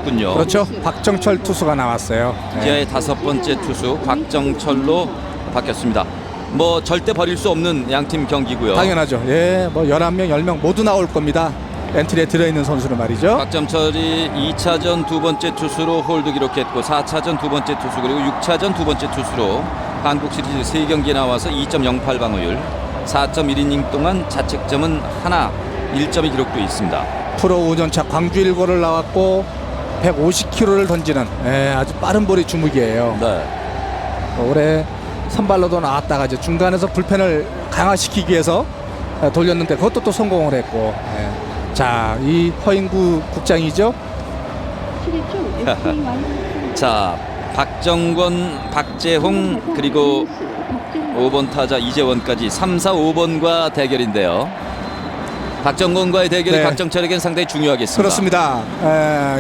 바뀌었군요. 그렇죠. 박정철 투수가 나왔어요. 기아의 5번째 투수 곽정철로 바뀌었습니다. 뭐 절대 버릴 수 없는 양팀 경기고요. 당연하죠. 예, 뭐 11명, 10명 모두 나올 겁니다. 엔트리에 들어있는 선수는 말이죠. 박정철이 2차전 두 번째 투수로 홀드 기록했고 4차전 두 번째 투수 그리고 6차전 두 번째 투수로 한국 시리즈 3경기에 나와서 2.08 방어율 4.1이닝 동안 자책점은 하나 1점이 기록돼 있습니다. 프로 5년차 광주 1고를 나왔고 150km를 던지는 아주 빠른 볼이 주무기예요. 네. 올해 선발로도 나왔다가 이제 중간에서 불펜을 강화시키기 위해서 돌렸는데 그것도 또 성공을 했고. 자, 이 허인구 국장이죠. 자, 박정권, 박재홍 그리고 5번 타자 이재원까지 3, 4, 5번과 대결인데요. 박정권과의 대결이 박정철에겐 상당히 중요하겠습니다. 그렇습니다.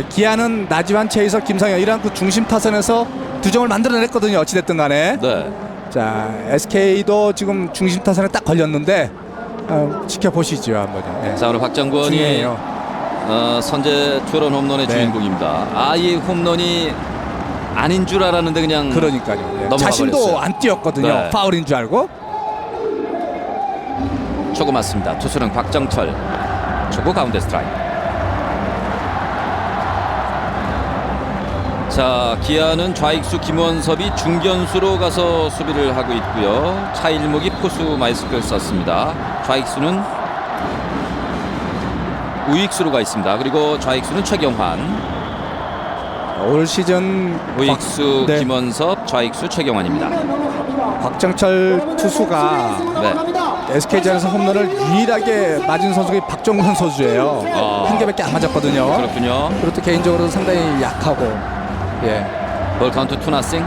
기아는 나지완, 최희석, 김상현 이런 그 중심 타선에서 두 점을 만들어냈거든요. 어찌됐든 간에. 네. 자, SK도 지금 중심 타선에 딱 걸렸는데 지켜보시죠 한번. 자, 오늘 박정권이 선제 투런 홈런의 주인공입니다. 이 홈런이 아닌 줄 알았는데 그냥 그러니까요. 자신도 버렸어요. 안 뛰었거든요. 파울인 줄 알고. 초구 맞습니다. 투수는 박정철. 초구 가운데 스트라이크. 자, 기아는 좌익수 김원섭이 중견수로 가서 수비를 하고 있고요. 차일목이 포수 마이스크를 썼습니다. 좌익수는 우익수로 가 있습니다. 그리고 좌익수는 최경환. 올 시즌 우익수 김원섭, 좌익수 최경환입니다. 박정철 투수가 SK전에서 홈런을 유일하게 맞은 선수가 박정권 선수예요. 한 개밖에 안 맞았거든요. 그렇군요. 그것도 개인적으로 상당히 약하고. 볼 카운트 2-0.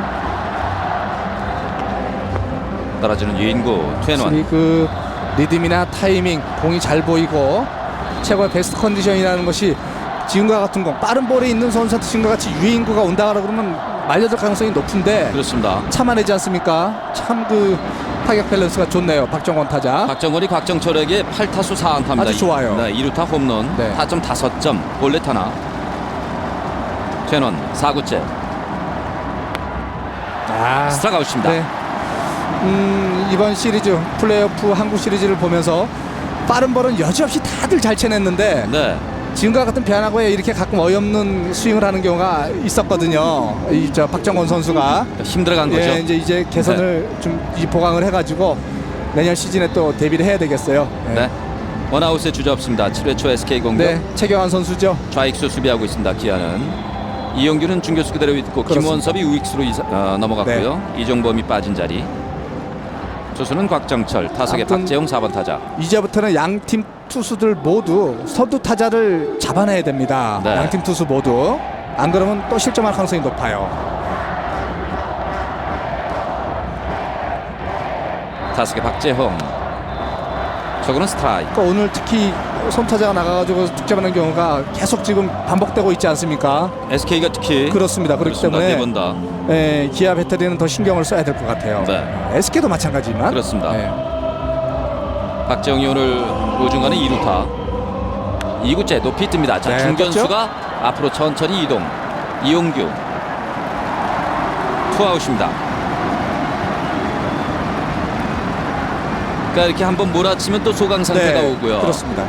떨어지는 유인구 투앤원. 그 리듬이나 타이밍, 공이 잘 보이고 최고의 베스트 컨디션이라는 것이 지금과 같은 공, 빠른 볼에 있는 선수한테 지금과 같이 유인구가 온다 그러면 말려들 가능성이 높은데 그렇습니다. 참아내지 않습니까? 참 그 타격 밸런스가 좋네요. 박정권 타자. 박정권이 곽정철에게 8타수 4안타입니다. 아주 좋아요. 2루타 홈런. 타점 5점. 볼넷 하나. 최원 4구째. 스트라이크 아웃입니다. 이번 시리즈 플레이오프 한국 시리즈를 보면서 빠른 볼은 여지없이 다들 잘 쳐냈는데 지금과 같은 변화구에 이렇게 가끔 어이없는 스윙을 하는 경우가 있었거든요. 저 박정권 선수가 힘들어간 거죠. 이제 개선을 좀 보강을 해가지고 내년 시즌에 또 데뷔를 해야 되겠어요. 원아웃에 주저없습니다. 7회 초 SK 공격. 최경환 선수죠. 좌익수 수비하고 있습니다. 기아는 이용규는 중교수 그대로 있고 김원섭이 우익수로 넘어갔고요. 이종범이 빠진 자리. 투수는 곽정철, 타석에 박재홍 4번 타자. 이제부터는 양팀 투수들 모두 선두 타자를 잡아내야 됩니다. 양팀 투수 모두. 안 그러면 또 실점할 가능성이 높아요. 타석에 박재홍. 저거는 스트라이크. 오늘 특히 손타자가 나가가지고 득점하는 경우가 계속 지금 반복되고 있지 않습니까? SK가 특히 그렇습니다. 그렇기 때문에 4번 다. 기아 배터리는 더 신경을 써야 될 것 같아요. SK도 마찬가지지만 그렇습니다. 박재홍이 오늘 우중간에 2루타 2구째 높이 뜹니다. 자, 중견수가 그렇죠? 앞으로 천천히 이동. 이용규 투아웃입니다. 그러니까 이렇게 한번 몰아치면 또 소강 상태가 오고요. 그렇습니다.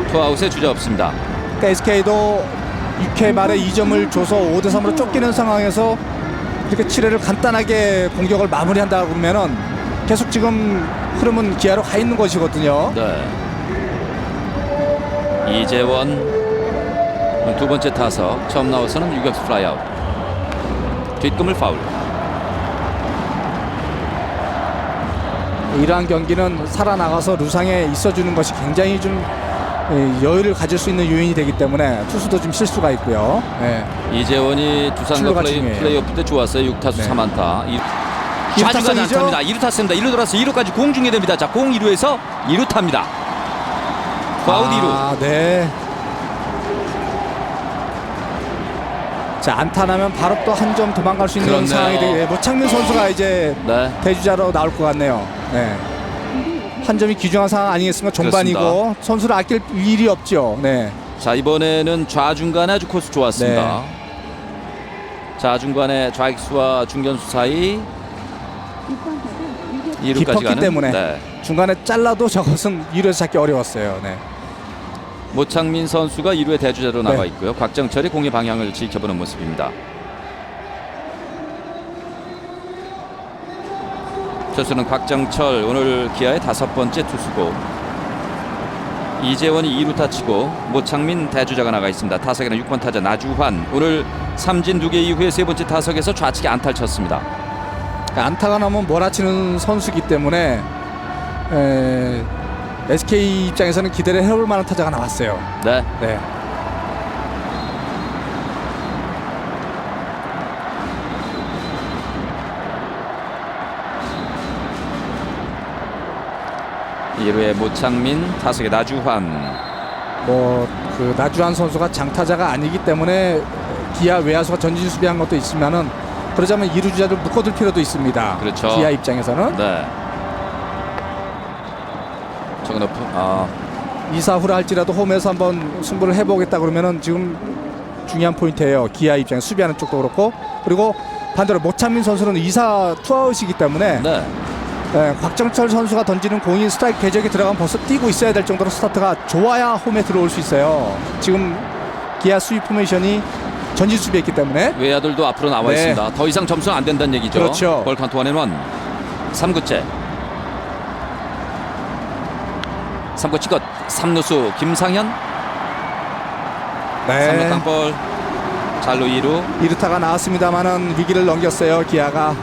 투아웃에 주저없습니다. 그러니까 SK도 6회 말에 2점을 줘서 5대3으로 쫓기는 상황에서 이렇게 7회를 간단하게 공격을 마무리한다 그러면은 계속 지금 흐름은 기아로 가 있는 것이거든요. 이재원 두 번째 타석 처음 나와서는 유격수 플라이아웃. 뒷금을 파울. 이러한 경기는 살아나가서 루상에 있어주는 것이 굉장히 좀 여유를 가질 수 있는 요인이 되기 때문에 투수도 좀 실수가 있고요. 이재원이 두산과 플레이오프 때 좋았어요. 6타수 3안타. 좌중간 안타입니다. 2루 탔습니다. 1루 돌아서 2루까지 공 중계됩니다. 자, 공 2루에서 2루 탑니다. 아웃 2루. 자, 안타 나면 바로 또 한 점 도망갈 수 있는 상황이 되게 모창민 선수가 이제 대주자로 나올 것 같네요. 한 점이 귀중한 상황 아니겠습니까? 종반이고 선수를 아낄 일이 없죠. 자, 이번에는 좌중간에 아주 코스 좋았습니다. 좌중간에 좌익수와 중견수 사이 2루까지 깊었기 가는 때문에 중간에 잘라도 저것은 2루에서 잡기 어려웠어요. 네. 모창민 선수가 2루에 대주자로 나와 있고요. 곽정철이 공의 방향을 지켜보는 모습입니다. 투수는 곽정철, 오늘 기아의 5번째 투수고, 이재원이 2루 타치고 모창민 대주자가 나가 있습니다. 타석에는 6번 타자 나주환, 오늘 삼진 2개 이후에 3번째 타석에서 좌측에 안타를 쳤습니다. 안타가 나면 몰아치는 선수기 때문에 SK 입장에서는 기대를 해볼 만한 타자가 나왔어요. 네. 2루에 모창민, 타석에 나주환. 그 나주환 선수가 장타자가 아니기 때문에 기아 외야수가 전진 수비한 것도 있지만은, 그러자면 2루 주자를 묶어둘 필요도 있습니다. 그렇죠. 기아 입장에서는. 네. 저거 높은 2사 후라 할지라도 홈에서 한번 승부를 해보겠다 그러면은 지금 중요한 포인트예요. 기아 입장 수비하는 쪽도 그렇고, 그리고 반대로 모창민 선수는 2사 투아웃이기 때문에 곽정철 선수가 던지는 공이 스트라이크 궤적에 들어가면 벌써 뛰고 있어야 될 정도로 스타트가 좋아야 홈에 들어올 수 있어요. 지금 기아 수비 포메이션이 전진 수비했기 때문에 외야들도 앞으로 나와 있습니다. 더 이상 점수는 안 된다는 얘기죠. 그렇죠. 볼 카운트 1&1. 3구째. 3구 치것 3루수 김상현. 3루 땅볼. 잘루 2루. 2루타가 나왔습니다만은 위기를 넘겼어요. 기아가.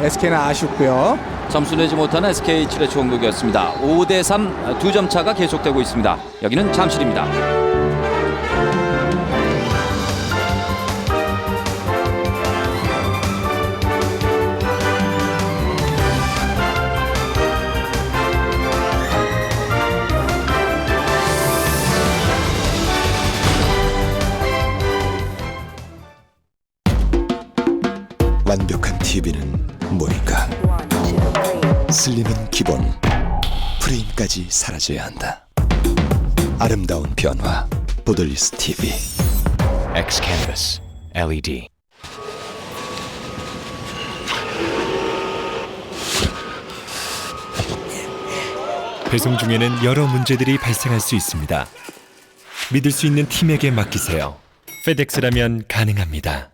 SK는 아쉽고요. 점수 내지 못하는 SK 7회 초 공격이었습니다. 5대3 2점 차가 계속되고 있습니다. 여기는 잠실입니다. 완벽한 TV는 뭘까? 슬림은 기본, 프레임까지 사라져야 한다. 아름다운 변화, 보들리스 TV. X-Canvas LED. 배송 중에는 여러 문제들이 발생할 수 있습니다. 믿을 수 있는 팀에게 맡기세요. FedEx라면 가능합니다.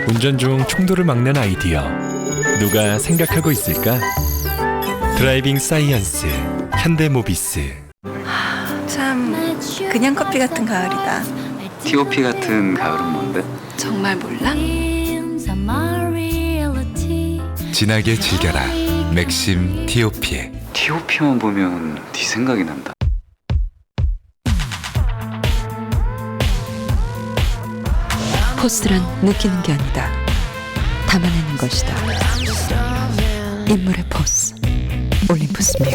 운전 중 총도를 막는 아이디어, 누가 생각하고 있을까? 드라이빙 사이언스 현대모비스. 참 그냥 커피 같은 가을이다. TOP 같은 가을은 뭔데? 정말 몰라? 진하게 즐겨라. 맥심 TOP. TOP만 보면 네 생각이 난다. 포스란 느끼는 게 아니다. 담아내는 것이다. 인물의 포스. 올림푸스 뮤.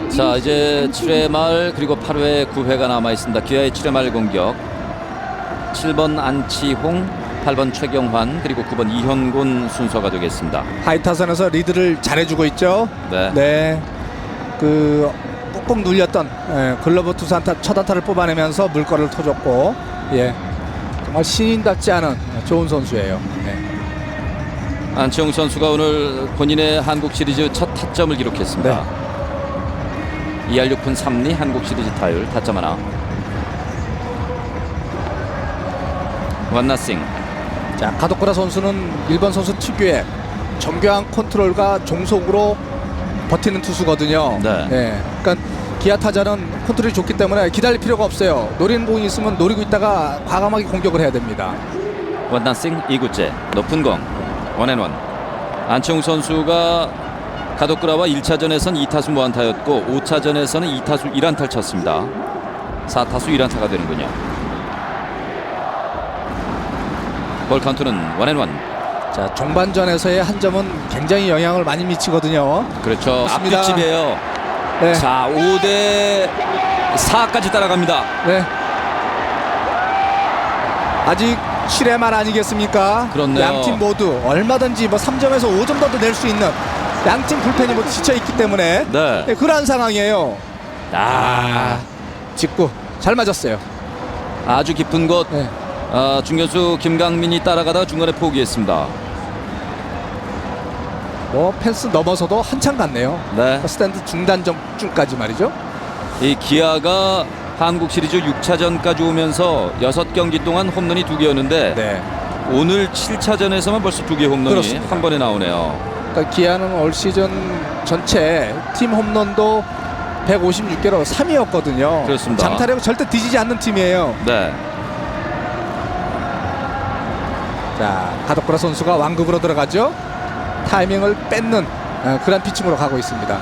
자, 이제 7회 말 그리고 8회 9회가 남아 있습니다. 기아의 7회 말 공격. 7번 안치홍, 8번 최경환, 그리고 9번 이현곤 순서가 되겠습니다. 하이타선에서 리드를 잘해주고 있죠. 그 꾹꾹 눌렸던 글러브 투수 첫 안타를 뽑아내면서 물꼬를 터줬고, 정말 신인답지 않은 좋은 선수예요. 안치홍 선수가 오늘 본인의 한국 시리즈 첫 타점을 기록했습니다. 2할 6푼 3리 한국 시리즈 타율, 타점 하나. 1-0. 자, 가도쿠라 선수는 일본 선수 특유의 정교한 컨트롤과 종속으로 버티는 투수거든요. 그러니까 기아 타자는 컨트롤이 좋기 때문에 기다릴 필요가 없어요. 노리는 공이 있으면 노리고 있다가 과감하게 공격을 해야 됩니다. 1-0. 2구째 높은 공 1&1. 안치홍 선수가 가도쿠라와 1차전에선 2타수 무안타였고 5차전에서는 2타수 1안타를 쳤습니다. 4타수 1안타가 되는군요. 볼 카운트는 1&1. 자, 종반전에서의 한 점은 굉장히 영향을 많이 미치거든요. 그렇죠. 맞습니다. 앞뒤집이에요. 자, 5대4까지 따라갑니다. 아직 7회 말 아니겠습니까? 그렇네요. 양팀 모두 얼마든지 뭐 3점에서 5점 더도 낼 수 있는 양팀 불펜이 모두 지쳐있기 때문에 네. 네, 그러한 상황이에요. 직구 잘 맞았어요. 아주 깊은 곳. 네. 중견수 김강민이 따라가다가 중간에 포기했습니다. 뭐 펜스 넘어서도 한참 갔네요. 네. 스탠드 중단 점쯤까지 말이죠. 이 기아가 한국 시리즈 6차전까지 오면서 6경기 동안 홈런이 2개였는데 네. 오늘 7차전에서만 벌써 2개 홈런이 그렇습니다. 한 번에 나오네요. 그러니까 기아는 올 시즌 전체 팀 홈런도 156개로 3위였거든요. 그렇습니다. 장타력은 절대 뒤지지 않는 팀이에요. 네. 자, 가덕구라 선수가 완급으로 들어가죠. 타이밍을 뺏는 그런 피칭으로 가고 있습니다.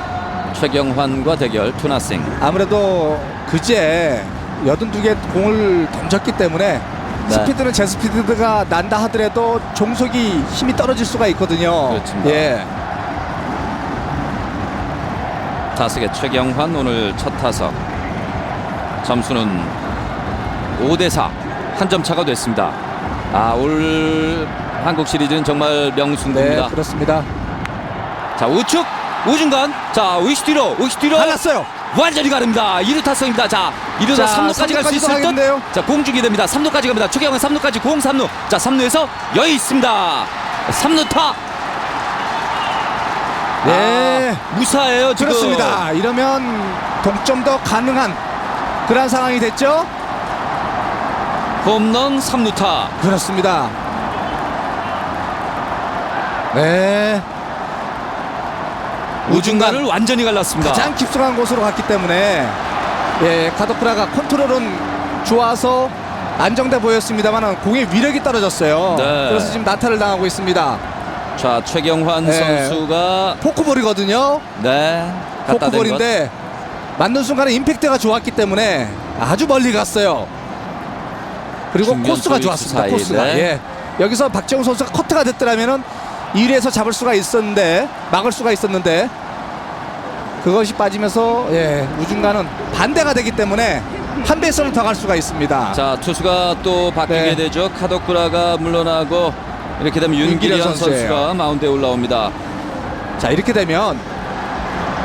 최경환과 대결 투나싱. 아무래도 그제 82개 공을 던졌기 때문에 네. 스피드는 제 스피드가 난다 하더라도 종속이 힘이 떨어질 수가 있거든요. 그렇습니다. 예. 타석의 최경환 오늘 첫 타석. 점수는 5대4 한 점 차가 됐습니다. 올 한국 시리즈는 정말 명승부입니다. 네, 그렇습니다. 자, 우측 우중간. 자, 의식 뒤로 갈랐어요. 완전히 가릅니다. 2루 타석입니다. 자, 2루에서 자, 3루까지 갈 수 3루까지도 있을 가겠는데요. 듯. 자, 공중이 됩니다. 3루까지 갑니다. 최경환 3루까지 공 3루. 자, 3루에서 여유 있습니다. 3루타. 네. 무사해요 지금. 그렇습니다. 이러면 동점도 가능한 그런 상황이 됐죠. 홈런 3루타. 그렇습니다. 네. 우중간을 완전히 갈랐습니다. 가장 깊숙한 곳으로 갔기 때문에 예, 가덕구라가 컨트롤은 좋아서 안정돼 보였습니다만 공의 위력이 떨어졌어요. 네. 그래서 지금 나타를 당하고 있습니다. 자, 최경환 네. 선수가 포크볼이거든요. 네, 갖다 댄 것. 포크볼인데 맞는 순간에 임팩트가 좋았기 때문에 아주 멀리 갔어요. 그리고 중견수 코스가 위치 좋았습니다. 사이에. 코스가. 네. 예. 여기서 박재홍 선수가 커트가 됐더라면은 1위에서 잡을 수가 있었는데 막을 수가 있었는데 그것이 빠지면서 예, 우중간은 반대가 되기 때문에 한 베이스를 더 갈 수가 있습니다. 자, 투수가 또 바뀌게 네. 되죠. 카도쿠라가 물러나고 이렇게 되면 윤기련 선수예요. 선수가 마운드에 올라옵니다. 자, 이렇게 되면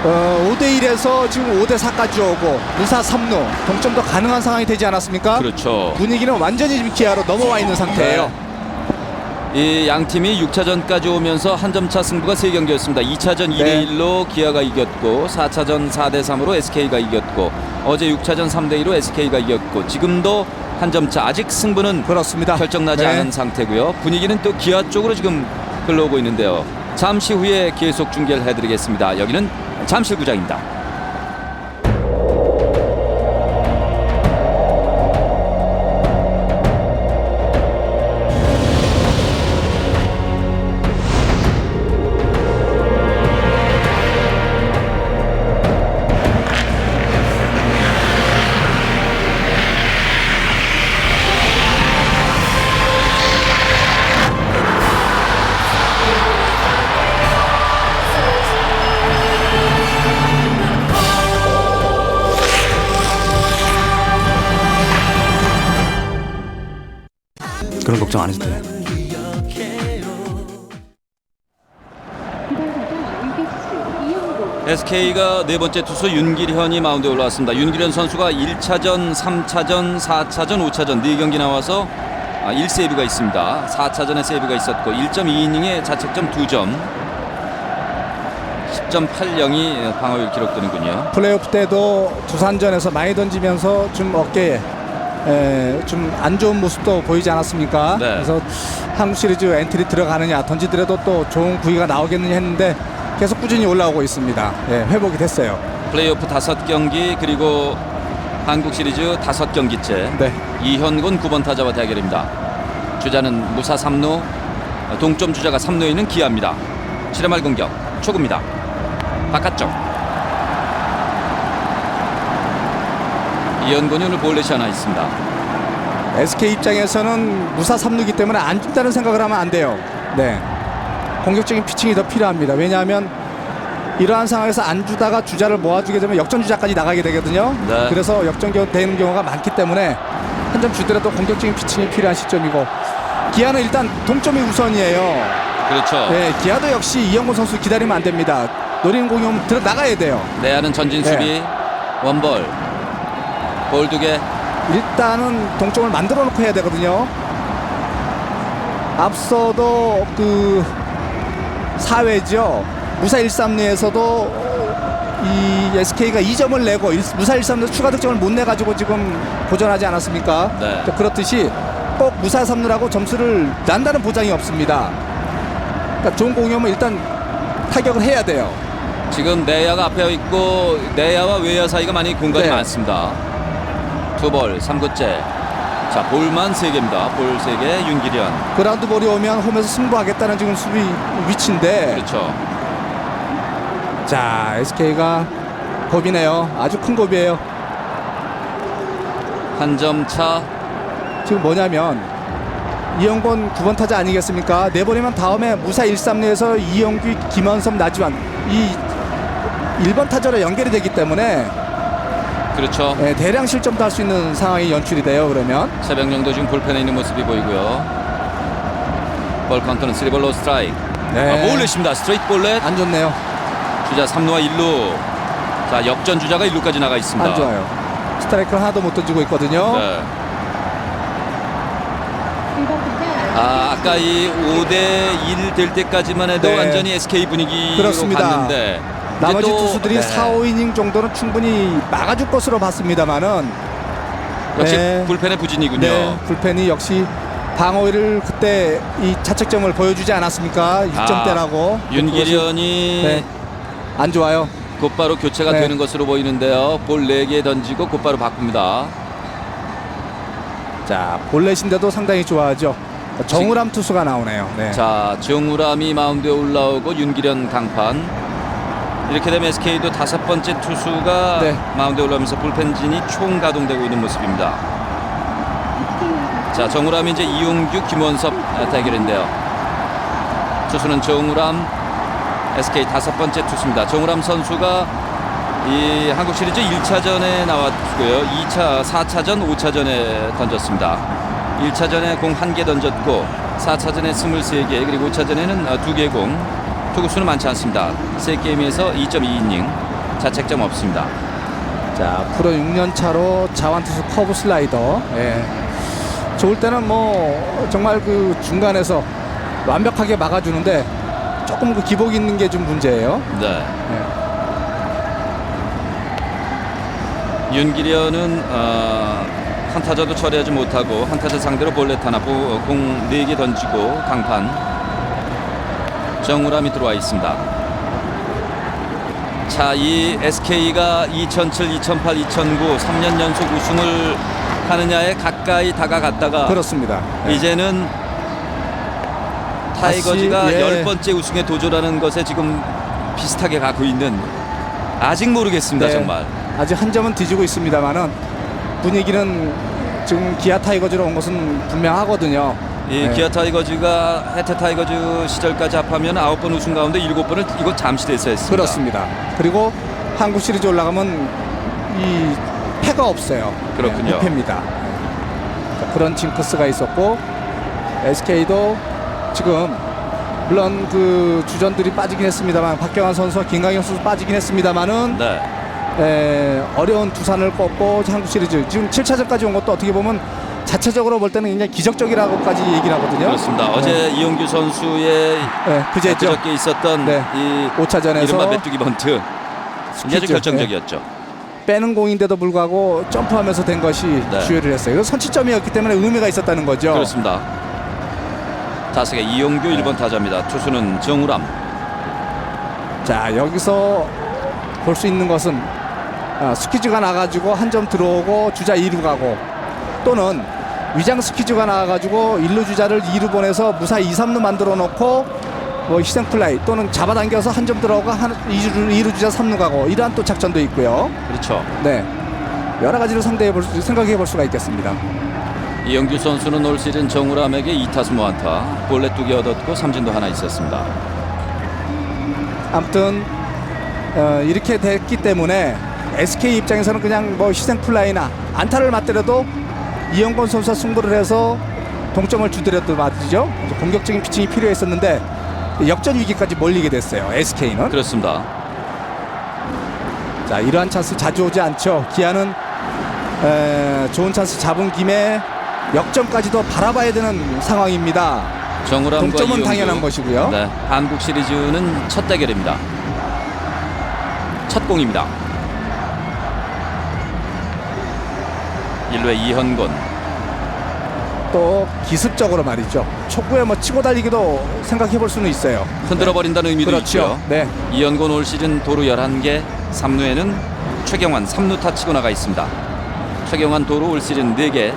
5대1에서 지금 5대4까지 오고 무사 3루 동점도 가능한 상황이 되지 않았습니까? 그렇죠. 분위기는 완전히 지금 기아로 넘어와 있는 상태예요. 이 양 팀이 6차전까지 오면서 한 점 차 승부가 3경기였습니다. 2차전 2대1로 기아가 이겼고 4차전 4대3으로 SK가 이겼고 어제 6차전 3대2로 SK가 이겼고 지금도 한 점 차. 아직 승부는 그렇습니다. 결정나지 네. 않은 상태고요. 분위기는 또 기아 쪽으로 지금 흘러오고 있는데요. 잠시 후에 계속 중계를 해드리겠습니다. 여기는 잠실구장입니다. 그런 걱정 안 해도 돼. SK가 네 번째 투수 윤기현이 마운드에 올라왔습니다. 윤기현 선수가 1차전, 3차전, 4차전, 5차전 4경기 나와서 1세이브가 있습니다. 4차전에 세이브가 있었고 1.2이닝에 자책점 2점, 10.80이 방어율 기록되는군요. 플레이오프 때도 두산전에서 많이 던지면서 좀 어깨에 좀 안 좋은 모습도 보이지 않았습니까? 네. 그래서 한국 시리즈 엔트리 들어가느냐 던지더라도 또 좋은 구위가 나오겠느냐 했는데 계속 꾸준히 올라오고 있습니다. 예, 회복이 됐어요. 플레이오프 5경기 그리고 한국 시리즈 5경기째. 네. 이현곤 9번 타자와 대결입니다. 주자는 무사 3루, 동점 주자가 3루에 있는 기아입니다. 7회 말 공격 초구입니다. 바깥쪽. 이현곤이 오늘 볼넷이 하나 있습니다. SK 입장에서는 무사 3루기 때문에 안 준다는 생각을 하면 안 돼요. 네. 공격적인 피칭이 더 필요합니다. 왜냐하면 이러한 상황에서 안 주다가 주자를 모아주게 되면 역전 주자까지 나가게 되거든요. 네. 그래서 역전되는 경우가 많기 때문에 한 점 주더라도 공격적인 피칭이 필요한 시점이고 기아는 일단 동점이 우선이에요. 그렇죠. 네, 기아도 역시 이영곤 선수 기다리면 안 됩니다. 노리는 공이 오면 들어 나가야 돼요. 내야는 전진 수비. 원볼. 볼 2개. 일단은 동점을 만들어 놓고 해야 되거든요. 앞서도 그 4회죠. 무사 1-3루에서도 이 SK가 2점을 내고 무사 1-3루에서 추가 득점을 못 내가지고 지금 고전하지 않았습니까? 네. 그렇듯이 꼭 무사 3루라고 점수를 난다는 보장이 없습니다. 그러니까 좋은 공이 오면 일단 타격을 해야 돼요. 지금 내야가 앞에 있고 내야와 외야 사이가 많이 공간이 네. 많습니다. 2볼 3구째. 자, 볼만 3개입니다. 볼 3개 윤기련. 그라운드 볼이 오면 홈에서 승부하겠다는 지금 수비 위치인데 그렇죠. 자, SK가 겁이네요. 아주 큰 겁이에요. 한 점 차. 지금 뭐냐면 이영곤 9번 타자 아니겠습니까? 내보내면 다음에 무사 1-3루에서 이영규, 김원섭, 나지완 이 1번 타자로 연결이 되기 때문에 그렇죠. 대량 실점도 할 수 있는 상황이 연출이 돼요. 그러면 새벽령도 지금 불펜에 있는 모습이 보이고요. 볼 카운트는 3볼로 스트라이크. 볼넷입니다. 스트레이트 볼넷. 안 좋네요. 주자 3루와 1루. 자, 역전 주자가 1루까지 나가 있습니다. 안 좋아요. 스트라이크를 하나도 못 던지고 있거든요. 네. 아까 이 5대1 될 때까지만 해도 네. 완전히 SK 분위기로 그렇습니다. 갔는데 나머지 또, 투수들이 네. 4, 5이닝 정도는 충분히 막아줄 것으로 봤습니다만은 역시 네. 불펜의 부진이군요. 네, 불펜이 역시 방어를 그때 이 자책점을 보여주지 않았습니까? 6점대라고. 윤기련이 네, 안 좋아요. 곧바로 교체가 네. 되는 것으로 보이는데요. 볼 4개 던지고 곧바로 바꿉니다. 자, 볼넷인데도 상당히 좋아하죠. 정우람 투수가 나오네요. 네. 자, 정우람이 마운드에 올라오고 윤기련 강판. 이렇게 되면 SK도 5번째 투수가 네. 마운드에 올라오면서 불펜진이 총 가동되고 있는 모습입니다. 자, 정우람이 이제 이용규, 김원섭 대결인데요. 투수는 정우람, SK 5번째 투수입니다. 정우람 선수가 이 한국 시리즈 1차전에 나왔고요. 2차, 4차전, 5차전에 던졌습니다. 1차전에 공 1개 던졌고 4차전에 23개, 그리고 5차전에는 2개 공. 투구수는 많지 않습니다. 3게임에서 2.2이닝, 자책점 없습니다. 자, 프로 6년 차로 자완 투수 커브 슬라이더. 예. 좋을 때는 뭐 정말 그 중간에서 완벽하게 막아주는데 조금 그 기복이 있는 게 좀 문제예요. 네. 예. 윤기련은 한 타자도 처리하지 못하고 한 타자 상대로 볼넷 하나, 공 4개 던지고 강판. 정우람이 들어와 있습니다. 자, 이 SK가 2007, 2008, 2009 3년 연속 우승을 하느냐에 가까이 다가갔다가 그렇습니다. 예. 이제는 타이거즈가 다시, 예. 10번째 우승에 도전하는 것에 지금 비슷하게 가고 있는, 아직 모르겠습니다. 네. 정말. 아직 한 점은 뒤지고 있습니다만은 분위기는 지금 기아 타이거즈로 온 것은 분명하거든요. 이 네. 기아 타이거즈가 해태 타이거즈 시절까지 합하면 9번 우승 가운데 7번을 이곳 잠실에서 했습니다. 그렇습니다. 그리고 한국 시리즈 올라가면 이 패가 없어요. 그렇군요. 무패입니다. 자, 그런 징크스가 있었고 SK도 지금 물론 그 주전들이 빠지긴 했습니다만, 박경환 선수와 김강현 선수 빠지긴 했습니다만은 네. 어려운 두산을 꺾고 한국 시리즈 지금 7차전까지 온 것도 어떻게 보면 자체적으로 볼 때는 굉장히 기적적이라고까지 얘기를 하거든요. 그렇습니다. 어제 이용규 선수의 그제죠. 그저께 있었던 네. 이 5차전에서 이른바 메뚜기 번트, 이게 아주 결정적이었죠. 빼는 공인데도 불구하고 점프하면서 된 것이 네. 주요를 했어요. 이거 선취점이었기 때문에 의미가 있었다는 거죠. 그렇습니다. 타석에 이용규 1번 타자입니다. 투수는 정우람. 자, 여기서 볼 수 있는 것은 스퀴즈가 나가지고 한 점 들어오고 주자 2루 가고, 또는 위장 스퀴즈가 나와가지고 1루 주자를 2루 보내서 무사 2, 3루 만들어 놓고 뭐 희생 플라이 또는 잡아당겨서 한 점 들어오고 2루 주자 3루 가고, 이러한 또 작전도 있고요. 그렇죠. 네, 여러 가지로 생각해 볼 수가 있겠습니다. 이영규 선수는 올 시즌 정우람에게 2타수 무안타, 볼넷 2개 얻었고 삼진도 하나 있었습니다. 아무튼 이렇게 됐기 때문에 SK 입장에서는 그냥 뭐 희생 플라이나 안타를 맞더라도 이영권 선수가 승부를 해서 동점을 주더라도 말이죠. 공격적인 피칭이 필요했었는데 역전 위기까지 몰리게 됐어요. SK는. 그렇습니다. 자, 이러한 찬스 자주 오지 않죠. 기아는 좋은 찬스 잡은 김에 역전까지도 바라봐야 되는 상황입니다. 정우람과 동점은 이용규. 당연한 것이고요. 네, 한국 시리즈는 첫 대결입니다. 첫 공입니다. 1루에 이현곤. 또 기습적으로 말이죠. 초구에 뭐 치고 달리기도 생각해 볼 수는 있어요. 흔들어 버린다는 의미도 그렇죠. 있죠. 네. 이현곤 올 시즌 도루 11개, 3루에는 최경환 3루타 치고 나가 있습니다. 최경환 도루 올 시즌 4개.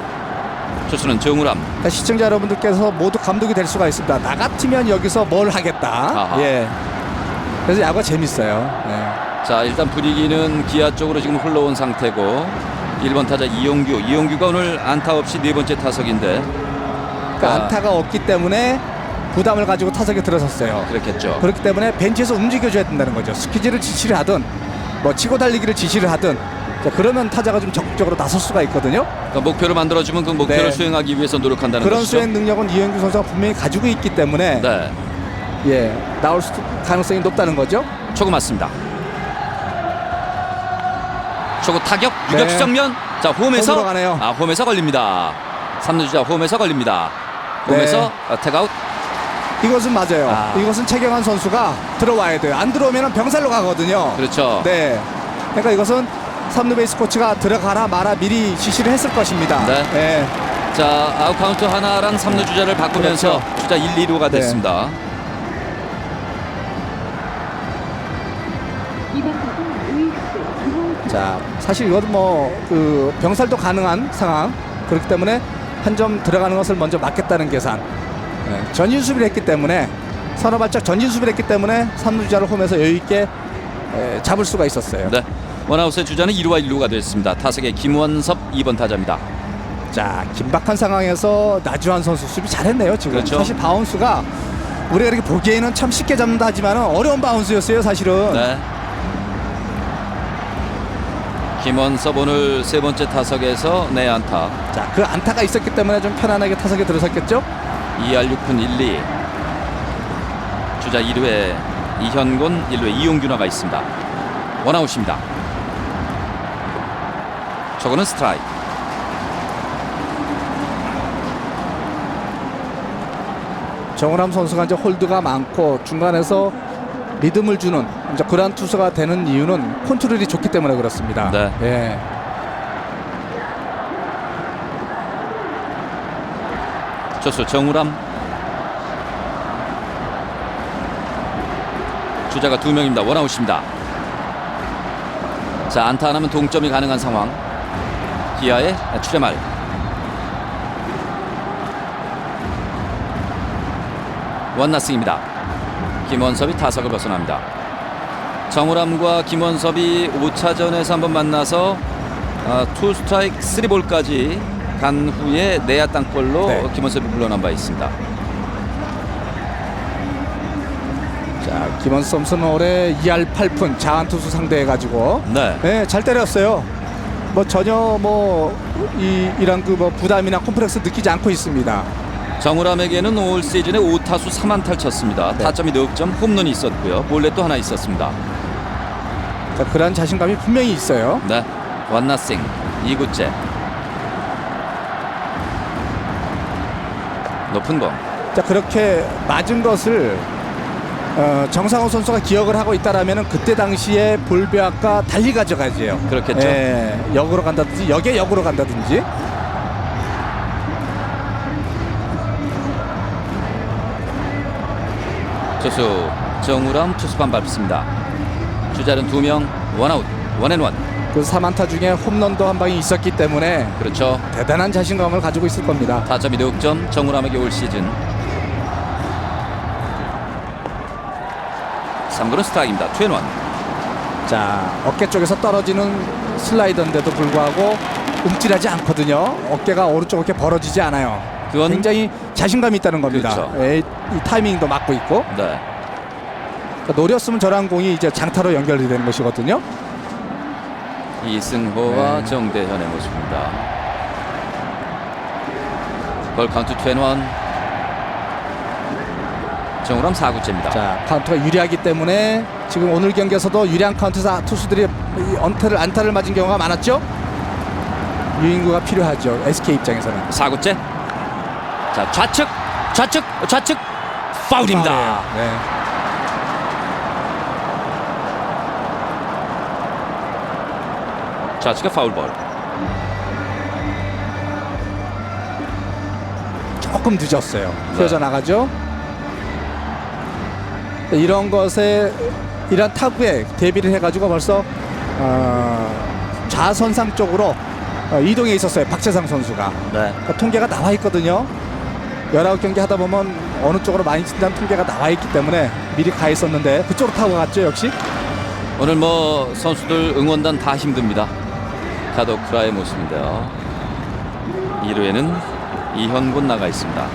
투수는 정우람. 그러니까 시청자 여러분들께서 모두 감독이 될 수가 있습니다. 나 같으면 여기서 뭘 하겠다. 아하. 예. 그래서 야구가 재밌어요. 예. 자, 일단 분위기는 기아 쪽으로 지금 흘러온 상태고 1번 타자 이용규가 오늘 안타 없이 네 번째 타석인데 그러니까 안타가 없기 때문에 부담을 가지고 타석에 들어섰어요. 그렇겠죠. 그렇기 때문에 벤치에서 움직여줘야 된다는 거죠. 스퀴즈를 지시를 하든 뭐 치고 달리기를 지시를 하든 자, 그러면 타자가 좀 적극적으로 나설 수가 있거든요. 그러니까 목표를 만들어주면 그 목표를 네. 수행하기 위해서 노력한다는 그런 것이죠. 수행 능력은 이현규 선수가 분명히 가지고 있기 때문에 네, 예, 나올 가능성이 높다는 거죠. 초구 맞습니다. 초구 타격 네. 유격수 정면. 자, 홈에서 홈으로 가네요. 홈에서 걸립니다. 3루 주자 홈에서 걸립니다. 홈에서 태그아웃. 이것은 맞아요. 아. 이것은 최경환 선수가 들어와야 돼요. 안 들어오면 병살로 가거든요. 그렇죠. 네. 그러니까 이것은 3루 베이스 코치가 들어가라 마라 미리 지시를 했을 것입니다. 네. 네. 자, 아웃 카운트 하나랑 3루 주자를 바꾸면서 그렇죠. 주자 1, 2루가 네. 됐습니다. 자, 사실 이것도 뭐 그 병살도 가능한 상황. 그렇기 때문에 한 점 들어가는 것을 먼저 막겠다는 계산. 네. 전진 수비를 했기 때문에 서너 발짝 전진 수비를 했기 때문에 3루 주자를 홈에서 여유 있게 잡을 수가 있었어요. 네. 원아웃의 주자는 2루와 1루가 됐습니다. 타석의 김원섭 2번 타자입니다. 자, 긴박한 상황에서 나주환 선수 수비 잘했네요. 지금 그렇죠. 사실 바운스가 우리가 이렇게 보기에는 참 쉽게 잡는다 하지만 어려운 바운스였어요 사실은. 네. 김원섭 오늘 세 번째 타석에서 내안타. 자, 그 안타가 있었기 때문에 좀 편안하게 타석에 들어섰겠죠. 2할 6푼 1, 2. 주자 2루에 이현곤, 1루에 이용규 나가 있습니다. 원아웃입니다. 저거는 스트라이크. 정우람 선수가 이제 홀드가 많고 중간에서 리듬을 주는 이제 그런 투수가 되는 이유는 컨트롤이 좋기 때문에 그렇습니다. 네. 예. 투수 정우람. 주자가 2명입니다. 원아웃입니다. 자, 안타 하나면 동점이 가능한 상황. 기아의 출애말. 원나스입니다. 김원섭이 타석을 벗어납니다. 정우람과 김원섭이 5차전에서 한번 만나서 투 스트라이크 3볼까지 간 후에 내야 땅볼로 네. 김원섭이 물러난 바 있습니다. 자, 김원섭 선수는 올해 2할 8푼 자한 투수 상대해가지고 네. 네, 잘 때렸어요. 뭐 전혀 뭐 이런 그 뭐 부담이나 콤플렉스 느끼지 않고 있습니다. 정우람에게는 올 시즌에 5타수 3안타를 쳤습니다. 네. 타점이 넉 점, 홈런이 있었고요. 볼넷도 하나 있었습니다. 자, 그러한 자신감이 분명히 있어요. 네, 원나싱 2구째. 높은 공. 자, 그렇게 맞은 것을 정상호 선수가 기억을 하고 있다라면은 그때 당시에 볼배학과 달리 가져가지요. 그렇겠죠. 예, 역으로 간다든지 역에 역으로 간다든지. 투수 정우람 투수판 밟습니다. 주자는 2명, 원아웃, 원앤원. 그 3안타 중에 홈런도 한 방이 있었기 때문에 그렇죠. 대단한 자신감을 가지고 있을 겁니다. 타점이 넉점, 정우람에게 올 시즌. 3구는 스트라이크입니다. 투앤원. 자, 어깨 쪽에서 떨어지는 슬라이더인데도 불구하고 움찔하지 않거든요. 어깨가 오른쪽 어깨 벌어지지 않아요. 그건 굉장히 자신감이 있다는 겁니다. 그렇죠. 예, 이 타이밍도 맞고 있고. 네. 그러니까 노렸으면 저런 공이 이제 장타로 연결이 되는 것이거든요. 이승호와 네. 정대현의 모습입니다. 볼 카운트 21. 정우람 4구째입니다. 자, 카운트가 유리하기 때문에 지금 오늘 경기에서도 유리한 카운트에서 투수들이 이 안타를 맞은 경우가 많았죠. 유인구가 필요하죠. SK 입장에서는. 4구째. 자, 좌측 파울입니다. 네. 좌측의 파울볼. 조금 늦었어요. 휘어져 나가죠. 이런 것에 이런 타구에 대비를 해가지고 벌써 좌선상 쪽으로 이동해 있었어요. 박재상 선수가. 네. 그러니까 통계가 나와 있거든요. 19경기 하다 보면 어느 쪽으로 많이 친다는 통계가 나와 있기 때문에 미리 가 있었는데 그쪽으로 타고 갔죠. 역시. 오늘 뭐 선수들 응원단 다 힘듭니다. 카도크라의 모습인데요. 2루에는 이현곤 나가 있습니다.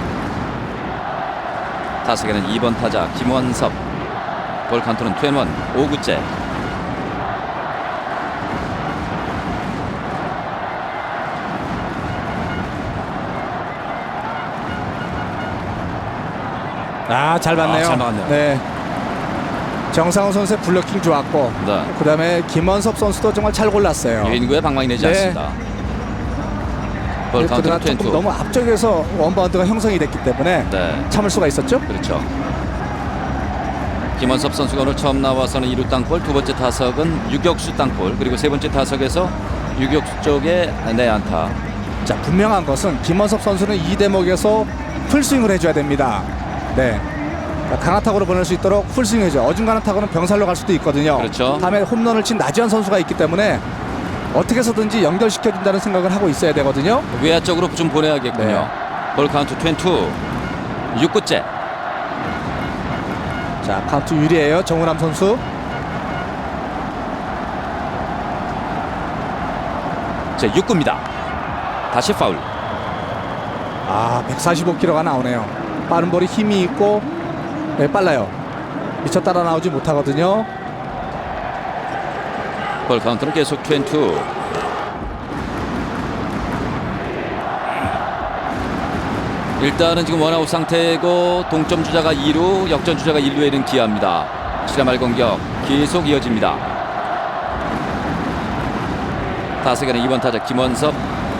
타석에는 2번 타자 김원섭. 볼 카운트는 21. 5구째. 잘 봤네요. 잘 막았네요. 네. 정상훈 선수의 블로킹 좋았고, 네. 그다음에 김원섭 선수도 정말 잘 골랐어요. 유인구에 방망이 내지 네. 않습니다. 볼 그러나 카운트는 조금 22. 너무 앞쪽에서 원바운드가 형성이 됐기 때문에 네. 참을 수가 있었죠. 그렇죠. 김원섭 선수가 오늘 처음 나와서는 2루 땅볼, 두 번째 타석은 유격수 땅볼, 그리고 세 번째 타석에서 유격수 쪽에 내안타. 자, 분명한 것은 김원섭 선수는 이 대목에서 풀스윙을 해줘야 됩니다. 네. 강한 타구로 보낼 수 있도록 풀스윙 해줘. 어중간한 타구는 병살로 갈 수도 있거든요. 그렇죠. 다음에 홈런을 친 나지환 선수가 있기 때문에 어떻게 해서든지 연결시켜준다는 생각을 하고 있어야 되거든요. 외야 쪽으로 좀 보내야겠군요. 네. 볼 카운트 22. 6구째. 자, 카운트 유리해요. 정우람 선수. 제 6구입니다. 다시 파울. 145km가 나오네요. 빠른 볼이 힘이 있고, 네, 빨라요. 미처 따라 나오지 못하거든요. 볼 카운트는 계속 22. 일단은 지금 원아웃 상태고 동점 주자가 2루, 역전 주자가 1루에 있는 기아입니다. 7회 말 공격 계속 이어집니다. 타석에는 2번 타자 김원섭.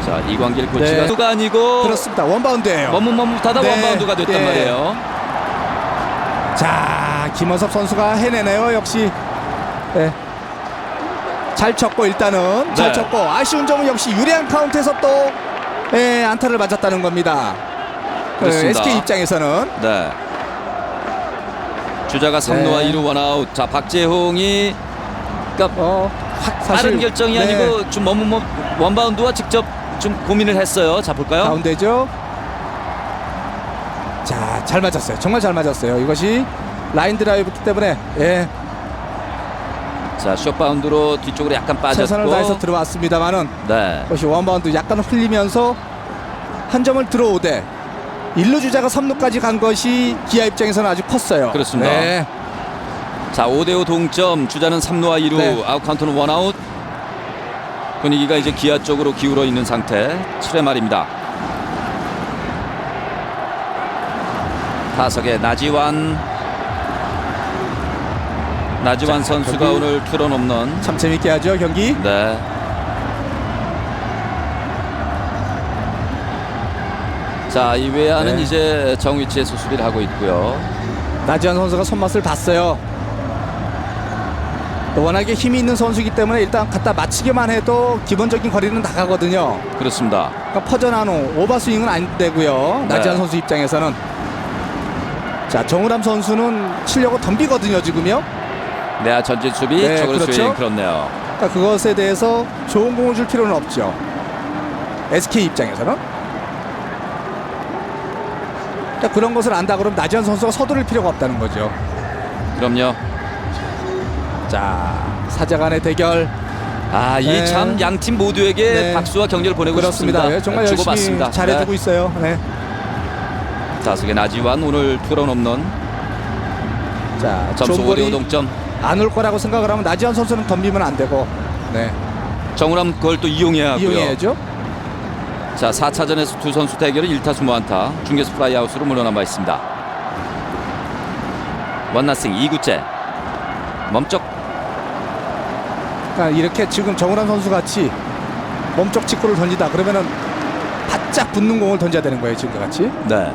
자, 이광길 코치가 네. 수가 아니고 그렇습니다. 원바운드예요. 머뭇머뭇하다 네. 원바운드가 됐단 네. 말이에요. 자, 김원섭 선수가 해내네요. 역시. 네. 잘 쳤고 일단은 잘 네. 쳤고 아쉬운 점은 역시 유리한 카운트에서 또 안타를 맞았다는 겁니다. 그렇습니다. SK 입장에서는 네. 주자가 3루와 네. 2루 원아웃. 자, 박재홍이 그러니까 사실 빠른 결정이 네. 아니고 좀 원바운드와 직접 좀 고민을 했어요. 자, 볼까요? 가운데죠. 자, 잘 맞았어요. 정말 잘 맞았어요. 이것이 라인 드라이브기 때문에 자, 숏바운드로 뒤쪽으로 약간 최선을 다해서 빠졌고. 들어왔습니다만은 네. 그것이 원바운드 약간 흘리면서 한 점을 들어오되 1루 주자가 3루까지 간 것이 기아 입장에서는 아주 컸어요. 그렇습니다. 네. 자, 5대5 동점. 주자는 3루와 2루. 네. 아웃 카운트는 원아웃. 분위기가 이제 기아 쪽으로 기울어 있는 상태. 7회 말입니다. 타석에 나지완 선수가 경기 오늘 투런 홈런. 참 재밌게 하죠 경기. 네. 자, 이외야는 네. 이제 정위치에서 수비를 하고 있고요. 나지환 선수가 손맛을 봤어요. 워낙에 힘이 있는 선수이기 때문에 일단 갖다 맞히기만 해도 기본적인 거리는 나가거든요. 그렇습니다. 그러니까 퍼져나온 오버스윙은 안 되고요. 네. 나지환 선수 입장에서는. 자, 정우람 선수는 치려고 덤비거든요 지금요. 내야 전진 수비, 네, 쪽으로 그렇죠. 스윙. 그렇네요. 그러니까 그것에 대해서 좋은 공을 줄 필요는 없죠. SK 입장에서는. 그러니까 그런 것을 안다 그러면 나지환 선수가 서두를 필요가 없다는 거죠. 그럼요. 자, 사자간의 대결. 아, 이 네. 참 양팀 모두에게 네. 박수와 격려를 보내고 그렇습니다. 싶습니다. 예, 정말 열심히 주고받습니다. 잘해주고 네. 있어요. 네. 타석의 나지완 오늘 투런 홈런. 자, 점수 좋은 5대5 볼이 동점. 안 올 거라고 생각을 하면 나지환 선수는 덤비면 안 되고, 네, 정우람 그걸 또 이용해야 하고요. 이용해야죠. 자, 4차전에서 두 선수 대결은 1타수 무안타, 중계수 플라이아웃으로 물러남아 있습니다. 1-0 2구째 멈쩍. 그러니까 이렇게 지금 정우람 선수 같이 몸쪽 직구를 던지다 그러면은 바짝 붙는 공을 던져야 되는 거예요. 지금과 같이. 네.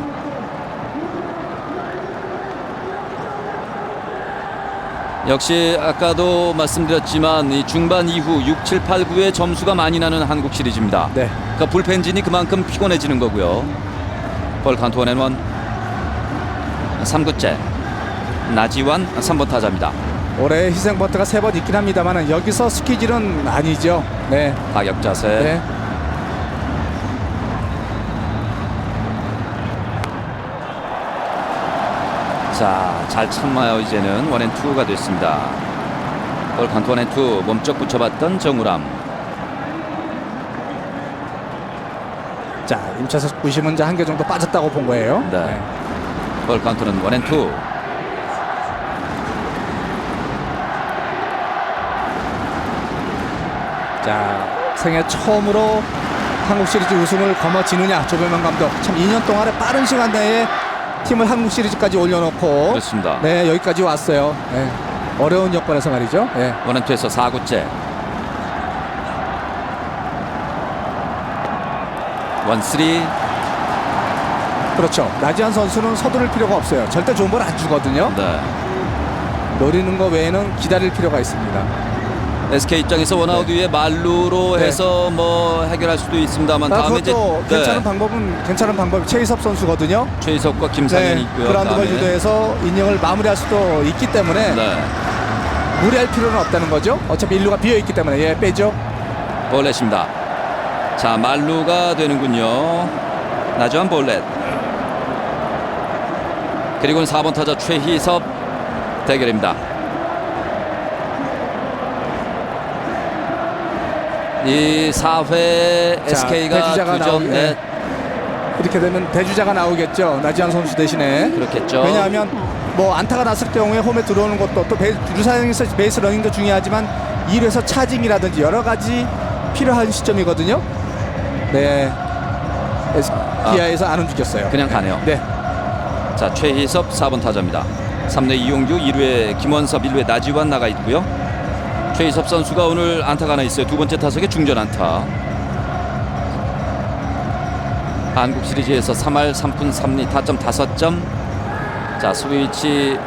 역시 아까도 말씀드렸지만 이 중반 이후 6, 7, 8, 9에 점수가 많이 나는 한국 시리즈입니다. 네. 그러니까 불펜진이 그만큼 피곤해지는 거고요. 볼 카운트 1-1. 3구째 나지완 3번 타자입니다. 올해 희생버터가 3번 있긴 합니다만 여기서 스퀴즈는 아니죠. 네. 타격 자세. 네. 자, 잘 참아요. 이제는 1-2가 됐습니다. 볼 카운트 1-2. 몸쪽 붙여봤던 정우람. 자, 임차석 부심은 이제 한 개 정도 빠졌다고 본 거예요. 네. 볼 카운트는 1-2. 자, 생애 처음으로 한국 시리즈 우승을 거머쥐느냐 조별만 감독. 참 2년 동안에 빠른 시간 내에 팀을 한국 시리즈까지 올려놓고 그렇습니다. 네, 여기까지 왔어요. 네. 어려운 여건에서 말이죠. 네. 1-2에서 4구째 1-3. 그렇죠. 나지한 선수는 서두를 필요가 없어요. 절대 좋은 볼 안 주거든요. 네. 노리는 거 외에는 기다릴 필요가 있습니다. SK 입장에서 원아웃 네. 이후에 말루로 네. 해서 뭐 해결할 수도 있습니다만 다음에 이제 그것도 괜찮은 방법이 최희섭 선수거든요. 최희석과 김상현이 있고요. 그라운드볼 다음에. 유도해서 이닝을 마무리할 수도 있기 때문에 네. 무리할 필요는 없다는 거죠. 어차피 1루가 비어 있기 때문에 예, 빼죠. 볼넷입니다. 자, 말루가 되는군요. 나주한 볼넷. 그리고는 4번 타자 최희섭 대결입니다. 이 4회 SK가 대주자가 2점 넷. 이렇게 되면 대주자가 나오겠죠. 나지한 선수 대신에. 그렇겠죠. 왜냐하면 뭐 안타가 났을 경우에 홈에 들어오는 것도 또 주루사장에서 베이스 러닝도 중요하지만 1회에서 차징이라든지 여러 가지 필요한 시점이거든요. 네. 기아에서 안 움직였어요. 그냥 가네요. 네. 자, 최희섭 4번 타자입니다. 3루 이용규, 2루에 김원섭, 1루에 나지완 나가 있고요. 최희섭 선수가 오늘 안타가 하나 있어요. 두 번째 타석에 중전 안타. 한국 시리즈에서 3할 3푼 3리 타점 5점. 자, 스위치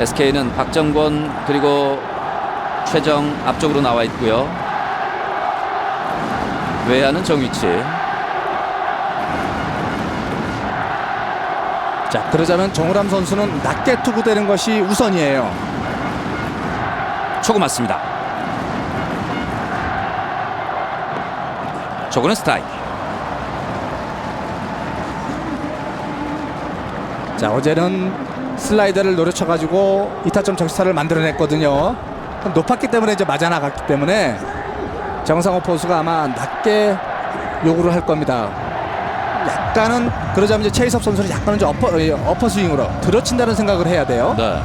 SK는 박정권 그리고 최정 앞쪽으로 나와 있고요. 외야는 정위치. 자, 그러자면 정우람 선수는 낮게 투구되는 것이 우선이에요. 초구 맞습니다. 초구는 스트라이크. 자, 어제는 슬라이더를 노려쳐가지고 2타점 적시타를 만들어냈거든요. 높았기 때문에 이제 맞아 나갔기 때문에 정상호 포수가 아마 낮게 요구를 할 겁니다. 약간은 그러자면 이제 최희섭 선수는 약간은 좀 어퍼 스윙으로 들어친다는 생각을 해야 돼요. 네.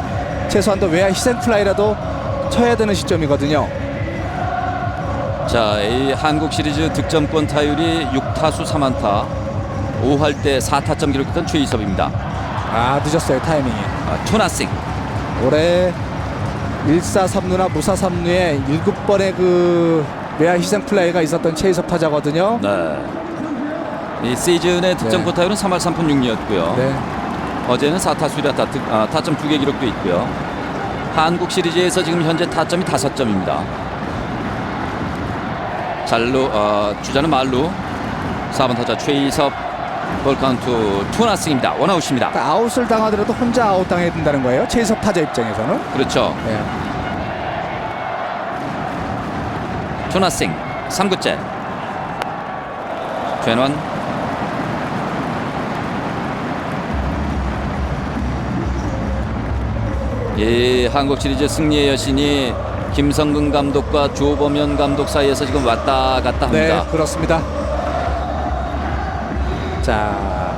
최소한도 외야 희생 플라이라도 쳐야 되는 시점이거든요. 자, 이 한국 시리즈 득점권 타율이 6타수 3안타 5할 때 4타점 기록했던 최희섭입니다. 아, 늦었어요 타이밍이. 2-0. 올해 1사 3루나 무사 3루에 7번의 그 외야 희생 플라이가 있었던 최희섭 타자거든요. 네. 이 시즌의 득점권 타율은 3할 3푼 6리였고요. 네. 어제는 4타수 1안타 타점 2개 기록도 있고요. 한국 시리즈에서 지금 현재 타점이 5점입니다. 주자는 말루. 4번 타자 최희섭. 볼 카운트 2-0입니다. 원아웃입니다. 그러니까 아웃을 당하더라도 혼자 아웃 당해야 된다는 거예요. 최희섭 타자 입장에서는. 그렇죠. 네. 2-0. 3구째. 최원. 이 한국 시리즈 승리의 여신이 김성근 감독과 조범현 감독 사이에서 지금 왔다 갔다 합니다. 네, 그렇습니다. 자,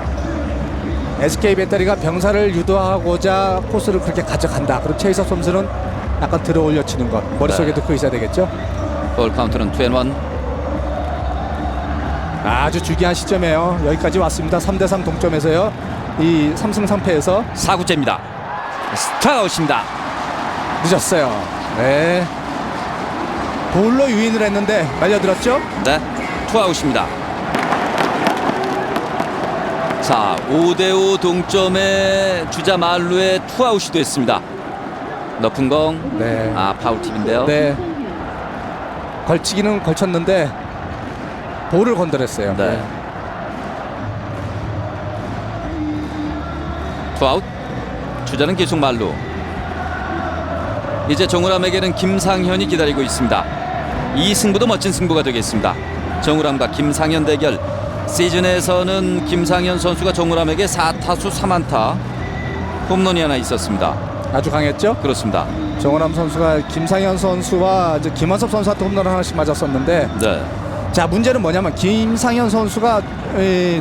SK 배터리가 병사를 유도하고자 코스를 그렇게 가져간다. 그럼 최희섭 선수는 약간 들어 올려 치는 것 머릿속에 넣고 있어야 되겠죠. 볼 카운트는 2-1. 아주 중요한 시점이에요. 여기까지 왔습니다. 3대3 동점에서요. 이 3승 3패에서 4구째입니다. 스트라이크아웃입니다. 늦었어요. 네. 볼로 유인을 했는데 말려들었죠? 네, 투아웃입니다. 자, 5대5 동점에 주자 말루의 투아웃이 됐습니다. 높은 공, 네. 파울팁인데요. 네. 걸치기는 걸쳤는데 볼을 건드렸어요. 네. 투아웃. 주자는 계속 말루. 이제 정우람에게는 김상현이 기다리고 있습니다. 이 승부도 멋진 승부가 되겠습니다. 정우람과 김상현 대결. 시즌에서는 김상현 선수가 정우람에게 4타수 3안타 홈런이 하나 있었습니다. 아주 강했죠? 그렇습니다. 정원함 선수가 김상현 선수와 이제 김원섭 선수한테 홈런 하나씩 맞았었는데, 네. 자, 문제는 뭐냐면 김상현 선수가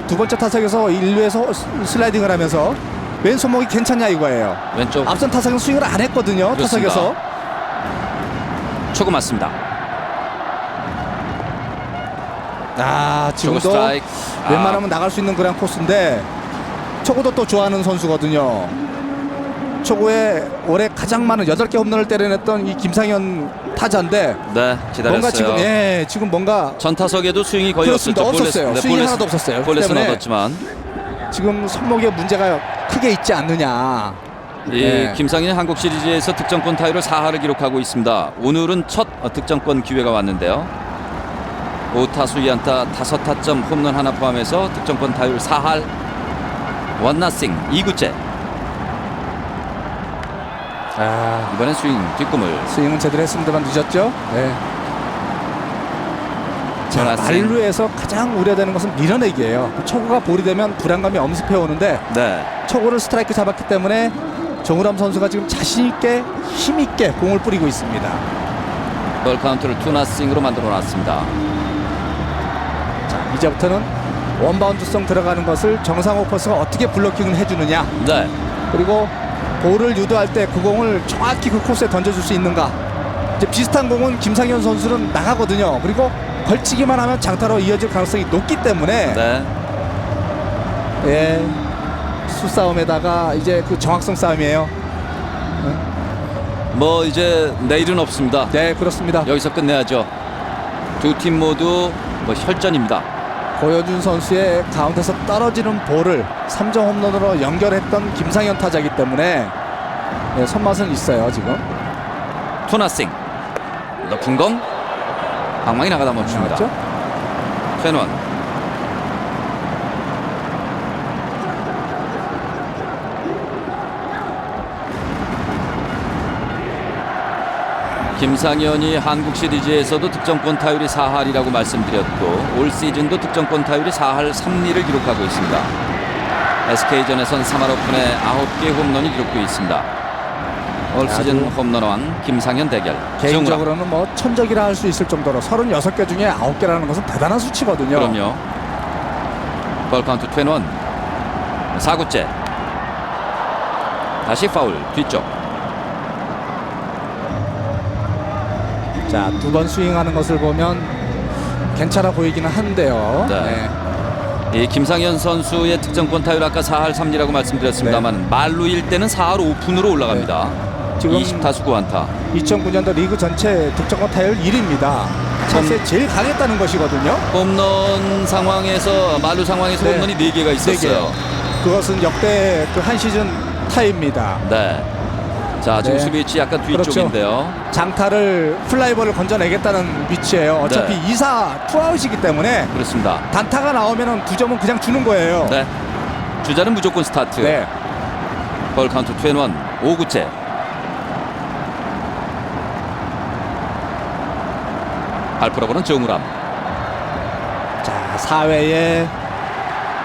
두 번째 타석에서 1루에서 슬라이딩을 하면서 왼손목이 괜찮냐 이거예요. 왼쪽 앞선 타석은 스윙을 안 했거든요. 그렇습니다. 타석에서. 초구 맞습니다. 초구 지금도 스트라이크. 웬만하면 나갈 수 있는 그런 코스인데 초구도 또 좋아하는 선수거든요. 초구에 올해 가장 많은 8개 홈런을 때려냈던 이 김상현 타자인데 네, 기다렸어요. 뭔가 지금 뭔가 전타석에도 스윙이 거의 그렇습니다. 없었죠. 없었어요. 스윙이 하나도 없었어요. 볼넷은 때문에 얻었지만 지금 손목에 문제가 크게 있지 않느냐. 네. 김상현이 한국 시리즈에서 득점권 타율을 4할을 기록하고 있습니다. 오늘은 첫 득점권 기회가 왔는데요. 5타수 2안타 5타점 홈런 하나 포함해서 득점권 타율 4할 1나싱 2구째. 이번엔 스윙은 제대로 했습니다만 늦었죠. 네. 자, 말루에서 가장 우려되는 것은 밀어내기예요. 초구가 볼이 되면 불안감이 엄습해 오는데 네. 초구를 스트라이크 잡았기 때문에 정우람 선수가 지금 자신 있게 힘 있게 공을 뿌리고 있습니다. 볼 카운트를 2나싱으로 만들어 놨습니다. 자, 이제부터는 원바운드성 들어가는 것을 정상호 포스가 어떻게 블로킹을 해주느냐. 네. 그리고 볼을 유도할 때 그 공을 정확히 그 코스에 던져줄 수 있는가. 이제 비슷한 공은 김상현 선수는 나가거든요. 그리고 걸치기만 하면 장타로 이어질 가능성이 높기 때문에 네. 예, 수싸움에다가 이제 그 정확성 싸움이에요. 뭐 이제 내일은 없습니다. 네, 그렇습니다. 여기서 끝내야죠. 두 팀 모두 뭐 혈전입니다. 고효준 선수의 가운데서 떨어지는 볼을 3점 홈런으로 연결했던 김상현 타자이기 때문에 네, 손맛은 있어요 지금. 2나싱. 높은 공 방망이 나가다 멈춥니다. 나왔죠? 최원. 김상현이 한국 시리즈에서도 득점권 타율이 4할이라고 말씀드렸고 올 시즌도 득점권 타율이 4할 3리를 기록하고 있습니다. SK전에선 3할 오픈에 9개 홈런이 기록되어 있습니다. 올 시즌 홈런왕 김상현 대결. 개인적으로는 뭐 천적이라 할 수 있을 정도로 36개 중에 9개라는 것은 대단한 수치거든요. 그럼요. 볼 카운트 21. 4구째. 다시 파울 뒤쪽. 자, 두 번 스윙하는 것을 보면 괜찮아 보이기는 한데요. 네. 이 김상현 선수의 득점권 타율 아까 4할 3리라고 말씀드렸습니다만 말루일 때는 4할 오픈으로 올라갑니다. 지금 20타수 9안타. 2009년도 리그 전체 득점권 타율 1위입니다. 차세에 제일 강했다는 것이거든요. 홈런 상황에서 말루 상황에서 네. 홈런이 4개가 있었어요. 그것은 역대 그 한 시즌 타입니다. 네. 자, 지금 네. 수비 위치 약간 뒤쪽인데요. 그렇죠. 장타를 플라이볼을 건져내겠다는 위치예요. 어차피 네. 2사 투아웃이기 때문에 그렇습니다. 단타가 나오면 2점은 그냥 주는 거예요. 네. 주자는 무조건 스타트. 네. 볼 카운트 21. 5구째. 발풀어보는 정우람. 자, 4회에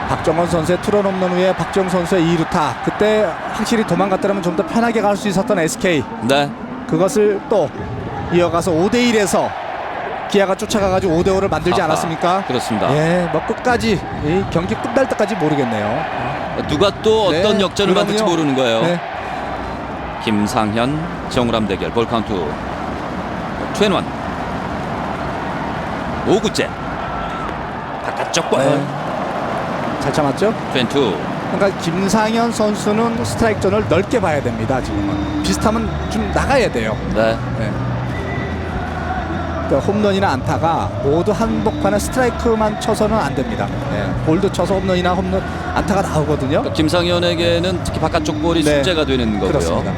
박정원 선수의 투런 홈런 후에 박정 선수의 2루타. 그때 확실히 도망갔더라면 좀 더 편하게 갈 수 있었던 SK. 네. 그것을 또 이어가서 5대1에서 기아가 쫓아가가지고 5대5를 만들지 않았습니까? 그렇습니다. 예, 뭐 끝까지 이 경기 끝날 때까지 모르겠네요. 누가 또 어떤 네, 역전을 만들지 그럼요. 모르는 거예요. 네. 김상현, 정우람 대결. 볼 카운트 21. 5구째. 바깥쪽 볼. 잘 참았죠? 22. 그러니까 김상현 선수는 스트라이크 존을 넓게 봐야 됩니다. 지금은 비슷하면 좀 나가야 돼요. 네. 네. 그러니까 홈런이나 안타가 모두 한복판에 스트라이크만 쳐서는 안 됩니다. 네. 볼도 쳐서 홈런이나 홈런 안타가 나오거든요. 그러니까 김상현에게는 특히 바깥쪽 볼이 네. 숙제가 되는 거고요. 그렇습니다.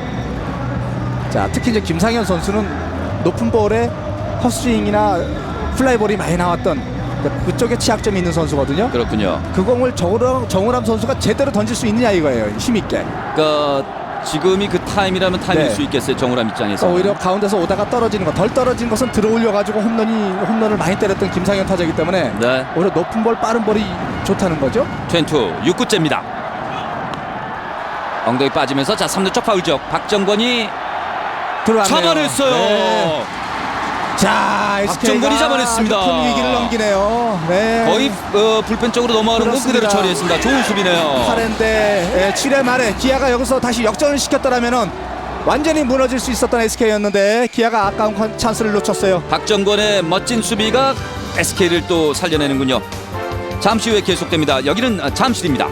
자, 특히 이제 김상현 선수는 높은 볼에 헛스윙이나 플라이볼이 많이 나왔던 그쪽에 취약점이 있는 선수거든요. 그렇군요. 그 공을 정우람 선수가 제대로 던질 수 있느냐 이거예요. 힘있게. 그러니까 지금이 그 타임이라면 타임일 네. 수 있겠어요. 정우람 입장에서. 오히려 가운데서 오다가 떨어지는 거, 덜 떨어진 것은 들어올려 가지고 홈런을 많이 때렸던 김상현 타자이기 때문에 네. 오히려 높은 볼, 빠른 볼이 좋다는 거죠. 22. 6구째입니다. 엉덩이 빠지면서 자 3루 쪽 파울 지역. 박정권이 들어왔네요. 잡아냈어요. 네. 자, 박정권이 잡아냈습니다. 큰 위기를 넘기네요. 네. 거의 불펜 쪽으로 넘어가는 건 그대로 그렇습니다. 처리했습니다. 좋은 수비네요. 8회인데 7회 말에 기아가 여기서 다시 역전을 시켰더라면은 완전히 무너질 수 있었던 SK였는데 기아가 아까운 찬스를 놓쳤어요. 박정권의 멋진 수비가 SK를 또 살려내는군요. 잠시 후에 계속됩니다. 여기는 잠실입니다.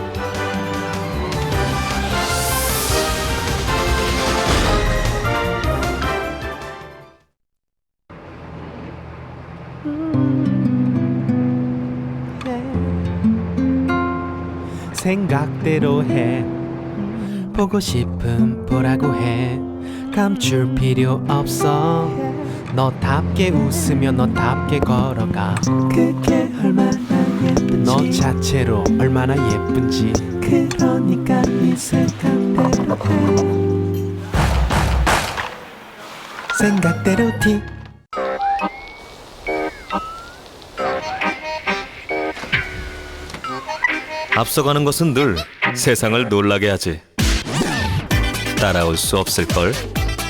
생각대로 해 보고 싶은 보라고 해 감출 필요 없어 너답게 웃으며 너답게 걸어가 그게 얼마나 예쁜지 너 자체로 얼마나 예쁜지 그러니까 네 생각대로 해 생각대로 티 앞서가는 것은 늘 세상을 놀라게 하지. 따라올 수 없을걸.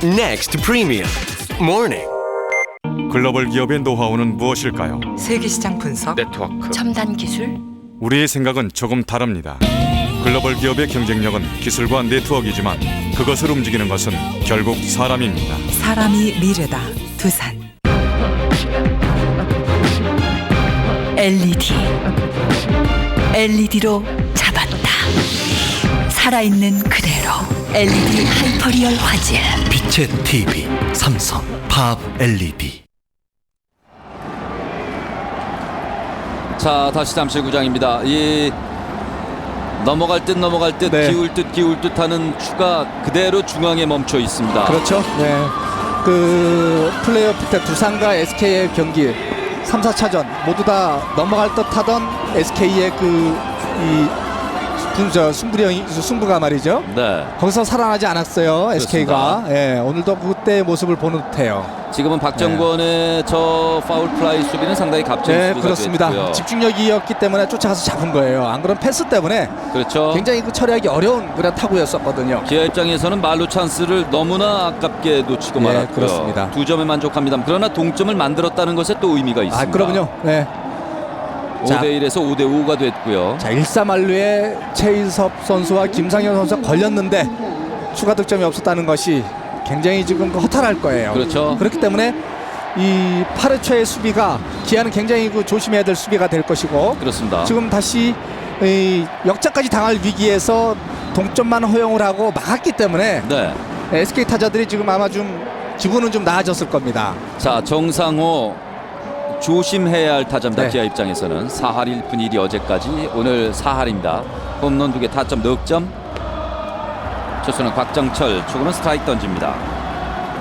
Next Premium Morning. 글로벌 기업의 노하우는 무엇일까요? 세계시장 분석, 네트워크, 첨단 기술. 우리의 생각은 조금 다릅니다. 글로벌 기업의 경쟁력은 기술과 네트워크이지만 그것을 움직이는 것은 결국 사람입니다. 사람이 미래다. 두산. LED로 잡았다. 살아있는 그대로 LED 하이퍼리얼 화질. 빛의 TV 삼성 팝 LED. 자 다시 잠실구장입니다. 이 넘어갈 듯 네. 기울 듯 하는 추가 그대로 중앙에 멈춰 있습니다. 그렇죠. 네. 그 플레이오프 때 두산과 SK의 경기 3, 4차전 모두 다 넘어갈 듯 하던 SK의 승부가 말이죠. 네. 거기서 살아나지 않았어요. SK가. 예, 오늘도 그때의 모습을 보는 듯해요. 지금은 박정권의 저 파울 플라이 수비는 상당히 값진 네, 수비가 그렇습니다. 됐고요. 집중력이었기 때문에 쫓아가서 잡은 거예요. 안 그러면 패스 때문에 그렇죠. 굉장히 처리하기 어려운 그런 타구였었거든요. 기아 입장에서는 말로 찬스를 너무나 아깝게 놓치고 네, 말았고요. 그렇습니다. 2점에 만족합니다. 그러나 동점을 만들었다는 것에 또 의미가 있습니다. 아, 그럼요. 네. 5대1에서 5대5가 됐고요. 자, 1-3만루에 최인섭 선수와 김상현 선수가 걸렸는데 추가 득점이 없었다는 것이 굉장히 지금 허탈할 거예요. 그렇죠. 그렇기 때문에 이 8회 초의 수비가 기아는 굉장히 조심해야 될 수비가 될 것이고 그렇습니다. 지금 다시 이 역전까지 당할 위기에서 동점만 허용을 하고 막았기 때문에 네. SK 타자들이 지금 아마 좀 기분은 좀 나아졌을 겁니다. 자 정상호 조심해야 할 타자입니다. 네. 기아 입장에서는 4할 1푼 1이 어제까지 오늘 4할입니다. 홈런 2개 타점 넉점. 투수는 곽정철, 초구는 스트라이크 던집니다.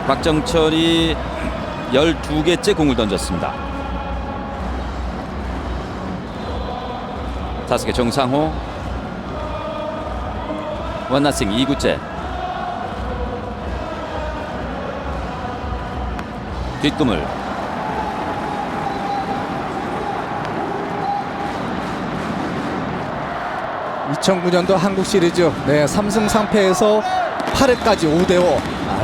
곽정철이 12개째 공을 던졌습니다. 5개 정상호 1-0 2구째 뒷구물 2009년도 한국 시리즈 3승 3패에서 8회까지 5대5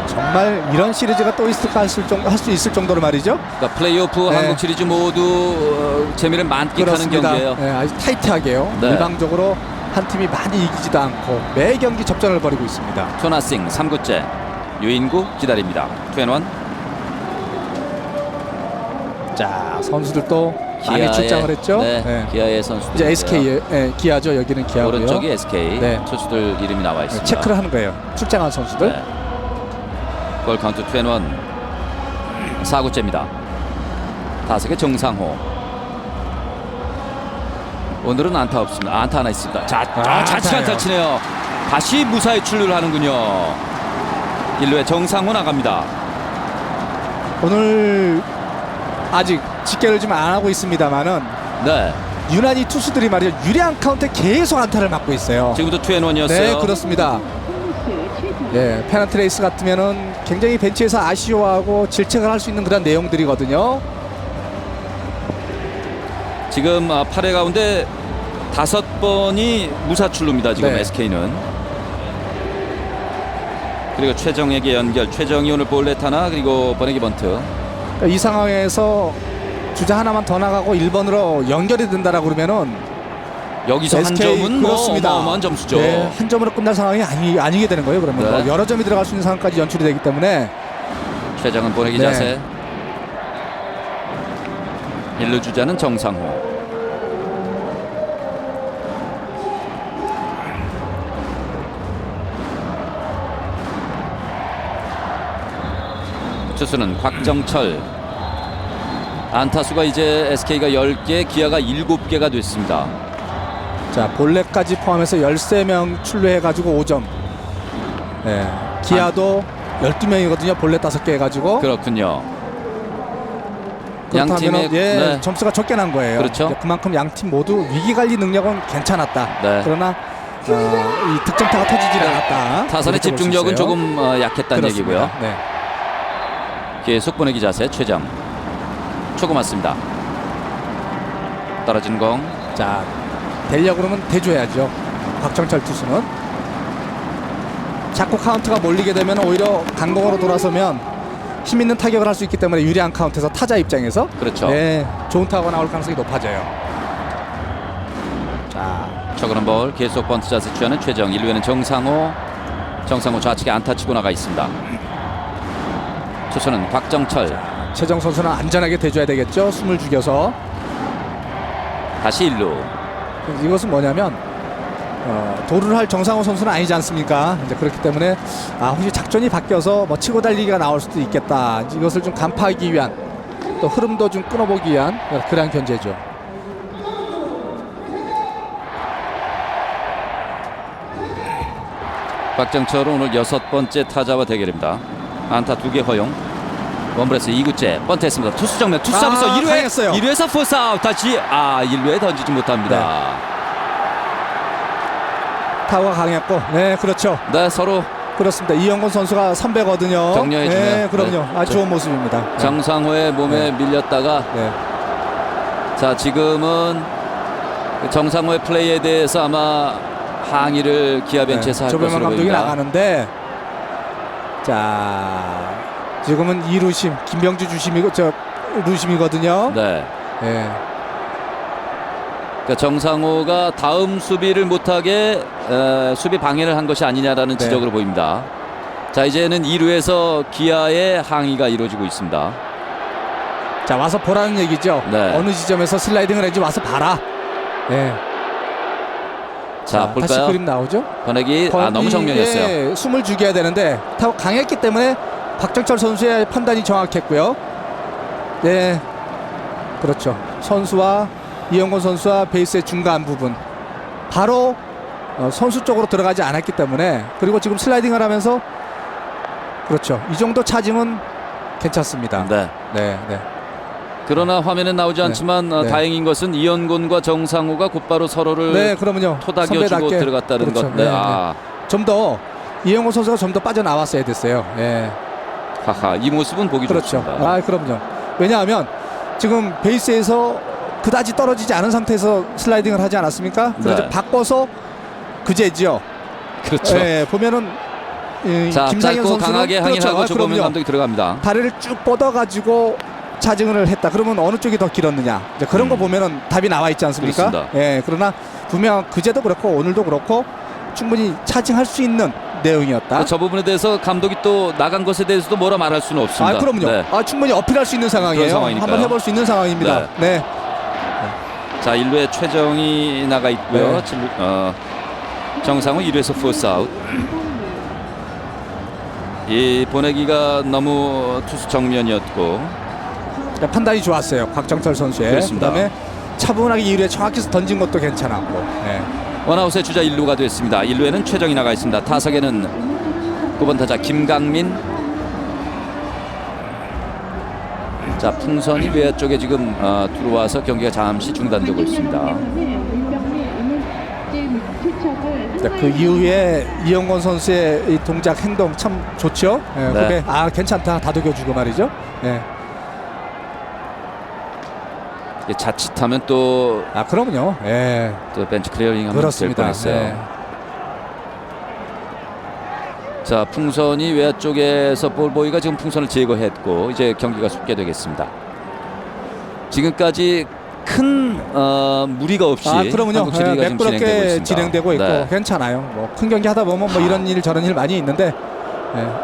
정말 이런 시리즈가 또 있을까 할 수 있을 정도로 말이죠. 그러니까 플레이오프 한국 시리즈 모두 재미를 만끽하는 그렇습니다. 경기예요. 네, 아주 타이트하게요. 네. 일방적으로 한 팀이 많이 이기지도 않고 매 경기 접전을 벌이고 있습니다. 2-0 3구째 유인구 기다립니다. 2-1. 자, 선수들도 많이 출장을 했죠. 네, 네. 기아의 선수들. 이제 SK 기아죠. 여기는 기아고요. 오른쪽이 SK 네. 투수들 이름이 나와 있습니다. 체크를 하는 거예요. 출장한 선수들. 네. 볼 카운트 2-1. 4구째입니다. 타석의 정상호. 오늘은 안타 없습니다. 안타 하나 있습니다. 자, 좌측 안타 치네요. 다시 무사히 출루를 하는군요. 1루에 정상호 나갑니다. 오늘 아직 직계를 좀 안 하고 있습니다만은 네. 유난히 투수들이 말이죠. 유리한 카운트에 계속 안타를 맞고 있어요. 지금도 2-1이었어요. 네, 그렇습니다. 네, 페넌트 레이스 같으면은 굉장히 벤치에서 아쉬워하고 질책을 할 수 있는 그런 내용들이거든요. 지금 8회 가운데 5번이 무사 출루입니다. 지금 네. SK는. 그리고 최정에게 연결. 최정이 오늘 볼넷 하나 그리고 번외기 번트. 그러니까 이 상황에서 주자 하나만 더 나가고 1번으로 연결이 된다라고 그러면은 여기서 한 SK 점은 그렇습니다. 어마어마한 점수죠. 네, 한 점으로 끝날 상황이 아니게 되는 거예요. 그러면 네. 뭐 여러 점이 들어갈 수 있는 상황까지 연출이 되기 때문에 최정은 보내기 네. 자세. 1루 주자는 정상호. 투수는 곽정철. 안타수가 이제 SK가 10개, 기아가 7개가 됐습니다. 자, 볼넷까지 포함해서 13명 출루해가지고 5점. 네, 기아도 12명이거든요. 볼넷 5개 해가지고. 그렇군요. 양 그렇다면 팀의 네. 점수가 적게 난 거예요. 그렇죠. 이제 그만큼 양 팀 모두 위기 관리 능력은 괜찮았다. 네. 그러나 이 득점타가 터지지 않았다. 타선의 이렇게 볼수 집중력은 있어요. 조금 약했다는 그렇습니다. 얘기고요. 네. 계속 보내기 자세 최정. 초구 맞습니다. 떨어진 공. 자, 되려고 그러면 대줘야죠. 박정철 투수는 자꾸 카운트가 몰리게 되면 오히려 강공으로 돌아서면 힘 있는 타격을 할 수 있기 때문에 유리한 카운트에서 타자 입장에서 그렇죠. 네, 좋은 타구가 나올 가능성이 높아져요. 자, 초구는 볼. 계속 번트 자세 취하는 최정. 1루에는 정상호. 정상호 좌측에 안타 치고 나가 있습니다. 투수는 곽정철. 최정 선수는 안전하게 대줘야 되겠죠. 숨을 죽여서. 다시 1루. 이것은 뭐냐면 도루를 할 정상호 선수는 아니지 않습니까? 이제 그렇기 때문에 혹시 작전이 바뀌어서 뭐 치고 달리기가 나올 수도 있겠다. 이것을 좀 간파하기 위한 또 흐름도 좀 끊어보기 위한 그런 견제죠. 곽정철은 오늘 6번째 타자와 대결입니다. 안타 2개 허용. 원브레스 2구째 번트했습니다. 투수 정면 투수 잡아서 1루에서 포스 아웃. 다시 1루에 던지지 못합니다. 타구가 강했고, 네, 그렇죠. 네, 서로 그렇습니다. 이영곤 선수가 선배거든요. 격려해주네요. 네, 그럼요. 네. 아주 좋은 모습입니다. 정상호의 몸에 밀렸다가 네. 자, 지금은 정상호의 플레이에 대해서 아마 항의를 기아 벤치에서 할 조병만 것으로 감독이 보입니다. 나가는데, 자, 지금은 2루심 김병주 주심이고 루심이거든요. 네. 네. 그러니까 정상호가 다음 수비를 못하게 수비 방해를 한 것이 아니냐라는 네. 지적으로 보입니다. 자, 이제는 2루에서 기아의 항의가 이루어지고 있습니다. 자, 와서 보라는 얘기죠. 네. 어느 지점에서 슬라이딩을 했는지 와서 봐라. 네. 자, 볼까요? 다시 그림 나오죠? 번외기 너무 정면이었어요. 예, 숨을 죽여야 되는데 타고 강했기 때문에 박정철 선수의 판단이 정확했고요. 네, 그렇죠. 선수와 이영곤 선수와 베이스의 중간 부분 바로 선수 쪽으로 들어가지 않았기 때문에, 그리고 지금 슬라이딩을 하면서 그렇죠. 이 정도 차징은 괜찮습니다. 네. 네, 네. 그러나 화면에 나오지 않지만 네. 다행인 것은 이현곤과 정상호가 곧바로 서로를 네, 그러면요. 토닥여주고 선배답게. 들어갔다는 그렇죠. 것. 네. 네, 네. 좀 더 이영호 선수가 좀 더 빠져나왔어야 됐어요. 예. 하하, 이 모습은 보기 그렇죠. 좋습니다. 그럼요. 왜냐하면 지금 베이스에서 그다지 떨어지지 않은 상태에서 슬라이딩을 하지 않았습니까? 그래서 네. 바꿔서 그제지요. 그렇죠. 예, 보면은 자, 김상현 짧고 선수는 강하게 항의를 하고 그렇죠. 조범현 그럼요. 감독이 들어갑니다. 다리를 쭉 뻗어가지고 차징을 했다. 그러면 어느 쪽이 더 길었느냐? 이제 그런 거 보면은 답이 나와 있지 않습니까? 그렇습니다. 예, 그러나 분명 그제도 그렇고 오늘도 그렇고 충분히 차징할 수 있는 내용이었다. 저 부분에 대해서 감독이 또 나간 것에 대해서도 뭐라 말할 수는 없습니다. 그럼요. 네. 충분히 어필할 수 있는 상황이에요. 그런 상황이니까요. 한번 해볼 수 있는 상황입니다. 네. 자 1루에 최정이 나가 있고요. 정상우 1루에서 포스아웃. 이 보내기가 너무 투수 정면이었고 판단이 좋았어요. 곽정철 선수의. 그렇습니다. 그다음에 차분하게 2루에 정확히 던진 것도 괜찮았고. 원아웃의 주자 1루가 됐습니다. 1루에는 최정이 나가 있습니다. 타석에는 9번 타자 김강민. 자 풍선이 외야 쪽에 지금 들어와서 경기가 잠시 중단되고 있습니다. 그 이후에 이영권 선수의 이 동작 행동 참 좋죠. 그게 괜찮다 다독여주고 말이죠. 자칫하면 또 그럼요. 또 벤치 클리어링 한번 될 뻔했어요. 자 풍선이 외야 쪽에서 볼보이가 지금 풍선을 제거했고 이제 경기가 속게 되겠습니다. 지금까지 큰 무리가 없이 그럼요. 한국 시리즈가 지금 진행되고 있습니다. 진행되고 있고 괜찮아요. 뭐 큰 경기 하다 보면 뭐 이런 일 저런 일 많이 있는데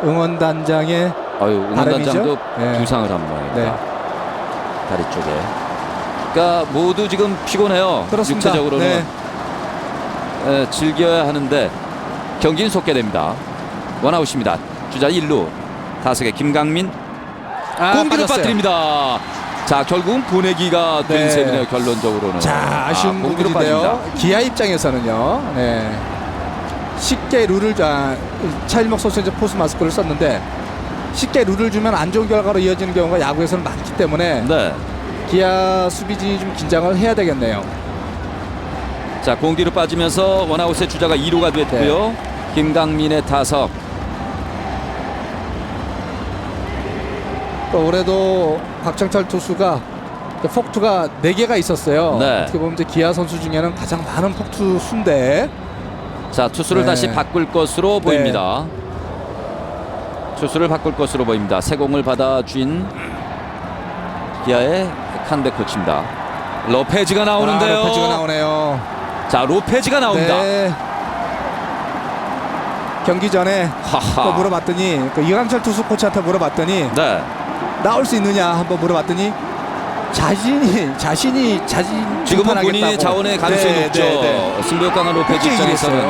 응원단장의 응원단장도 부상을 한 모양입니다. 다리 쪽에. 그러니까 모두 지금 피곤해요. 그렇습니다. 육체적으로는 즐겨야 하는데 경기는 속게 됩니다. 원아웃입니다. 주자 1루 타석에 김강민 공기를 빠뜨립니다. 자 결국은 보내기가 된 셈이네요. 결론적으로는. 자 아쉬운 공기로 부분인데요. 빠집니다. 기아 입장에서는요. 쉽게 룰을 차일목 선수 이제 포수 마스크를 썼는데 쉽게 룰을 주면 안 좋은 결과로 이어지는 경우가 야구에서는 많기 때문에 기아 수비진이 좀 긴장을 해야 되겠네요. 자 공뒤로 빠지면서 원아웃의 주자가 2루가 됐고요. 김강민의 타석. 또 올해도 박정철 투수가 폭투가 4개가 있었어요. 어떻게 보면 이제 기아 선수 중에는 가장 많은 폭투수인데. 자 투수를 다시 바꿀 것으로 보입니다. 투수를 바꿀 것으로 보입니다. 새 공을 받아준 기아의 칸데 코치입니다. 로페즈가 나오는데요. 로페즈가 나오네요. 자 로페즈가 나옵니다. 경기 전에 또 물어봤더니 이강철 투수 코치한테 물어봤더니 나올 수 있느냐 한번 물어봤더니 자신이 지금은 본인의 자원의 가능성이 높죠. 승부욕 강한 로페즈 입장에서는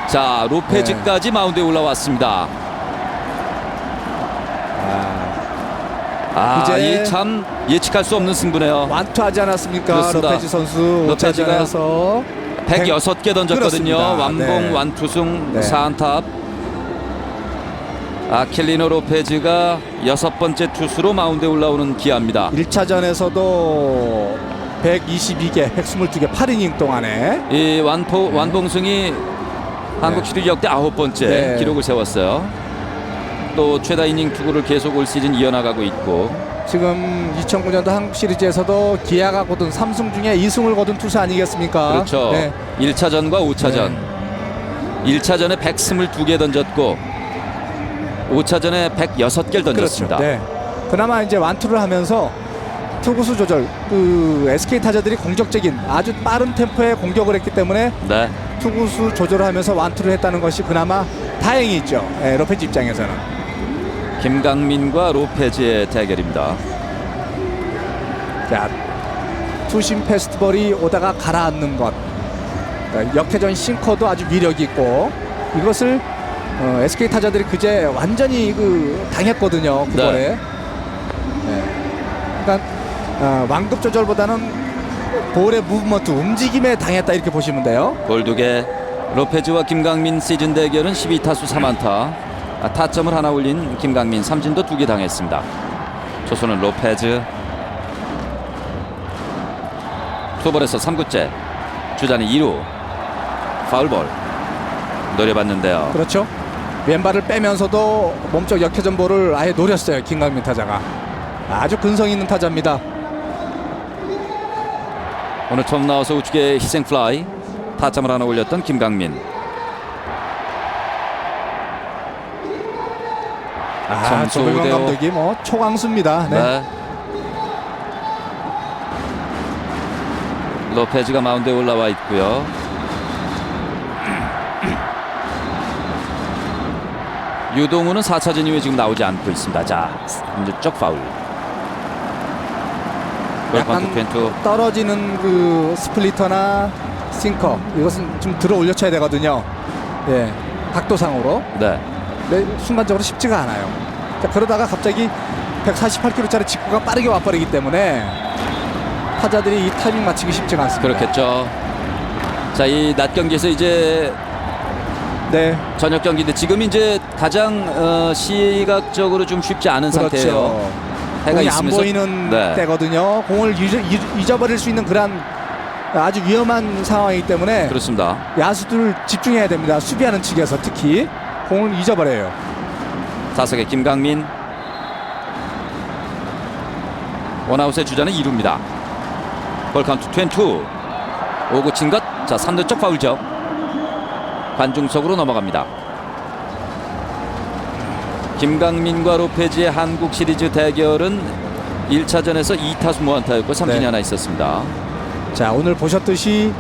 자 로페즈까지 마운드에 올라왔습니다. 이 참 예측할 수 없는 승부네요. 완투하지 않았습니까? 그렇습니다. 로페즈 선수 로페즈가 106개 던졌거든요. 그렇습니다. 완봉 완투승 4안타. 아킬리노 로페즈가 6번째 투수로 마운드에 올라오는 기아입니다. 1차전에서도 122개, 122개 8이닝 동안에 이 완봉승이 한국 시리즈 역대 9번째 기록을 세웠어요. 또 최다 이닝 투구를 계속 올 시즌 이어나가고 있고 지금 2009년도 한국 시리즈에서도 기아가 거둔 3승 중에 2승을 거둔 투수 아니겠습니까? 그렇죠. 1차전과 5차전 1차전에 122개 던졌고 5차전에 106개를 던졌습니다. 그렇죠. 그나마 이제 완투를 하면서 투구수 조절, SK 타자들이 공격적인 아주 빠른 템포의 공격을 했기 때문에 투구수 조절을 하면서 완투를 했다는 것이 그나마 다행이 있죠. 로페즈 입장에서는. 김강민과 로페즈의 대결입니다. 자, 투심 페스티벌이 오다가 가라앉는 것. 역회전 싱커도 아주 위력이 있고 이것을 SK 타자들이 그제 완전히 당했거든요. 9월에. 그러니까 완급 조절보다는 볼의 무브먼트, 움직임에 당했다 이렇게 보시면 돼요. 볼 2개. 로페즈와 김강민 시즌 대결은 12타수 3안타. 타점을 하나 올린 김강민, 삼진도 2개 당했습니다. 초소는 로페즈. 투볼에서 3구째. 주자는 2루. 파울볼. 노려봤는데요. 그렇죠. 왼발을 빼면서도 몸쪽 역회전 볼을 아예 노렸어요. 김강민 타자가. 아주 근성 있는 타자입니다. 오늘 처음 나와서 우측에 희생 플라이. 타점을 하나 올렸던 김강민. 조병현 감독이 초강수입니다. 로페즈가 마운드에 올라와 있고요. 유동우는 4차전 이후에 지금 나오지 않고 있습니다. 자, 문제적 파울. 약간 펜투. 떨어지는 그 스플리터나 싱커 이것은 좀 들어 올려쳐야 되거든요. 예, 각도상으로. 네. 순간적으로 쉽지가 않아요. 자, 그러다가 갑자기 148km짜리 직구가 빠르게 와버리기 때문에 타자들이 이 타이밍 맞추기 쉽지가 않습니다. 그렇겠죠. 자, 이 낮 경기에서 이제 네. 저녁 경기인데 지금 이제 가장 시각적으로 좀 쉽지 않은 그렇죠. 상태예요. 해가 공이 있으면서 안 보이는 네. 때거든요. 공을 잊어버릴 수 있는 그런 아주 위험한 상황이기 때문에 그렇습니다. 야수들 집중해야 됩니다. 수비하는 측에서 특히 공을 잊어버려요. 타석의 김강민. 원아웃의 주자는 2루입니다. 볼 카운트 22. 오구 친 것. 자, 3루 쪽 파울죠. 관중석으로 넘어갑니다. 김강민과 로페즈의 한국 시리즈 대결은 1차전에서 2타수 무안타였고 삼진이 하나 있었습니다. 자, 오늘 보셨듯이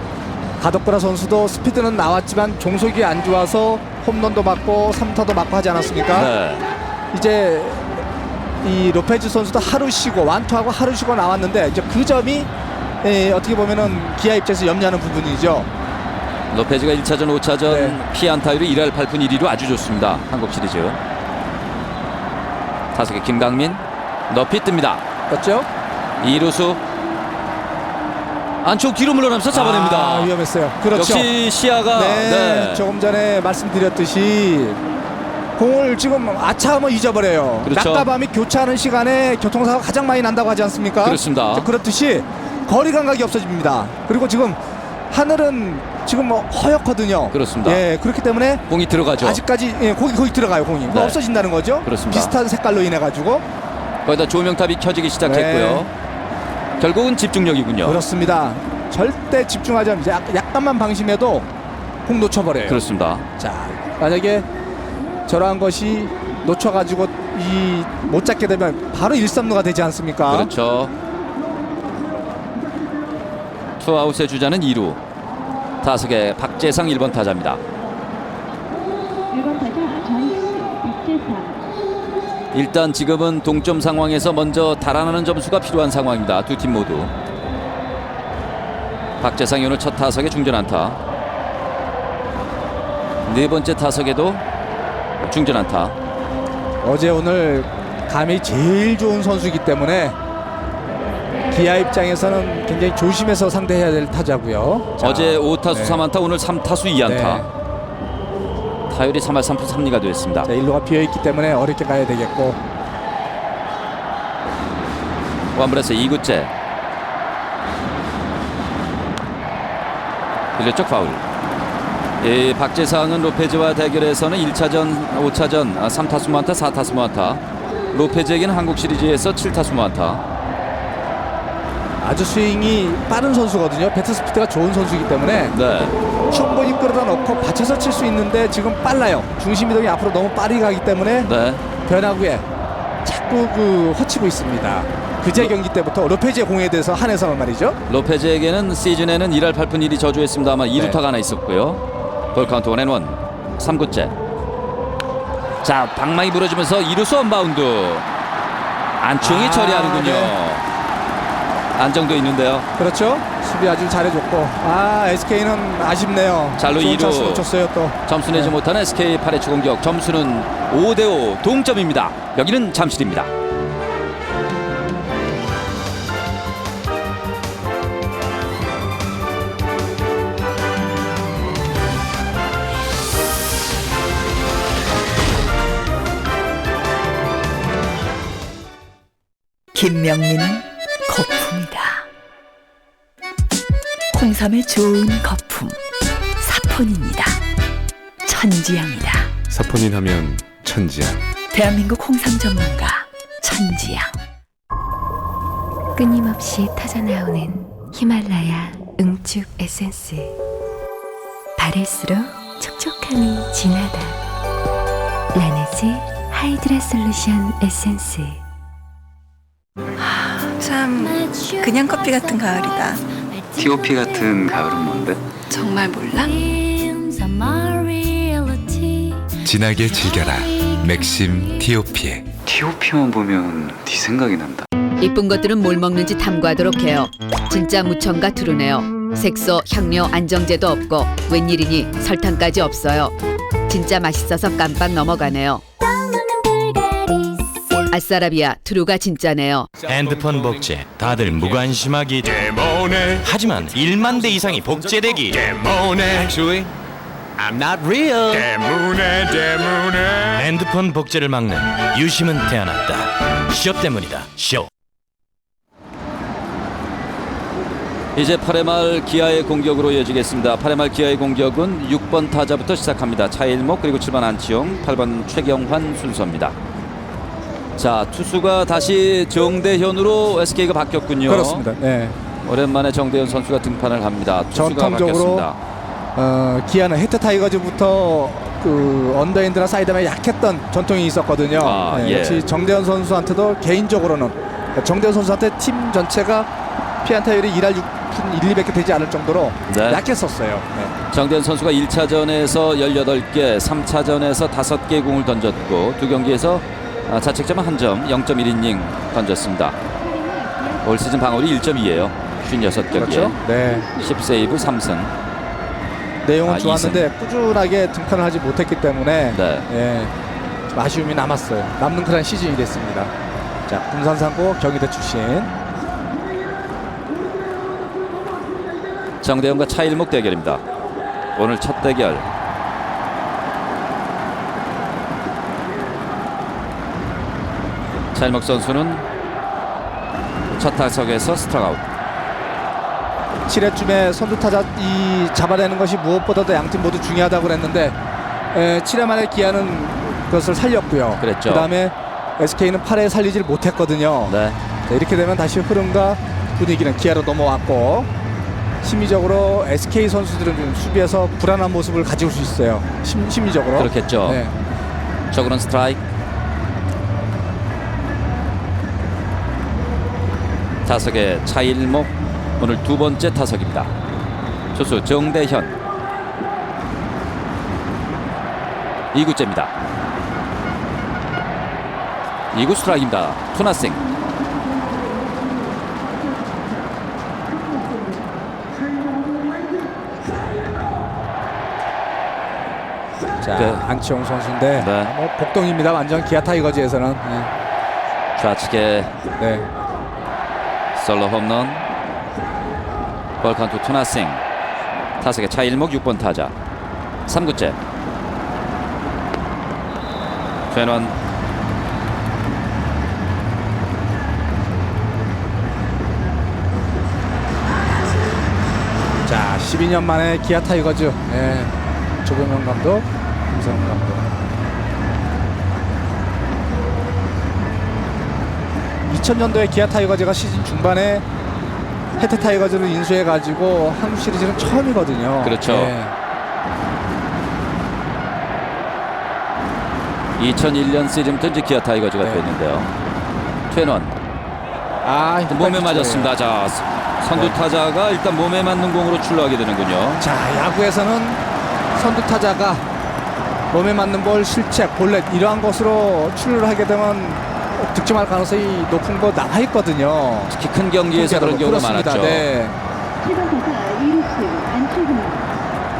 가덕브라 선수도 스피드는 나왔지만 종속이 안 좋아서 홈런도 맞고 3타도 맞고 하지 않았습니까? 네. 이제 이 로페즈 선수도 하루 쉬고 완투하고 하루 쉬고 나왔는데 이제 그 점이 어떻게 보면은 기아 입장에서 염려하는 부분이죠. 로페즈가 1차전 5차전 피안타율이 1할 8푼 1리로 아주 좋습니다. 한국 시리즈. 타석의 김강민 높이 뜹니다. 그렇죠? 2루수 안쪽 뒤로 물러나면서 잡아냅니다. 위험했어요. 그렇죠. 역시 시야가 네, 조금 전에 말씀드렸듯이 공을 지금 아차하면 잊어버려요. 그렇죠. 낮과 밤이 교차하는 시간에 교통사고가 가장 많이 난다고 하지 않습니까? 그렇습니다. 그렇듯이 거리 감각이 없어집니다. 그리고 지금 하늘은 지금 뭐 허옇거든요. 그렇습니다. 예, 그렇기 때문에 공이 들어가죠. 아직까지 거기 들어가요. 공이 네. 없어진다는 거죠. 그렇습니다. 비슷한 색깔로 인해 가지고 거기다 조명탑이 켜지기 시작했고요. 결국은 집중력이군요. 그렇습니다. 절대 집중하지 않으면 약간만 방심해도 공 놓쳐버려요. 그렇습니다. 자, 만약에 저러한 것이 놓쳐가지고 못 잡게 되면 바로 1-3루가 되지 않습니까? 그렇죠. 투아웃의 주자는 2루. 타석의 박재상 1번 타자입니다. 1번 타자 정수 박재상. 일단 지금은 동점 상황에서 먼저 달아나는 점수가 필요한 상황입니다. 두 팀 모두. 박재상이 오늘 첫 타석에 중전 안타. 네 번째 타석에도 중전 안타. 어제 오늘 감이 제일 좋은 선수이기 때문에 기아 입장에서는 굉장히 조심해서 상대해야 될 타자고요. 자, 어제 5타수 3안타 오늘 3타수 2안타. 타율이 3할 3푼 3리가 되었습니다. 자, 1루가 비어있기 때문에 어렵게 가야 되겠고. 원브레스 2구째. 1루 쪽 파울. 이 박재상은 로페즈와 대결에서는 1차전, 5차전 3타수 무안타, 4타수 무안타. 로페즈에게는 한국 시리즈에서 7타수 무안타. 아주 스윙이 빠른 선수거든요. 배트 스피드가 좋은 선수이기 때문에 충분히 끌어다 놓고 받쳐서 칠 수 있는데 지금 빨라요. 중심 이동이 앞으로 너무 빠르게 가기 때문에 변화구에 자꾸 허치고 있습니다. 그제 경기 때부터 로페즈의 공에 대해서 한해서는 말이죠. 로페즈에게는 시즌에는 1할 8푼 1리 저조했습니다만 2루타가 하나 있었고요. 볼 카운트 1&1. 3구째. 자, 방망이 부러지면서 2루수 원바운드. 안치홍이 처리하는군요. 안정돼 있는데요. 그렇죠. 수비 아주 잘해줬고 SK는 아쉽네요. 잘로 좋은 2루 찬스 놓쳤어요. 또 점수 내지 못하는 SK 8회 초 공격. 점수는 5대5 동점입니다. 여기는 잠실입니다. 김명민은 거품이다. 홍삼의 좋은 거품 사포닌이다. 천지향이다. 사포닌 하면 천지향. 대한민국 홍삼 전문가 천지향. 끊임없이 터져나오는 히말라야 응축 에센스. 바를수록 촉촉함이 진하다. 라네즈 하이드라 솔루션 에센스. 참 그냥 커피 같은 가을이다. T.O.P 같은 가을은 뭔데? 정말 몰라? 진하게 즐겨라. 맥심 T.O.P. T.O.P만 보면 네 생각이 난다. 이쁜 것들은 뭘 먹는지 탐구하도록 해요. 진짜 무청과 두루네요. 색소, 향료, 안정제도 없고 웬일이니 설탕까지 없어요. 진짜 맛있어서 깜빡 넘어가네요. 아싸라비아 두루가 진짜네요. 핸드폰 복제 다들 무관심하기 때문에 하지만 1만 대 이상이 복제되기 때문에 Actually, I'm not real 때문에 핸드폰 복제를 막는 유심은 태어났다. 쇼 때문이다. 쇼. 이제 8회 말 기아의 공격으로 이어지겠습니다. 8회 말 기아의 공격은 6번 타자부터 시작합니다. 차일목 그리고 7번 안치홍 8번 최경환 순서입니다. 자, 투수가 다시 정대현으로 SK가 바뀌었군요. 그렇습니다. 네. 오랜만에 정대현 선수가 등판을 합니다. 투수가 전통적으로 바뀌었습니다. 기아는 해태 타이거즈부터 그 언더핸드나 사이드에 약했던 전통이 있었거든요. 네, 예. 역시 정대현 선수한테도 개인적으로는 정대현 선수한테 팀 전체가 피안타율이 1할 6푼 1, 200개 되지 않을 정도로 네. 약했었어요. 네. 정대현 선수가 1차전에서 18개, 3차전에서 5개 공을 던졌고 두 경기에서 자책점 1점, 0.1이닝 던졌습니다. 올 시즌 방어율이 1.2예요. 56경기에 그렇죠? 네. 10세이브 3승. 내용은 좋았는데 꾸준하게 등판을 하지 못했기 때문에 네. 예, 좀 아쉬움이 남았어요. 남는 그런 시즌이 됐습니다. 자, 군산상고 경희대 출신. 정대현과 차일목 대결입니다. 오늘 첫 대결. 차일목 선수는 첫 타석에서 스트라이크 아웃. 7회쯤에 선두타자 잡아내는 것이 무엇보다도 양팀 모두 중요하다고 그랬는데 7회 만에 기아는 그것을 살렸고요. 그랬죠. 그다음에 SK는 8회 살리질 못했거든요. 네. 자, 이렇게 되면 다시 흐름과 분위기는 기아로 넘어왔고 심리적으로 SK 선수들은 좀 수비에서 불안한 모습을 가지고 수 있어요. 심리적으로. 그렇겠죠. 네. 저그는 스트라이크. 타석의 차일목 오늘 두 번째 타석입니다. 투수 정대현 2구째입니다. 2구 스트라이크입니다. 투나싱. 자, 네. 안치홍 선수인데 뭐 복동입니다. 완전 기아 타이거즈에서는. 네. 좌측에 네. 솔로 홈런. 볼카운트 투나싱. 타석의 차일목 6번 타자 3구째 최원. 자, 12년 만에 기아 타이거즈. 네. 조병현 감독, 김성훈 감독. 2000년도에 기아 타이거즈가 시즌 중반에 해태 타이거즈를 인수해가지고 한국 시리즈는 처음이거든요. 그렇죠. 네. 2001년 시즌부터 이제 기아 타이거즈가 됐는데요. 최원. 몸에 맞았습니다. 자, 선두 타자가 일단 몸에 맞는 공으로 출루하게 되는군요. 자, 야구에서는 선두 타자가 몸에 맞는 볼, 실책, 볼넷 이러한 것으로 출루를 하게 되면 득점할 가능성이 높은 거 나와 있거든요. 특히 큰 경기에서 그런 경우가 많았죠. 네.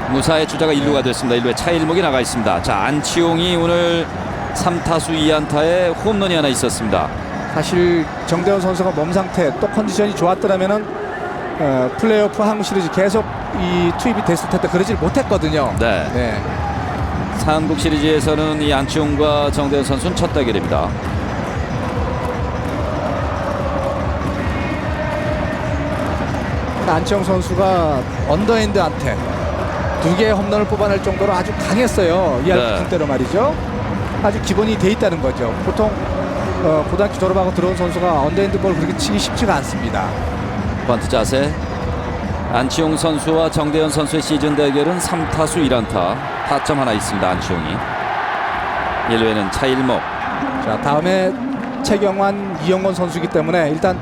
무사의 주자가 1루가 됐습니다. 1루에 차일목이 나가 있습니다. 자, 안치홍이 오늘 3타수 2안타에 홈런이 하나 있었습니다. 사실 정대현 선수가 몸 상태 또 컨디션이 좋았더라면은 플레이오프 한국 시리즈 계속 이 투입이 됐을 텐데 그러질 못했거든요. 네. 네. 한국 시리즈에서는 이 안치홍과 정대현 선수는 첫 대결입니다. 안치홍 선수가 언더핸드한테 2개의 홈런을 뽑아낼 정도로 아주 강했어요. 이 알프슨 때로 말이죠. 아주 기본이 돼 있다는 거죠. 보통 고등학교 졸업하고 들어온 선수가 언더핸드 볼 그렇게 치기 쉽지가 않습니다. 번트 자세. 안치홍 선수와 정대현 선수의 시즌 대결은 3타수 1안타. 타점 하나 있습니다. 안치홍이. 1루에는 차일목. 자, 다음에 최경환, 이영건 선수이기 때문에 일단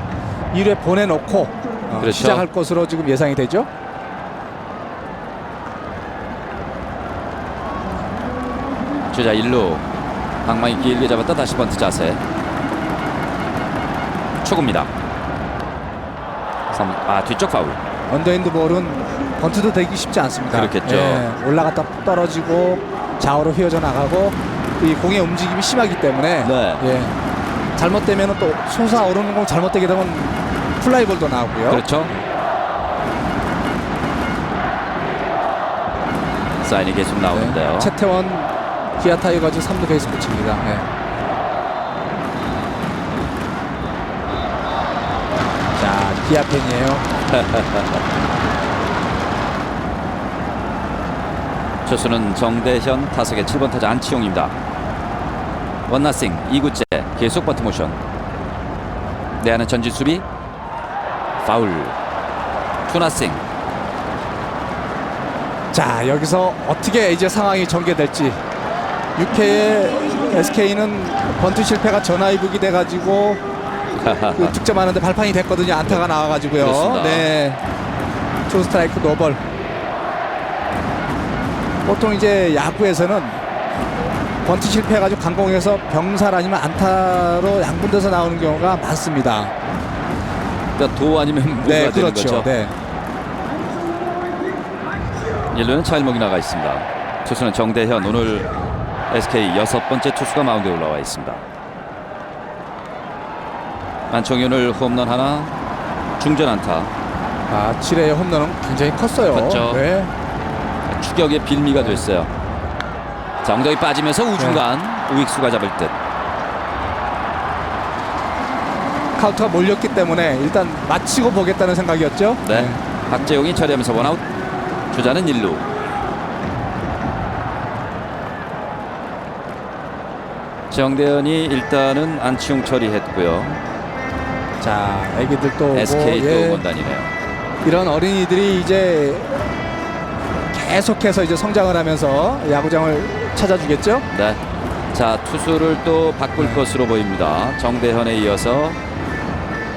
1회 보내놓고 그렇죠. 시작할 것으로 지금 예상이 되죠. 주자 1루. 방망이 길게 잡았다. 다시 번트 자세. 초구입니다. 뒤쪽 파울. 언더핸드 볼은 번트도 되기 쉽지 않습니다. 그렇겠죠. 예, 올라갔다 떨어지고 좌우로 휘어져 나가고 이 공의 움직임이 심하기 때문에 네. 예, 잘못되면 또 솟아오르는 공 잘못되게 되면 플라이볼도 나오고요. 그렇죠. 사인이 계속 나오는데요. 네, 최태원 기아 타이거즈 3루 베이스 코치입니다. 예. 자, 기아 팬이에요. 투수는 정대현, 타석의 7번 타자 안치홍입니다. 원나싱 2구째 계속 버트 모션. 내야는 전진 수비 파울. 투나싱. 자, 여기서 어떻게 이제 상황이 전개될지. 6회에 SK는 번트 실패가 전화위복이 돼가지고 그 득점하는데 발판이 됐거든요. 안타가 나와가지고요. 그렇습니다. 네, 투 스트라이크 노볼. 보통 이제 야구에서는 번트 실패해가지고 강공에서 병살 아니면 안타로 양분돼서 나오는 경우가 많습니다. 그러니까 도 아니면 무가 네, 되는 그렇죠. 거죠. 네. 1루는 차일목이 나가 있습니다. 투수는 정대현. 오늘 SK 6번째 투수가 마운드에 올라와 있습니다. 안치홍이 오늘 홈런 하나, 중전 안타. 7회의 홈런은 굉장히 컸어요. 컸죠. 네. 추격의 빌미가 됐어요. 자, 엉덩이 빠지면서 우중간 우익수가 잡을 듯. 카운트가 몰렸기 때문에 일단 마치고 보겠다는 생각이었죠. 네. 박재용이 처리하면서 원아웃. 주자는 1루. 정대현이 일단은 안치홍 처리했고요. 자, 애기들 또 오고, SK 또 예. 응원단이네요. 이런 어린이들이 이제 계속해서 이제 성장을 하면서 야구장을 찾아주겠죠. 네. 자, 투수를 또 바꿀 것으로 보입니다. 정대현에 이어서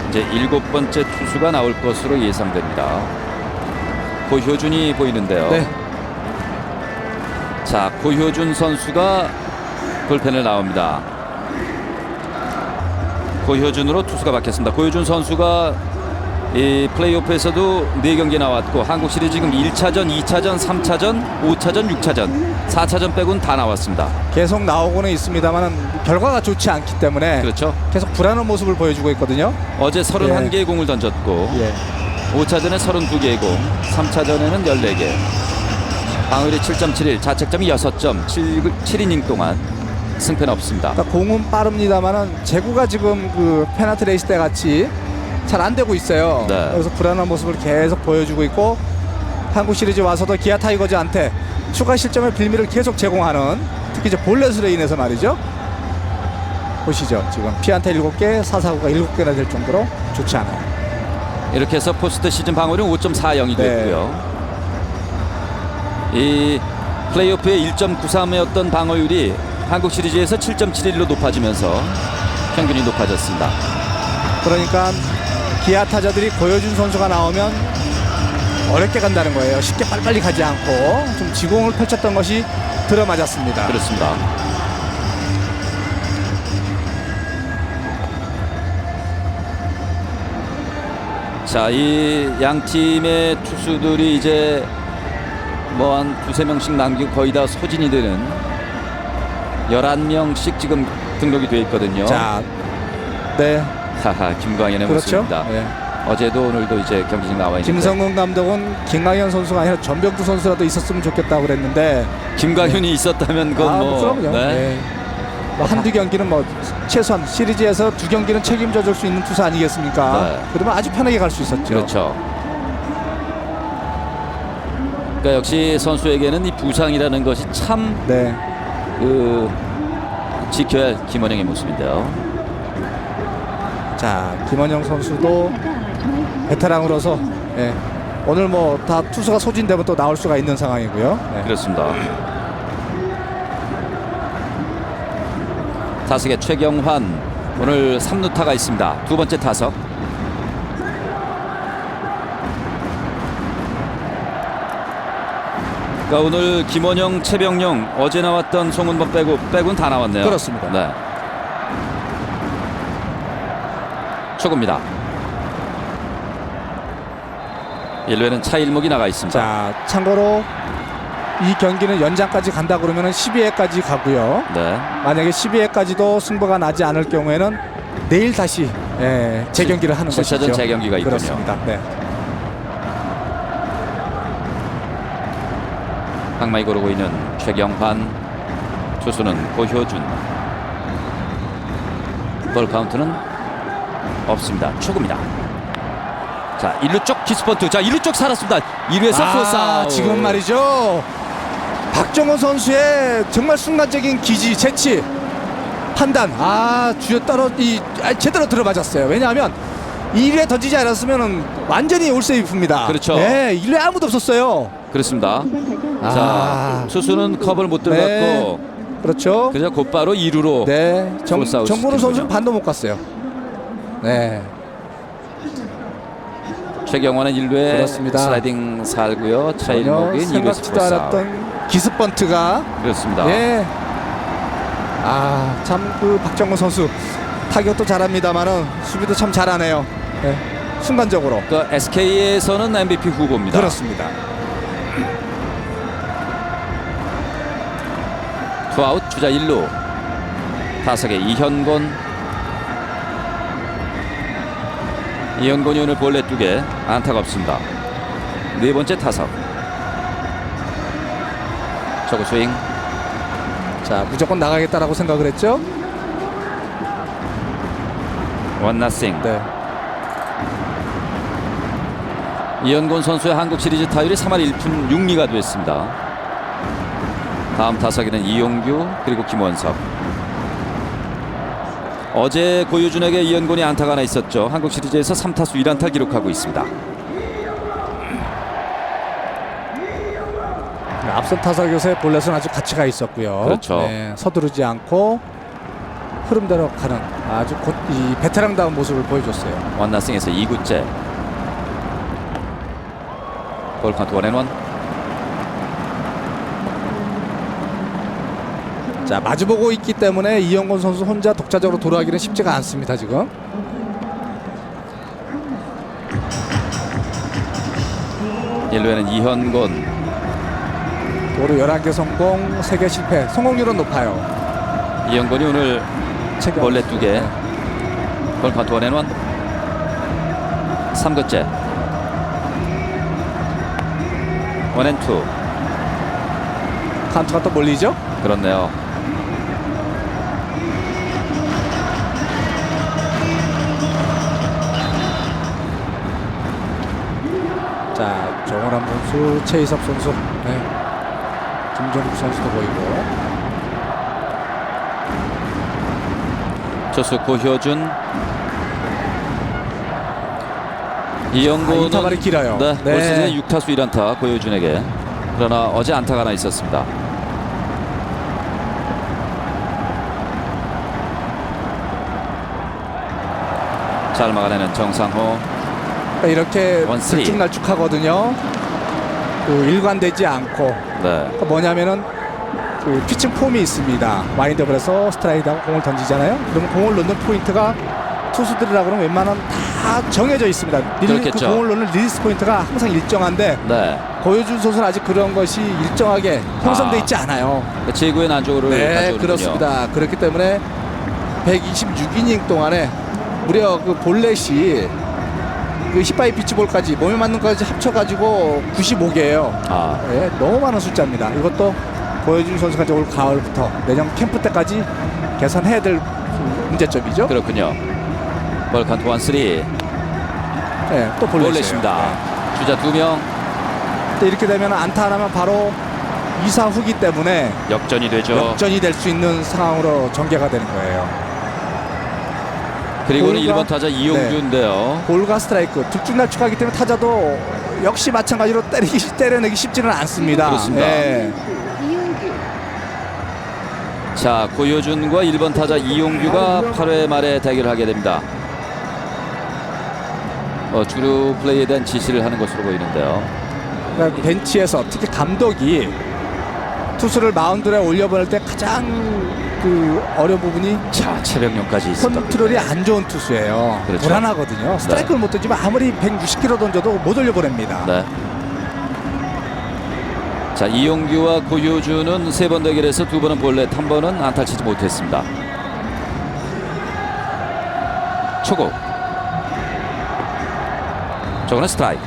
이제 7번째 투수가 나올 것으로 예상됩니다. 고효준이 보이는데요. 네. 자, 고효준 선수가 불펜을 나옵니다. 고효준으로 투수가 바뀌었습니다. 고효준 선수가 이 플레이오프에서도 4경기 나왔고 한국 시리즈 지금 1차전, 2차전, 3차전, 5차전, 6차전, 4차전 빼고는 다 나왔습니다. 계속 나오고는 있습니다만 결과가 좋지 않기 때문에 그렇죠. 계속 불안한 모습을 보여주고 있거든요. 어제 31개의 공을 던졌고 5차전에 32개의 공, 3차전에는 14개. 방어율이 7.71, 자책점이 6점, 7이닝 동안 승패는 없습니다. 그러니까 공은 빠릅니다만은 제구가 지금 그 페나트 레이스 때 같이 잘 안 되고 있어요. 네. 그래서 불안한 모습을 계속 보여주고 있고 한국 시리즈 와서도 기아 타이거즈한테 추가 실점의 빌미를 계속 제공하는, 특히 이제 볼넷으로 인해서 말이죠. 보시죠. 지금 피안타 7개, 사사구가 7개나 될 정도로 좋지 않아요. 이렇게 해서 포스트 시즌 방어율은 5.40이 됐고요. 이 플레이오프의 1.93이었던 방어율이 한국 시리즈에서 7.71로 높아지면서 평균이 높아졌습니다. 그러니까 기아 타자들이 고효준 선수가 나오면 어렵게 간다는 거예요. 쉽게 빨리빨리 가지 않고 좀 지공을 펼쳤던 것이 들어맞았습니다. 그렇습니다. 자, 이 양 팀의 투수들이 이제 뭐 한 2-3명씩 남기고 거의 다 소진이 되는 11명씩 지금 등록이 되어 있거든요. 자, 네. 하하, 김광현의 그렇죠? 모습입니다. 네. 어제도 오늘도 이제 경기장 나와 있는데 김성근 감독은 김광현 선수가 아니라 전병두 선수라도 있었으면 좋겠다고 그랬는데 김광현이 있었다면 그건 그럼요. 네. 네. 뭐 한두 경기는 뭐 최소한 시리즈에서 2경기는 책임져 줄 수 있는 투수 아니겠습니까? 네. 그러면 아주 편하게 갈 수 있었죠. 그렇죠. 그러니까 역시 선수에게는 이 부상이라는 것이 참 네. 지켜야 할 김원영의 모습인데요. 자, 김원영 선수도 베테랑으로서 오늘 뭐 다 투수가 소진되면 또 나올 수가 있는 상황이고요. 네. 그렇습니다. 타석에 최경환, 오늘 3루타가 있습니다. 2번째 타석. 그러니까 오늘 김원영, 최병영, 어제 나왔던 송은범 빼고는 다 나왔네요. 그렇습니다. 네. 초구입니다. 1루에는 차일목이 나가 있습니다. 자, 참고로 이 경기는 연장까지 간다 그러면은 12회까지 가고요. 네. 만약에 12회까지도 승부가 나지 않을 경우에는 내일 다시 재경기를 하는 것이죠. 7차전 재경기가 있군요. 그렇습니다. 네. 방망이 고르고 있는 최경환, 투수는 고효준. 볼 카운트는 없습니다. 초구입니다. 자, 1루 쪽 키스펀트. 자, 1루 쪽 살았습니다. 2루에서 플러스아웃. 지금 말이죠. 박정호 선수의 정말 순간적인 기지, 재치, 판단. 주여 따로 제대로 들어맞았어요. 왜냐하면 1루에 던지지 않았으면 완전히 올세이프입니다. 그렇죠. 네, 1루에 아무도 없었어요. 그렇습니다. 자, 투수는 컵을 못 들어갔고, 네, 그렇죠. 그래서 곧바로 2루로 네, 플러스아웃 정근우 시키는군요. 선수는 반도 못 갔어요. 네. 최경환은 1루에 그렇습니다. 슬라이딩 살고요. 차일목은 2루에서 생각지도 플러스아웃. 않았던 기습번트가. 그렇습니다. 예. 참 그 박정호 선수 타격도 잘합니다만은 수비도 참 잘하네요. 네. 순간적으로. 그 SK에서는 MVP 후보입니다. 그렇습니다. 투아웃 주자 1루. 타석에 이현곤. 이현곤이 오늘 볼넷 2개, 안타가 없습니다. 네 번째 타석. 저거 스윙. 자, 무조건 나가겠다라고 생각을 했죠. 1-0. 네. 이현곤 선수의 한국 시리즈 타율이 3할 1푼 6리가 됐습니다. 다음 타석에는 이용규 그리고 김원석. 어제 고효준에게 이현곤이 안타가 하나 있었죠. 한국 시리즈에서 3타수 1안타 기록하고 있습니다. 앞선 타석 요새 볼넷은 아주 가치가 있었고요. 그렇죠. 네, 서두르지 않고 흐름대로 가는 아주 이 베테랑다운 모습을 보여줬어요. 1-0에서 2구째. 볼 카운트 1-1. 자, 마주보고 있기 때문에 이영곤 선수 혼자 독자적으로 돌아가기는 쉽지가 않습니다. 지금 1루에는 이현곤. 도루 11개 성공, 3개 실패. 성공률은 높아요. 이현곤이 오늘 볼넷 2개. 볼 카운트 1-1. 3구째. 1-2. 카운트가 또 몰리죠? 그렇네요. 자, 정원환 선수, 최희섭 선수, 네. 김종국 선수도 보이고. 투수 고효준. 이영곤은 인터벌이 길어요. 네, 네. 올 시즌 6타수 1안타 고효준에게. 그러나 어제 안타가 하나 있었습니다. 잘 막아내는 정상호. 그러니까 이렇게 1-3. 들쭉날쭉하거든요. 그 일관되지 않고. 네. 그러니까 뭐냐면은 그 피칭 폼이 있습니다. 와인드업을 해서 스트라이크하고 공을 던지잖아요. 그러면 공을 넣는 포인트가 투수들이라 그러면 웬만하면 다 정해져 있습니다. 그 공을 넣는 리리스 포인트가 항상 일정한데 네. 고효준 선수는 아직 그런 것이 일정하게 형성돼 있지 않아요. 제구의 난조를 네, 가져오는군요. 그렇습니다. 그렇기 때문에 126이닝 동안에 무려 그 볼넷이 그 힙바이 비치볼까지 몸에 맞는 것까지 합쳐가지고 95개예요. 네, 너무 많은 숫자입니다. 이것도 고효준 선수가 이제 올 가을부터 내년 캠프 때까지 개선해야 될 문제점이죠. 그렇군요. 볼 카운트 1-3. 네, 또 볼넷입니다. 주자 2명. 이렇게 되면 안타 하나면 바로 2사 후기 때문에 역전이 되죠. 역전이 될 수 있는 상황으로 전개가 되는 거예요. 그리고는 1번 타자 이용규인데요. 네. 볼과 스트라이크 들쭉날쭉하기 때문에 타자도 역시 마찬가지로 때려내기 쉽지는 않습니다. 그렇습니다. 네. 자, 고효준과 1번 타자 이용규가 8회 말에 대결하게 됩니다. 주루 플레이에 대한 지시를 하는 것으로 보이는데요. 그러니까 벤치에서 특히 감독이 투수를 마운드에 올려보낼 때 가장 그 어려운 부분이 자, 체력력까지 있습니다. 컨트롤이 안 좋은 투수예요. 그렇죠. 불안하거든요. 스트라이크를 못 던지면 아무리 160km 던져도 못 올려보냅니다. 네. 자, 이용규와 고효준은 3번 대결에서 2번은 볼넷, 1번은 안타를 치지 못했습니다. 초구. 저거는 스트라이크.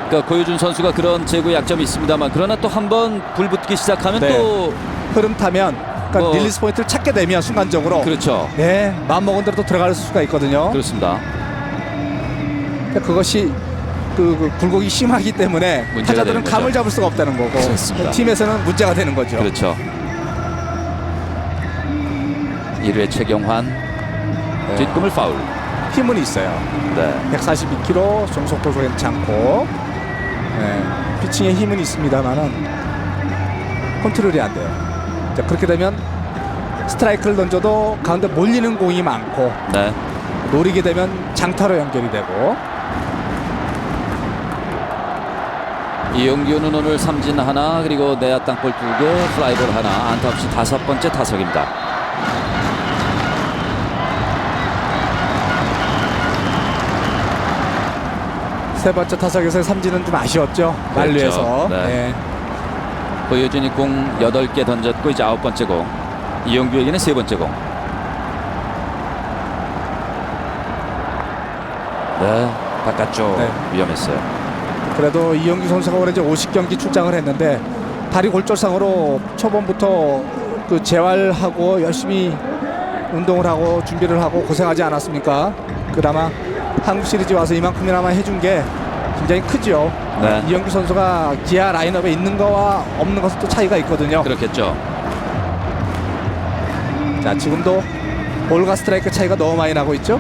그러니까 고효준 선수가 그런 제구 약점이 있습니다만, 그러나 또 한 번 불붙기 시작하면 네. 또 흐름 타면 그러니까 릴리스 포인트를 찾게 되면 순간적으로 그렇죠. 네, 마음 먹은 대로 또 들어갈 수가 있거든요. 그렇습니다. 그러니까 그것이 그 굴곡이 심하기 때문에 문제가 타자들은 되는 감을 거죠. 잡을 수가 없다는 거고 그렇습니다. 팀에서는 문제가 되는 거죠. 그렇죠. 1회 최경환 뒷꿈을 파울. 힘은 있어요. 네. 142km 정속도도 괜찮고 네, 피칭에 힘은 있습니다만은 컨트롤이 안 돼요. 자, 그렇게 되면 스트라이크를 던져도 가운데 몰리는 공이 많고 네. 노리게 되면 장타로 연결이 되고. 이용규는 오늘 삼진 하나, 그리고 내야 땅볼 2개, 플라이볼 하나, 안타 없이 5번째 타석입니다. 세 번째 타석에서의 삼진은 좀 아쉬웠죠. 만루에서. 네. 네. 고효준이 공 8개 던졌고 이제 9번째 공. 이용규에게는 3번째 공. 네, 바깥쪽 네. 위험했어요. 그래도 이용규 선수가 올해 이제 50경기 출장을 했는데 다리 골절상으로 초반부터 그 재활하고 열심히 운동을 하고 준비를 하고 고생하지 않았습니까? 그나마 한국 시리즈 와서 이만큼이나마 해준 게 굉장히 크죠. 네. 이용규 선수가 기아 라인업에 있는 거와 없는 것은 또 차이가 있거든요. 그렇겠죠. 자, 지금도 볼과 스트라이크 차이가 너무 많이 나고 있죠.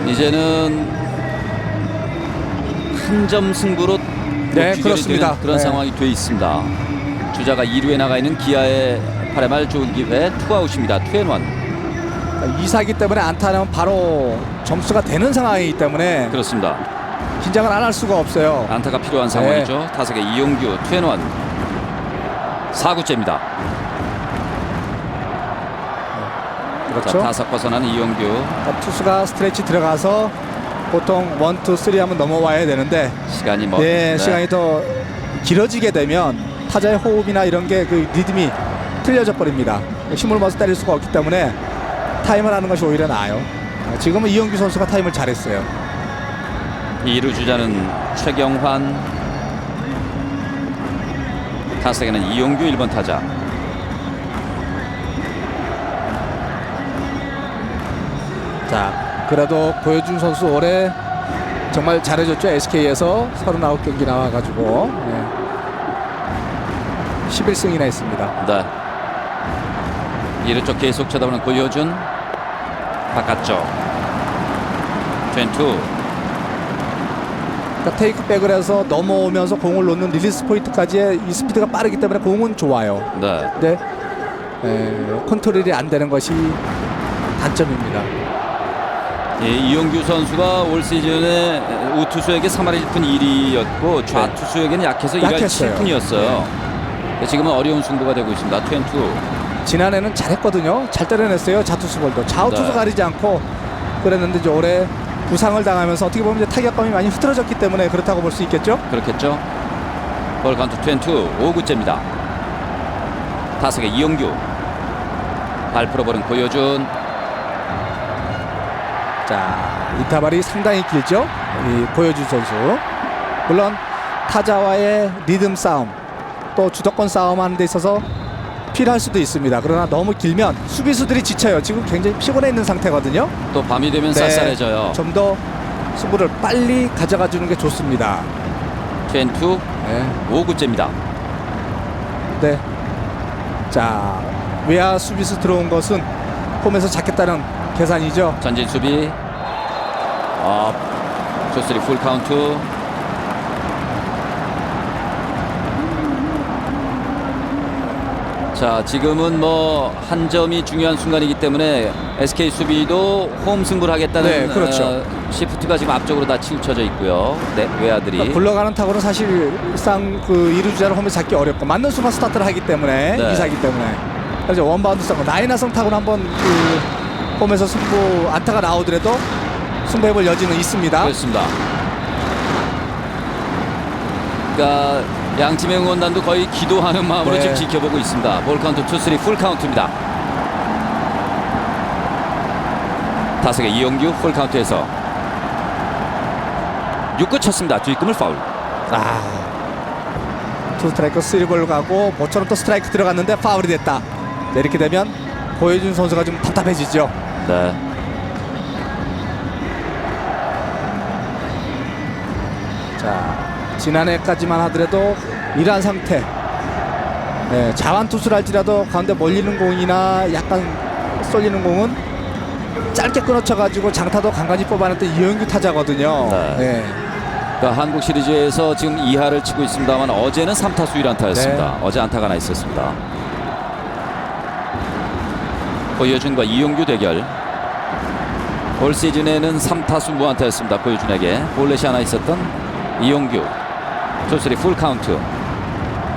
이제는 한 점 승부로 네, 귀결이 그렇습니다. 되는 그런 네. 상황이 돼 있습니다. 주자가 2루에 나가 있는 기아의 8회 좋은 기회 투아웃입니다. 투앤원. 2사기 때문에 안타는 바로 점수가 되는 상황이기 때문에 그렇습니다. 긴장을 안 할 수가 없어요. 안타가 필요한 상황이죠. 타석의 이용규 투앤원. 4구째입니다. 그렇죠. 자, 타석 벗어나는 이용규. 그러니까 투수가 스트레치 들어가서 보통 1, 2, 3 하면 넘어와야 되는데 시간이 네, 시간이 더 길어지게 되면 타자의 호흡이나 이런 게 그 리듬이 틀려져 버립니다. 힘을 모아서 때릴 수가 없기 때문에 타임을 하는 것이 오히려 나아요. 지금은 이용규 선수가 타임을 잘했어요. 2루 주자는 최경환. 타석에는 이용규 1번 타자. 자, 그래도 고효준 선수 올해 정말 잘해줬죠. SK에서 39경기 나와가지고 11승이나 했습니다. 네. 2루 쪽 계속 쳐다보는 고효준. 바깥쪽 22. 그러니까 테이크백을 해서 넘어오면서 공을 놓는 릴리스 포인트까지의 이 스피드가 빠르기 때문에 공은 좋아요. 네. 근데 컨트롤이 안 되는 것이 단점입니다. 예, 이용규 선수가 올 시즌에 우투수에게 3할이 1푼 1위였고 좌투수에게는 약해서 1할 약했어요. 7푼이었어요. 지금은 어려운 승부가 되고 있습니다. 22. 지난해는 잘했거든요. 잘 때려냈어요. 좌투수 볼도 좌우투수 네. 가리지 않고 그랬는데 이제 올해 부상을 당하면서 어떻게 보면 이제 타격감이 많이 흐트러졌기 때문에 그렇다고 볼 수 있겠죠. 그렇겠죠. 볼 카운트 22. 5구째입니다. 타석의 이용규. 발 풀어버린 고효준. 자, 이타발이 상당히 길죠. 이 고효준 선수. 물론 타자와의 리듬 싸움 또 주도권 싸움하는 데 있어서 필요할 수도 있습니다. 그러나 너무 길면 수비수들이 지쳐요. 지금 굉장히 피곤해 있는 상태거든요. 또 밤이 되면 쌀쌀해져요. 좀 더 승부를 빨리 가져가 주는 게 좋습니다. 22. 5구째입니다. 네. 자, 외야 수비수 들어온 것은 홈에서 잡겠다는 계산이죠. 전진 수비. 조스리 풀 카운트. 자, 지금은 뭐 한 점이 중요한 순간이기 때문에 SK 수비도 홈 승부를 하겠다는 네, 그렇죠. 시프트가 지금 앞쪽으로 다 치우쳐져 있고요. 네, 외야들이. 굴러가는 타구는 사실상 그 이루 주자를 홈에 잡기 어렵고 맞는 수만 스타트를 하기 때문에 네. 이사기 때문에 그래서 원바운드 성 라이나성 타구는 한번 그 홈에서 승부 안타가 나오더라도 승부해볼 여지는 있습니다. 그렇습니다. 그러니까 양 팀의 응원단도 거의 기도하는 마음으로 네. 지금 지켜보고 있습니다. 볼 카운트 2-3 풀 카운트입니다. 타석의 이용규 풀 카운트에서 6구 쳤습니다. 뒷금을 파울. 투 스트라이크 3볼 가고 모처럼 또 스트라이크 들어갔는데 파울이 됐다. 네, 이렇게 되면 고혜준 선수가 좀 답답해지죠. 네. 자, 지난해까지만 하더라도 이러한 상태. 네, 자완 투수를 할지라도 가운데 몰리는 공이나 약간 쏠리는 공은 짧게 끊어쳐가지고 장타도 간간히 뽑아냈던 이용규 타자거든요. 네. 그러니까 한국 시리즈에서 지금 2할을 치고 있습니다만 어제는 3타수 1안타였습니다. 네. 어제 안타가 하나 있었습니다. 고효준과 이용규 대결. 올 시즌에는 3타수 무안타였습니다. 고효준에게 볼넷이 하나 있었던 이용규. 투수리 풀 카운트.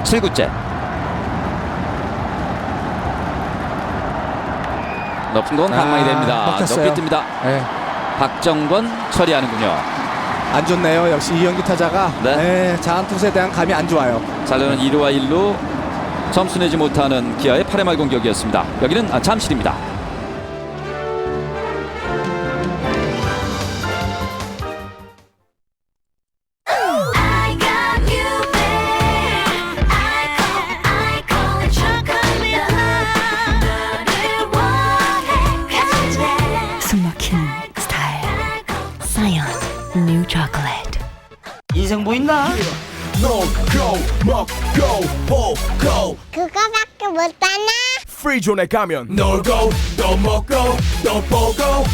7구째. 높은 공 방망이 됩니다. 먹혔어요. 높이 뜹니다. 네. 박정권 처리하는군요. 안 좋네요. 역시 이영규 타자가 자완 투수에 대한 감이 안 좋아요. 잘려는 2루와 1루 점수 내지 못하는 기아의 8회 말 공격이었습니다. 여기는 잠실입니다. 숨막히는 스타일 사이언 뉴 초콜릿. 인생 뭐 있나? 그거밖에 못하나? 프리존에 가면 놀고 또 먹고 또 보고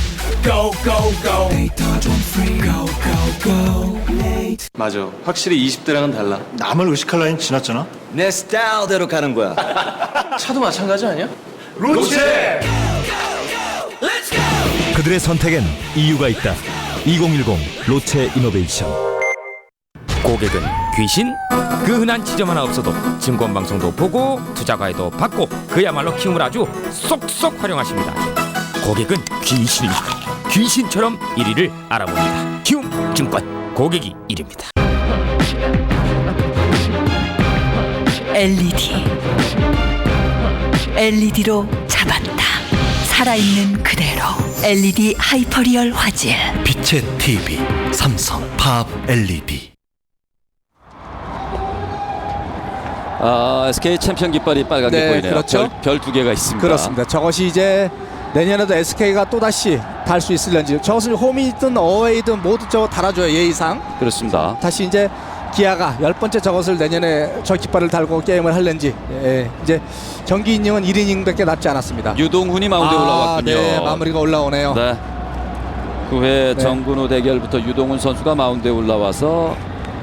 고고고 데이터 좀 프리 고고고 맞아. 확실히 20대랑은 달라. 남을 의식할 나이는 지났잖아. 내 스타일대로 가는 거야. 차도 마찬가지 아니야? 로체 그들의 선택엔 이유가 있다. 2010 로체 이노베이션. 고객은 귀신? 그 흔한 지점 하나 없어도 증권방송도 보고 투자과에도 받고 그야말로 키움을 아주 쏙쏙 활용하십니다. 고객은 귀신입니다. 귀신처럼 1위를 알아봅니다. 키움증권 고객이 1위입니다. LED로 잡았다. 살아있는 그대로 LED 하이퍼리얼 화질. 빛의 TV 삼성 팝 LED. SK 챔피언 깃발이 빨갛게 네, 보이네요. 그렇죠. 별 2개가 있습니다. 그렇습니다. 저것이 이제 내년에도 SK가 또다시 달 수 있을런지, 저것을 홈이든 어웨이든 모두 저거 달아줘요. 예의상. 그렇습니다. 다시 이제 기아가 10번째 저것을 내년에 저 깃발을 달고 게임을 할는지. 이제 정기 이닝은 1이닝밖에 남지 않았습니다. 유동훈이 마운드에 올라왔군요. 네, 마무리가 올라오네요. 네. 9회 정근우 대결부터 유동훈 선수가 마운드에 올라와서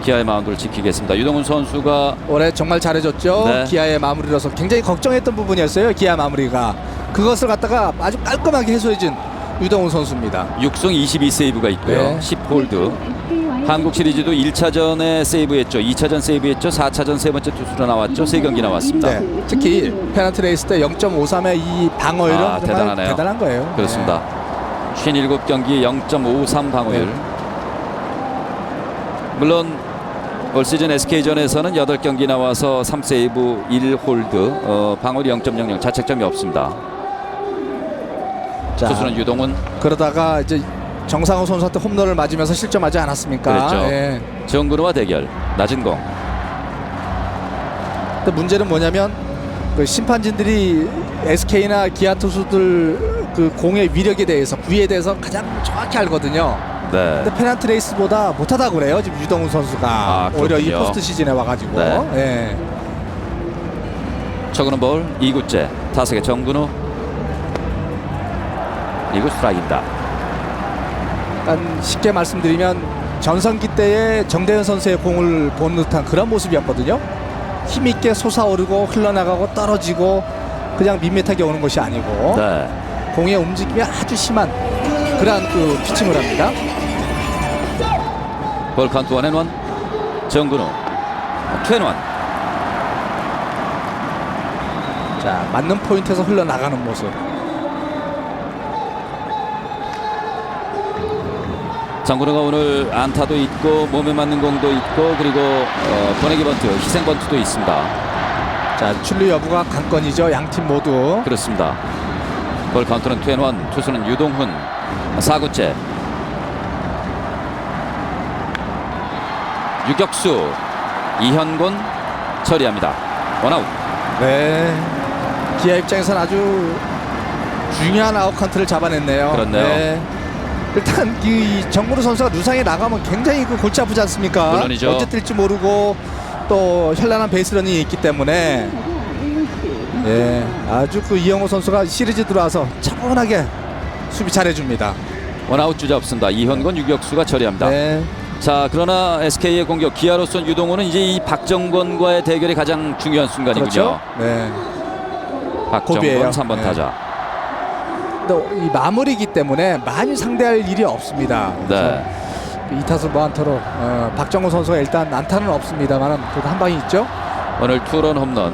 기아의 마운드를 지키겠습니다. 유동훈 선수가 올해 정말 잘해줬죠. 네. 기아의 마무리로서 굉장히 걱정했던 부분이었어요. 기아 마무리가 그것을 갖다가 아주 깔끔하게 해소해준 유동훈 선수입니다. 6승 22세이브가 있고요. 네. 10홀드. 한국 시리즈도 1차전에 세이브했죠. 2차전 세이브했죠. 4차전 세 번째 투수로 나왔죠. 3경기 나왔습니다. 네. 특히 페널티 레이스 때 0.53의 이 방어율은 정말 대단하네요. 대단한 거예요. 그렇습니다. 57경기 0.53 방어율. 네. 물론 올 시즌 SK전에서는 8경기 나와서 3세이브 1홀드, 방어율이 0.00, 자책점이 없습니다. 투수는 유동훈. 그러다가 이제 정상호 선수한테 홈런을 맞으면서 실점하지 않았습니까? 그랬죠. 예. 정근우와 대결. 낮은 공. 근데 문제는 뭐냐면 그 심판진들이 SK나 기아 투수들 그 공의 위력에 대해서, 부위에 대해서 가장 정확히 알거든요. 네. 근데 페널티 레이스보다 못하다고 그래요. 지금 유동훈 선수가 오히려 이 그렇군요. 포스트 시즌에 와가지고. 네. 예. 초구는 볼 2구째. 타석의 정근우. 2구 스트라이크입니다. 약간 쉽게 말씀드리면 전성기 때의 정대현 선수의 공을 본 듯한 그런 모습이었거든요. 힘있게 솟아오르고 흘러나가고 떨어지고 그냥 밋밋하게 오는 것이 아니고 네. 공의 움직임이 아주 심한 그러한 그 피칭을 합니다. 볼 카운트 1&1. 정근우 2&1. 자, 맞는 포인트에서 흘러나가는 모습. 정근우가 오늘 안타도 있고 몸에 맞는 공도 있고 그리고 보내기 번트, 희생 번트도 있습니다. 자, 출루 여부가 관건이죠. 양팀 모두. 그렇습니다. 볼 카운트는 2&1. 투수는 유동훈 4구째. 유격수 이현곤 처리합니다. 원아웃. 네. 기아 입장에서는 아주 중요한 아웃 카운트를 잡아냈네요. 그렇네요. 네. 일단 이 정근우 선수가 누상에 나가면 굉장히 그 골치 아프지 않습니까? 물론이죠. 언제 뛸지 모르고 또 현란한 베이스런이 있기 때문에 예, 아주 그 이영호 선수가 시리즈 들어와서 차분하게 수비 잘해줍니다. 원아웃 주자 없습니다. 이현곤 유격수가 처리합니다. 네. 자, 그러나 SK의 공격 기아로선 유동호는 이제 이 박정권과의 대결이 가장 중요한 순간이군요. 그렇죠? 네. 박정권 고비예요. 3번 네. 타자. 또 이 마무리이기 때문에 많이 상대할 일이 없습니다. 네. 2타수 무안타로 박정호 선수가 일단 안타는 없습니다만 그래도 한 방이 있죠. 오늘 투런 홈런.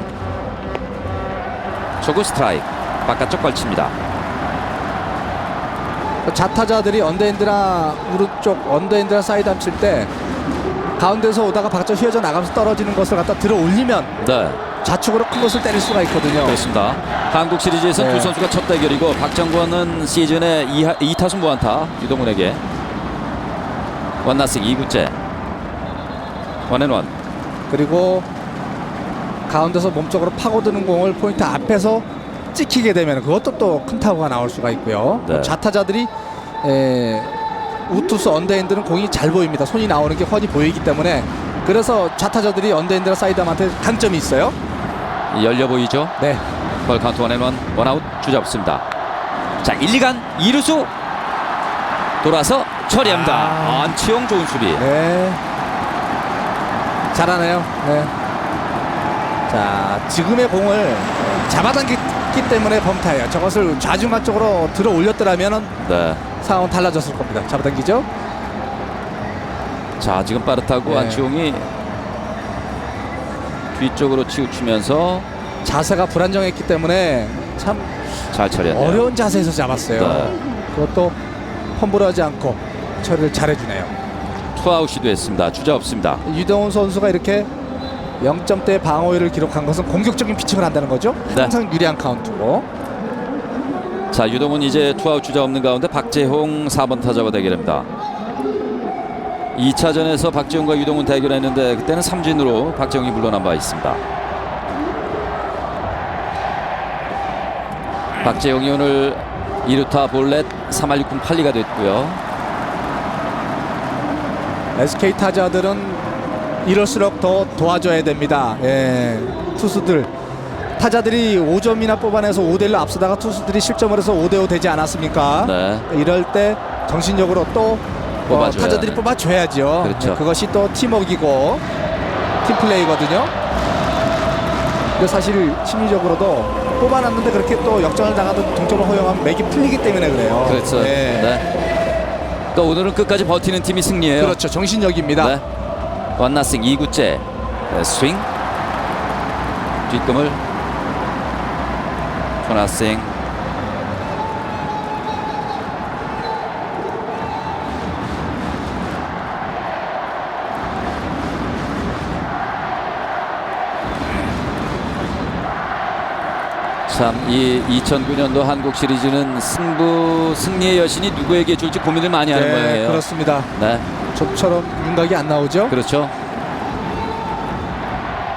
초구 스트라이크. 바깥쪽 걸칩니다. 좌타자들이 언더핸드나 오른쪽 언더핸드나 사이드암 칠 때 가운데서 오다가 바깥쪽 휘어져 나가면서 떨어지는 것을 갖다 들어 올리면 네. 좌측으로 큰 것을 때릴 수가 있거든요. 그렇습니다. 한국 시리즈에서 네. 두 선수가 첫 대결이고 박정권은 시즌에 2타수 무안타 유동훈에게 원나싱 2구째. 원앤원. 그리고 가운데서 몸쪽으로 파고드는 공을 포인트 앞에서 찍히게 되면 그것도 또 큰 타구가 나올 수가 있고요. 네. 좌타자들이 우투수 언더핸드는 공이 잘 보입니다. 손이 나오는 게 훤히 보이기 때문에 그래서 좌타자들이 언더핸드나 사이드암한테 강점이 있어요. 열려 보이죠? 네. 볼 카운트 1&1. 원아웃 주자 없습니다. 자, 1, 2간 2루수 돌아서 처리합니다. 안치홍 좋은 수비. 네. 잘하네요. 네. 자, 지금의 공을 잡아당겼기 때문에 범타예요. 저것을 좌중간 쪽으로 들어 올렸더라면 네. 상황은 달라졌을 겁니다. 잡아당기죠. 자, 지금 빠르다고 네. 안치홍이 뒤쪽으로 치우치면서 자세가 불안정했기 때문에 참 잘 처리했네요. 어려운 자세에서 잡았어요. 네. 그것도 험불하지 않고 처리를 잘해주네요. 투아웃 시도했습니다. 주자 없습니다. 유동훈 선수가 이렇게 0점대 방어율을 기록한 것은 공격적인 피칭을 한다는 거죠. 네. 항상 유리한 카운트고. 자, 유동훈 이제 투아웃 주자 없는 가운데 박재홍 4번 타자와 대결합니다. 2차전에서 박재홍과 유동훈 대결했는데 그때는 삼진으로 박재홍이 물러난 바 있습니다. 박재홍이 오늘 2루타 볼넷 3할 6푼 8리가 됐고요. SK 타자들은 이럴수록 더 도와줘야 됩니다. 예, 투수들 타자들이 5점이나 뽑아내서 5대1로 앞서다가 투수들이 실점을 해서 5대5 되지 않았습니까? 네. 이럴 때 정신력으로 또 뽑아줘야 타자들이 네. 뽑아줘야죠. 그렇죠. 그것이 또 팀워크이고 팀플레이거든요. 근데 사실 심리적으로도 뽑아놨는데 그렇게 또 역전을 당하던 동점을 허용하면 맥이 풀리기 때문에 그래요. 그렇죠. 네. 네. 또 오늘은 끝까지 버티는 팀이 승리예요. 그렇죠. 정신력입니다. 네. 원나싱 2구째. 네, 스윙. 뒷금을 투나싱. 참, 이 2009년도 한국 시리즈는 승리의 여신이 누구에게 줄지 고민을 많이 하는 모양이에요. 그렇습니다. 네. 좀처럼 윤곽이 안 나오죠? 그렇죠.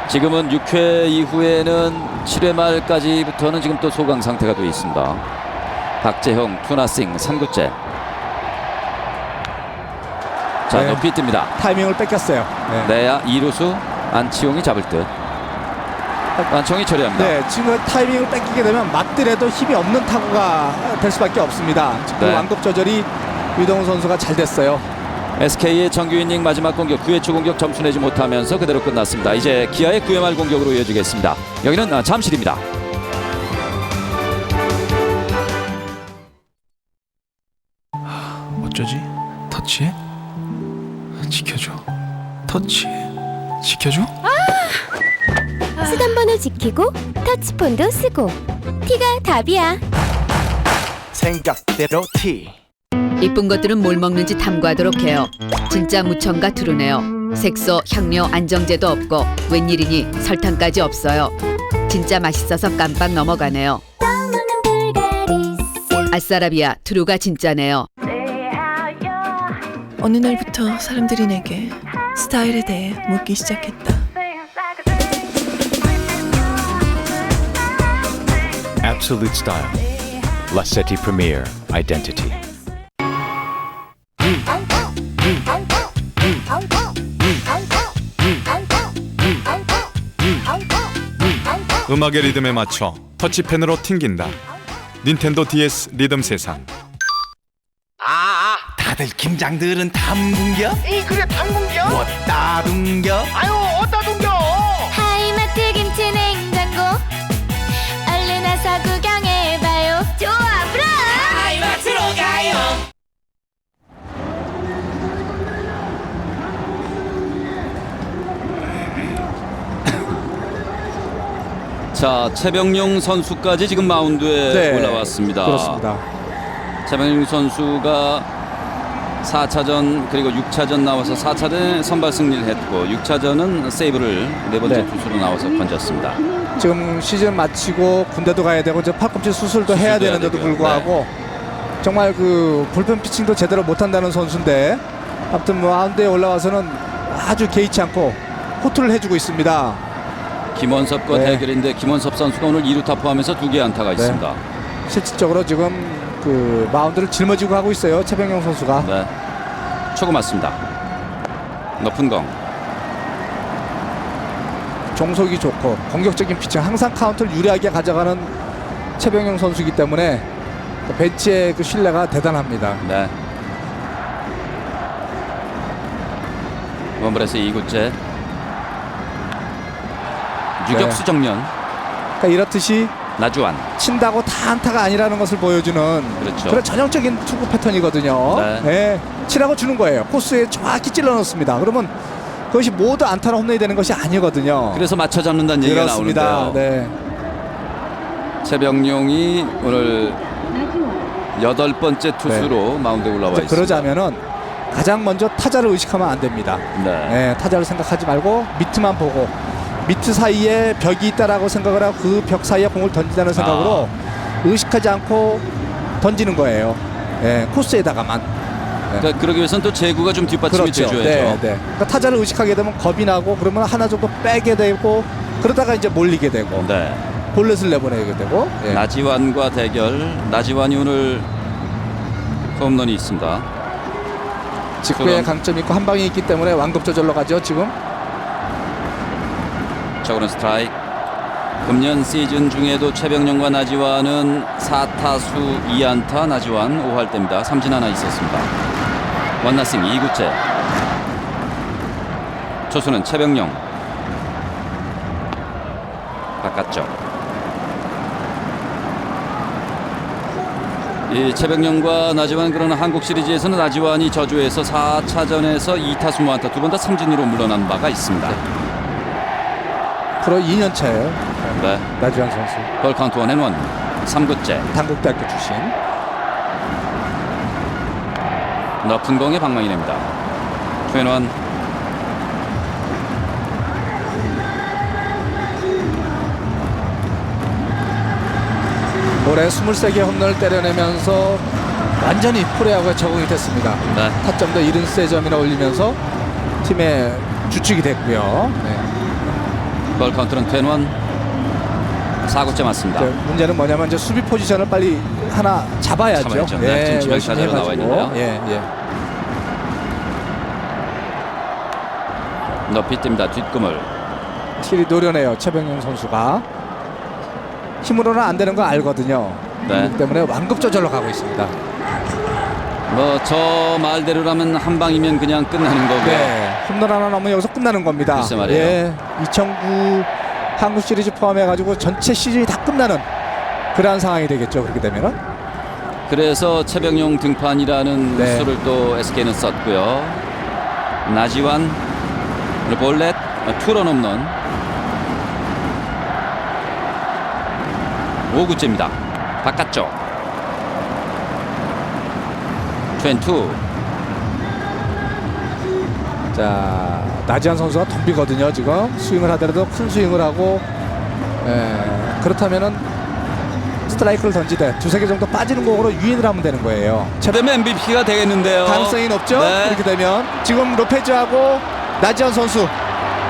지금은 6회 이후에는 7회 말까지부터는 지금 또 소강 상태가 되어 있습니다. 박재형 투나싱 3구째. 자, 네. 높이 뜹니다. 타이밍을 뺏겼어요. 네. 내야 2루수 안치홍이 잡을 듯. 안치홍이 처리합니다. 네, 지금 타이밍을 뺏기게 되면 맞더라도 힘이 없는 타구가 될 수밖에 없습니다. 지금 네. 완급 조절이 유동훈 선수가 잘 됐어요. SK의 정규 이닝 마지막 공격 9회 초 공격 점수 내지 못하면서 그대로 끝났습니다. 이제 기아의 9회 말 공격으로 이어지겠습니다. 여기는 잠실입니다. 어쩌지? 터치해? 지켜줘. 터치해. 지켜줘? 쓰던 번호 지키고 터치폰도 쓰고 T가 답이야. 생각대로 T. 이쁜 것들은 뭘 먹는지 탐구하도록 해요. 진짜 무청가 두르네요. 색소, 향료, 안정제도 없고 웬일이니 설탕까지 없어요. 진짜 맛있어서 깜빡 넘어가네요. 아싸라비아 두루가 진짜네요. 어느 날부터 사람들이 내게 스타일에 대해 묻기 시작했다. Absolute Style. Lassetti Premier Identity. 음악의 리듬에 맞춰 터치펜으로 튕긴다. 닌텐도 DS 리듬 세상. 다들 김장들은 탐궁겨? 그래 탐궁겨? 어따 둥겨? 아유 어따 둥겨? 하이마트 김치 냉장고 얼른 와서 구경해봐요. 좋아 브라. 하이마트로 가요. 자, 최병용 선수까지 지금 마운드에 네, 올라왔습니다. 그렇습니다. 최병용 선수가 4차전 그리고 6차전 나와서 4차전에 선발 승리를 했고 6차전은 세이브를 네 번째 투수로 나와서 건졌습니다. 지금 시즌 마치고 군대도 가야 되고 이제 팔꿈치 수술도 해야 되는데도 되고요. 불구하고 정말 그 불펜 피칭도 제대로 못한다는 선수인데 아무튼 마운드에 올라와서는 아주 개의치 않고 호투를 해주고 있습니다. 김원섭과 대결인데 김원섭 선수가 오늘 2루타 포함해서 2개의 안타가 있습니다. 실질적으로 지금 그 마운드를 짊어지고 하고 있어요. 최병용 선수가. 네. 초구 맞습니다. 높은 공. 종속이 좋고 공격적인 피칭 항상 카운트를 유리하게 가져가는 최병용 선수이기 때문에 벤치의 그 신뢰가 대단합니다. 네. 원볼에서 2구째. 유격수 정면. 그러니까 이렇듯이 나주환 친다고 다 안타가 아니라는 것을 보여주는 그렇죠. 그런 전형적인 투구 패턴이거든요. 네. 네. 치라고 주는 거예요. 코스에 정확히 찔러 넣습니다. 그러면 그것이 모두 안타로 홈런이 되는 것이 아니거든요. 그래서 맞춰 잡는다는 얘기가 그렇습니다. 나오는데요. 네. 최병용이 오늘 8번째 투수로 마운드에 올라와 있습니다. 그러자면은 가장 먼저 타자를 의식하면 안 됩니다. 네. 타자를 생각하지 말고 미트만 보고 미트 사이에 벽이 있다라고 생각을 하고 그 벽 사이에 공을 던진다는 생각으로 의식하지 않고 던지는 거예요. 코스에다가만. 그러니까 그러기 위해서는 또 제구가 좀 뒷받침이 그렇죠. 돼줘야죠. 그러니까 타자를 의식하게 되면 겁이 나고 그러면 하나 정도 빼게 되고 그러다가 이제 몰리게 되고 네. 볼넷을 내보내게 되고. 나지완과 대결. 나지완이 오늘 홈런이 있습니다. 직구에 강점이 있고 한 방이 있기 때문에 완급 조절로 가죠 지금. 저거는 스트라이크. 금년 시즌 중에도 최병용과 나지완은 4타수 2안타, 나지완 5할대입니다. 삼진 하나 있었습니다. 원나싱 2구째. 초수는 최병용. 바깥쪽. 이 최병용과 나지완, 그러나 한국 시리즈에서는 나지완이 저조해서 4차전에서 2타수 무안타 2번 다 삼진으로 물러난 바가 있습니다. 프로 2년 차예요. 네. 나지완 선수. 볼 카운트 1&1. 3구째. 단국대학교 출신. 높은 공에 방망이 냅니다. 2&1. 올해 23개 홈런을 때려내면서 완전히 프로야구에 적응이 됐습니다. 네. 타점도 73점이나 올리면서 팀의 주축이 됐고요. 볼 카운트는 2&1. 4구째 맞습니다. 문제는 뭐냐면 이제 수비 포지션을 빨리 하나 잡아야죠. 네, 지금 열심히 지명타자로 나와 있는데요. 높이 뜹니다. 뒷금을. 틸이 노려내요. 최병용 선수가. 힘으로는 안 되는 거 알거든요. 그렇기 때문에 완급 조절로 가고 있습니다. 뭐 저 말대로라면 한 방이면 그냥 끝나는 거고요. 네, 홈런 하나 넣으면 여기서 끝나는 겁니다. 글쎄 말이에요. 예, 2009 한국 시리즈 포함해가지고 전체 시즌이 다 끝나는 그러한 상황이 되겠죠. 그렇게 되면은. 그래서 최병용 등판이라는 네. 수를 또 SK는 썼고요. 나지완, 볼렛, 투런 홈런. 5구째입니다. 바깥쪽. 22. 자, 나지한 선수가 덤비거든요. 지금 스윙을 하더라도 큰 스윙을 하고, 그렇다면은 스트라이크를 던지되 두세 개 정도 빠지는 공으로 유인을 하면 되는 거예요. 되면 MVP가 되겠는데요. 가능성이 높죠. 네. 그렇게 되면 지금 로페즈하고 나지한 선수,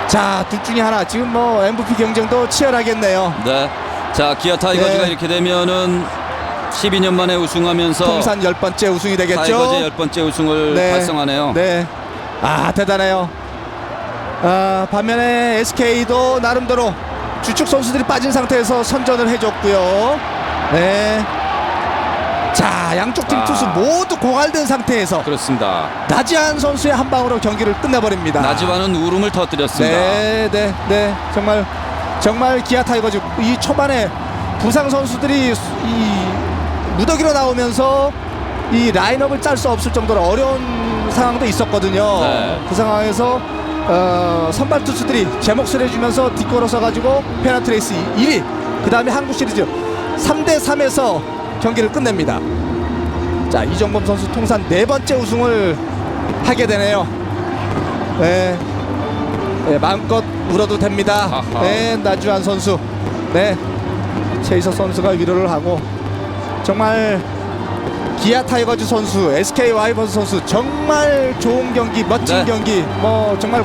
자, 둘 중에 하나 지금 뭐 MVP 경쟁도 치열하겠네요. 네. 자, 기아 타이거즈가 네. 이렇게 되면은 12년 만에 우승하면서 통산 10번째 우승이 되겠죠. 타이거즈의 10번째 우승을 네. 달성하네요. 네. 아, 대단해요. 반면에 SK도 나름대로 주축 선수들이 빠진 상태에서 선전을 해줬고요. 네. 자, 양쪽 팀 투수 모두 고갈된 상태에서 그렇습니다. 나지한 선수의 한 방으로 경기를 끝내버립니다. 나지완은 울음을 터뜨렸습니다. 네. 정말 기아 타이거즈 이 초반에 부상 선수들이 이 무더기로 나오면서 이 라인업을 짤 수 없을 정도로 어려운 상황도 있었거든요. 네. 그 상황에서 선발 투수들이 제 몫을 해주면서 뒷걸어서 가지고 페나트레이스 1위, 그 다음에 한국 시리즈 3대3에서 경기를 끝냅니다. 자, 이정범 선수 통산 4번째 우승을 하게 되네요. 네, 마음껏 울어도 됩니다. 아하. 네, 나주한 선수, 네, 최희석 선수가 위로를 하고, 정말 기아 타이거즈 선수, SK 와이번스 선수 정말 좋은 경기, 멋진 네. 경기, 뭐 정말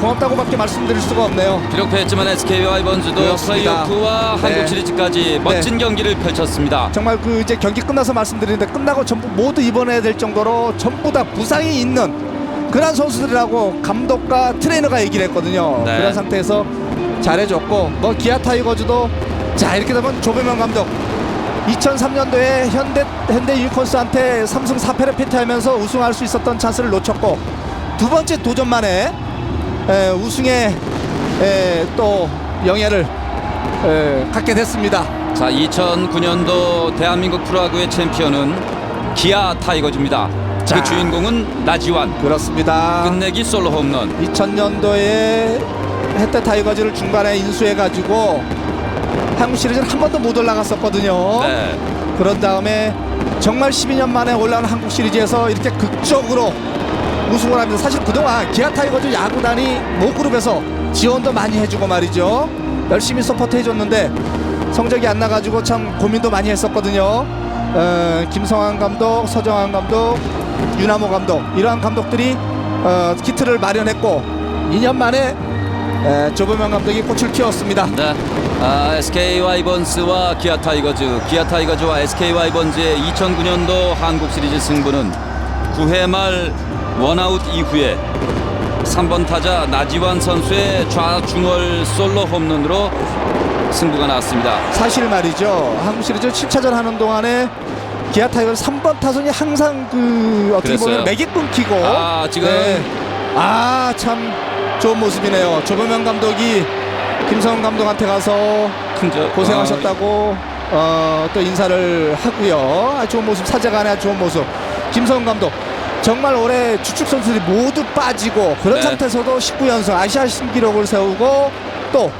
고맙다고밖에 말씀드릴 수가 없네요. 비록 패했지만 SK 와이번즈도 그렇습니다. 플레이오프와 네. 한국 시리즈까지 멋진 경기를 펼쳤습니다. 정말 그 이제 경기 끝나서 말씀드리는데, 끝나고 전부 모두 입원해야 될 정도로 전부 다 부상이 있는 그런 선수들이라고 감독과 트레이너가 얘기를 했거든요. 네. 그런 상태에서 잘해줬고, 뭐 기아 타이거즈도 자, 이렇게 되면 조배명 감독 2003년도에 현대 유니콘스한테 3승 4패를 패퇴하면서 우승할 수 있었던 찬스를 놓쳤고, 두 번째 도전만에 우승에 또 영예를 갖게 됐습니다. 자, 2009년도 대한민국 프로야구의 챔피언은 기아 타이거즈입니다. 자, 그 주인공은 나지완. 그렇습니다. 끝내기 솔로 홈런. 2000년도에 햇대 타이거즈를 중간에 인수해가지고 한국 시리즈를 한 번도 못 올라갔었거든요. 네. 그런 다음에 정말 12년 만에 올라온 한국 시리즈에서 이렇게 극적으로 우승을 합니다. 사실 그동안 기아 타이거즈 야구단이 모그룹에서 지원도 많이 해주고 말이죠. 열심히 서포트 해줬는데 성적이 안 나가지고 참 고민도 많이 했었거든요. 김성환 감독, 서정환 감독, 윤하모 감독, 이러한 감독들이 키트를 마련했고 2년 만에 조범영 감독이 꽃을 피웠습니다. 네. SK 와이번스와 기아 타이거즈와 SK 와이번즈의 2009년도 한국 시리즈 승부는 9회 말 원아웃 이후에 3번 타자 나지완 선수의 좌중월 솔로 홈런으로 승부가 나왔습니다. 사실 말이죠, 한국 시리즈 7차전 하는 동안에 기아 타이거즈 3번 타선이 항상 그 어떻게 그랬어요. 보면 맥이 끊기고, 지금 참 좋은 모습이네요. 조범영 감독이 김성훈 감독한테 가서 고생하셨다고 또 인사를 하고요. 아주 좋은 모습, 사제간의 아주 좋은 모습. 김성훈 감독 정말 올해 주축 선수들이 모두 빠지고 그런 상태에서도 19연승 아시아 신기록을 세우고 또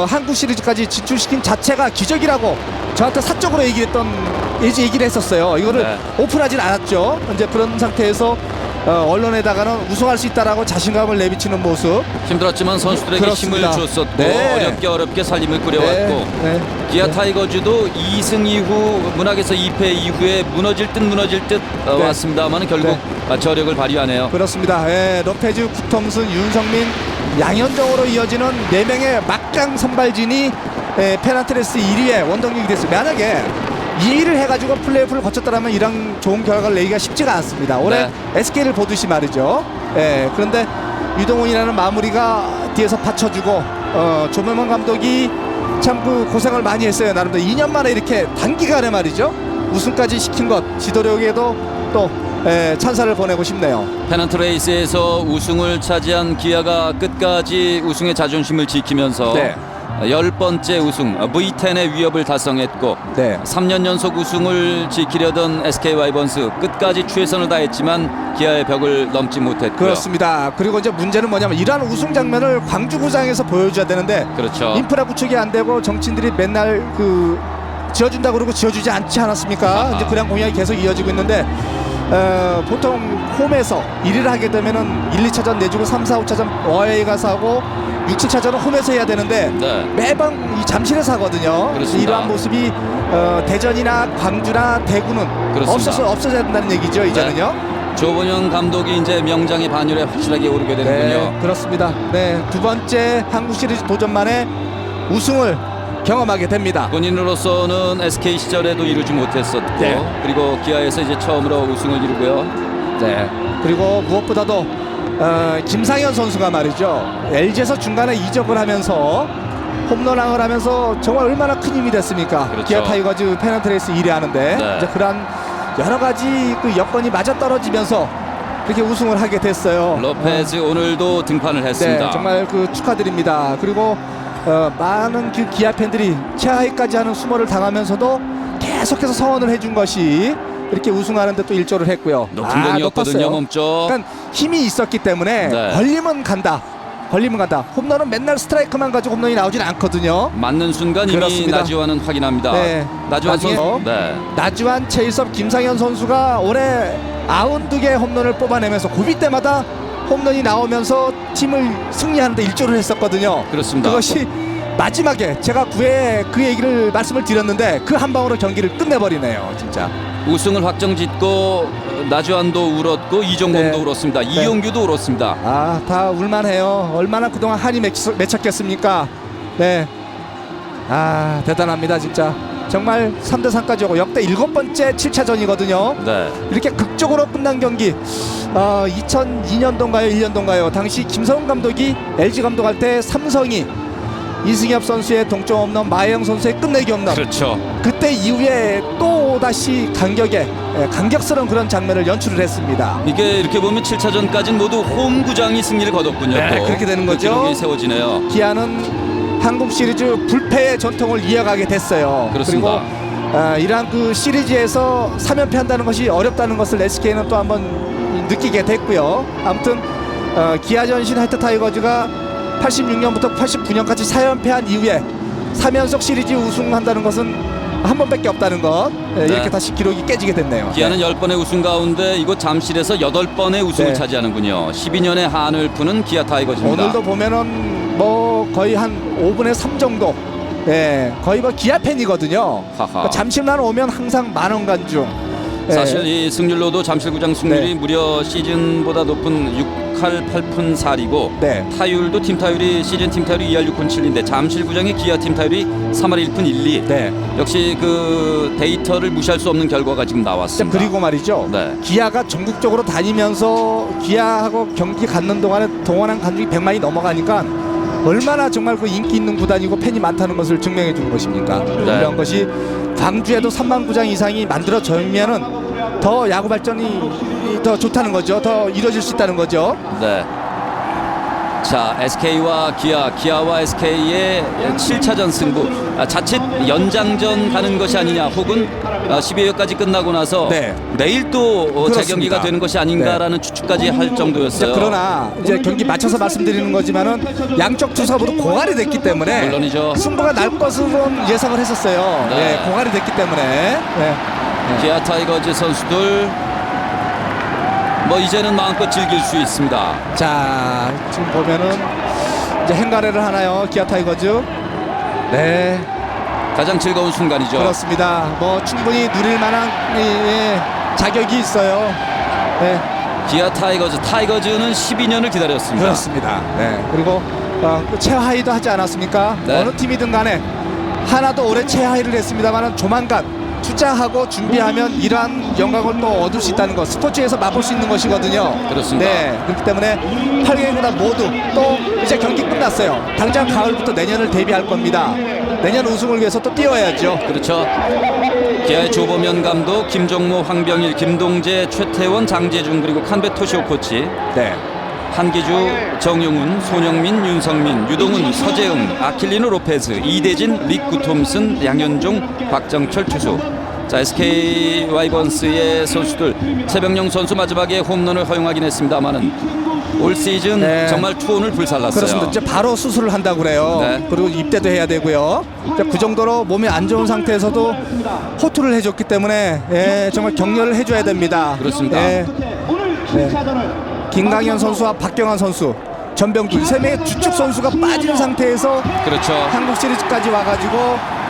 한국 시리즈까지 진출시킨 자체가 기적이라고 저한테 사적으로 얘기를 했었어요. 이거를 오픈하진 않았죠. 이제 그런 상태에서 언론에다가는 우승할 수 있다라고 자신감을 내비치는 모습. 힘들었지만 선수들에게 그렇습니다. 힘을 줬었고 어렵게 살림을 꾸려왔고 기아 타이거즈도 2승 이후 문학에서 2패 이후에 무너질 듯 왔습니다만 결국 저력을 발휘하네요. 그렇습니다. 로페즈, 구톰슨, 윤성민, 양현종으로 이어지는 4명의 막강 선발진이 페나트레스 1위에 원동력이 됐습니다. 만약에 2위를 해가지고 플레이오프를 거쳤다면 이런 좋은 결과를 내기가 쉽지가 않습니다. 올해 SK를 보듯이 말이죠. 그런데 유동훈이라는 마무리가 뒤에서 받쳐주고 조명만 감독이 참 그 고생을 많이 했어요. 나름대로 2년 만에 이렇게 단기간에 말이죠. 우승까지 시킨 것 지도력에도 또 찬사를 보내고 싶네요. 페넌트 레이스에서 우승을 차지한 기아가 끝까지 우승의 자존심을 지키면서 네. 10번째 우승 V10의 위협을 달성했고 네. 3년 연속 우승을 지키려던 SK 와이번스 끝까지 최선을 다했지만 기아의 벽을 넘지 못했고요. 그렇습니다. 그리고 이제 문제는 뭐냐면 이러한 우승 장면을 광주구장에서 보여줘야 되는데 그렇죠. 인프라 구축이 안 되고 정치인들이 맨날 그 지어준다 그러고 지어주지 않지 않았습니까? 이제 그냥 공약이 계속 이어지고 있는데 보통 홈에서 1위를 하게 되면은 1, 2차전 내주고 3, 4, 5차전 어웨이 가서 하고 6, 7차전은 홈에서 해야 되는데 네. 매번 이 잠실에서 하거든요. 그렇습니다. 이러한 모습이 대전이나 광주나 대구는 그렇습니다. 없어져야 된다는 얘기죠. 이제는요. 조본영 감독이 이제 명장의 반열에 확실하게 오르게 되는군요. 네, 그렇습니다. 네, 두 번째 한국 시리즈 도전만에 우승을 경험하게 됩니다. 본인으로서는 SK 시절에도 이루지 못했었고 네. 그리고 기아에서 이제 처음으로 우승을 이루고요. 네. 그리고 무엇보다도 김상현 선수가 말이죠. LG에서 중간에 이적을 하면서 홈런왕을 하면서 정말 얼마나 큰 힘이 됐습니까? 그렇죠. 기아 타이거즈 페넌트 레이스 1위 하는데 네. 이제 그런 여러 가지 그 여건이 맞아 떨어지면서 그렇게 우승을 하게 됐어요. 로페즈 오늘도 등판을 했습니다. 네, 정말 그 축하드립니다. 그리고 많은 그 기아 팬들이 최하위까지 하는 수모를 당하면서도 계속해서 성원을 해준 것이 이렇게 우승하는 데 또 일조를 했고요. 높은 공이었거든요. 높았어요. 몸쪽. 그러니까 힘이 있었기 때문에 네. 걸리면 간다. 홈런은 맨날 스트라이크만 가지고 홈런이 나오진 않거든요. 맞는 순간 이미 그렇습니다. 나지완은 확인합니다. 네. 나지완 나중에 선수. 네. 나주환, 최일섭, 김상현 선수가 올해 92개의 홈런을 뽑아내면서 고비 때마다 홈런이 나오면서 팀을 승리하는 데 일조를 했었거든요. 그렇습니다. 그것이 마지막에 제가 9회 그 얘기를 말씀을 드렸는데 그 한 방으로 경기를 끝내버리네요. 진짜. 우승을 확정짓고 나주환도 울었고 이종범도 네. 울었습니다. 이용규도 울었습니다. 아, 다 울만해요. 얼마나 그동안 한이 맺혔겠습니까? 네. 아, 대단합니다 진짜. 정말 3대3까지 오고 역대 7번째 7차전이거든요. 네. 이렇게 극적으로 끝난 경기 2002년도인가요 1년도인가요 당시 김성훈 감독이 LG 감독할 때 삼성이 이승엽 선수의 동점 홈런, 마혜영 선수의 끝내기 홈런. 그렇죠. 그때 이후에 또 다시 강격스러운 그런 장면을 연출을 했습니다. 이게 이렇게 보면 7차전까지는 모두 홈구장이 승리를 거뒀군요. 네, 또. 그렇게 되는 그 거죠. 기록이 세워지네요. 기아는 한국 시리즈 불패의 전통을 이어가게 됐어요. 그렇습니다. 그리고 이러한 그 시리즈에서 3연패 한다는 것이 어렵다는 것을 SK는 또 한번 느끼게 됐고요. 아무튼 기아 전신 화이트 타이거즈가 86년부터 89년까지 4연패한 이후에 3연속 시리즈 우승한다는 것은 한 번밖에 없다는 것. 네. 이렇게 다시 기록이 깨지게 됐네요. 기아는 10번의 우승 가운데 이곳 잠실에서 8번의 우승을 네. 차지하는군요. 12년의 한을 푸는 기아 타이거즈입니다. 오늘도 보면은 뭐 거의 한 5분의 3 정도. 네, 거의 뭐 기아 팬이거든요. 그러니까 잠실만 오면 항상 만원 관중. 사실 이 승률로도 잠실구장 승률이 네. 무려 시즌보다 높은 6할 8푼 4리고 네. 타율도 팀 타율이 시즌 팀 타율이 2할 6푼 7인데 잠실구장의 기아 팀 타율이 3할 1푼 1리. 네. 역시 그 데이터를 무시할 수 없는 결과가 지금 나왔습니다. 그리고 말이죠. 네. 기아가 전국적으로 다니면서 기아하고 경기 갖는 동안에 동원한 관중이 100만이 넘어가니까 얼마나 정말 그 인기 있는 구단이고 팬이 많다는 것을 증명해 준 것입니까? 네. 이런 것이 광주에도 3만 구장 이상이 만들어지면은 더 야구 발전이 더 좋다는 거죠. 더 이루어질 수 있다는 거죠. 네. 자, SK와 기아와 SK의 7차전 승부. 자칫 연장전 가는 것이 아니냐, 혹은 12회까지 끝나고 나서 네. 내일 또 그렇습니다. 재경기가 되는 것이 아닌가라는 추측까지 할 정도였어요. 그러나 이제 경기 맞춰서 말씀드리는 거지만은 양쪽 투수 모두 고갈이 됐기 때문에 물론이죠. 승부가 날 것으로는 예상을 했었어요. 네. 네, 고갈이 됐기 때문에. 네. 기아 타이거즈 선수들 뭐 이제는 마음껏 즐길 수 있습니다. 자, 지금 보면은 이제 행가래를 하나요, 기아 타이거즈. 네, 가장 즐거운 순간이죠. 그렇습니다. 뭐 충분히 누릴 만한 자격이 있어요. 네, 기아 타이거즈는 12년을 기다렸습니다. 그렇습니다. 네, 그리고 최하위도 하지 않았습니까? 네. 어느 팀이든 간에 하나도 올해 최하위를 했습니다만은 조만간 투자하고 준비하면 이러한 영광을 또 얻을 수 있다는 것, 스포츠에서 맛볼 수 있는 것이거든요. 그렇습니다. 네, 그렇기 때문에 8개구단 모두 또 이제 경기 끝났어요. 당장 가을부터 내년을 대비할 겁니다. 내년 우승을 위해서 또 뛰어야죠. 그렇죠. 기아의 조범현 감독, 김종모, 황병일, 김동재, 최태원, 장재중 그리고 칸베 토시오 코치. 네. 한기주, 정용훈, 손영민, 윤성민, 유동훈, 서재흥, 아킬리노 로페즈, 이대진, 릭구 톰슨, 양현종, 박정철 투수. 자, SK 와이번스의 선수들 최병영 선수 마지막에 홈런을 허용하긴 했습니다만은 올 시즌 정말 투혼을 불살랐어요. 그렇습니다. 이제 바로 수술을 한다고 그래요. 네. 그리고 입대도 해야 되고요. 그 정도로 몸이 안 좋은 상태에서도 호투를 해줬기 때문에 정말 격려를 해줘야 됩니다. 그렇습니다. 네. 김강현 선수와 박경환 선수, 전병준 세 명의 주축 선수가 빠진 상태에서 그렇죠. 한국 시리즈까지 와가지고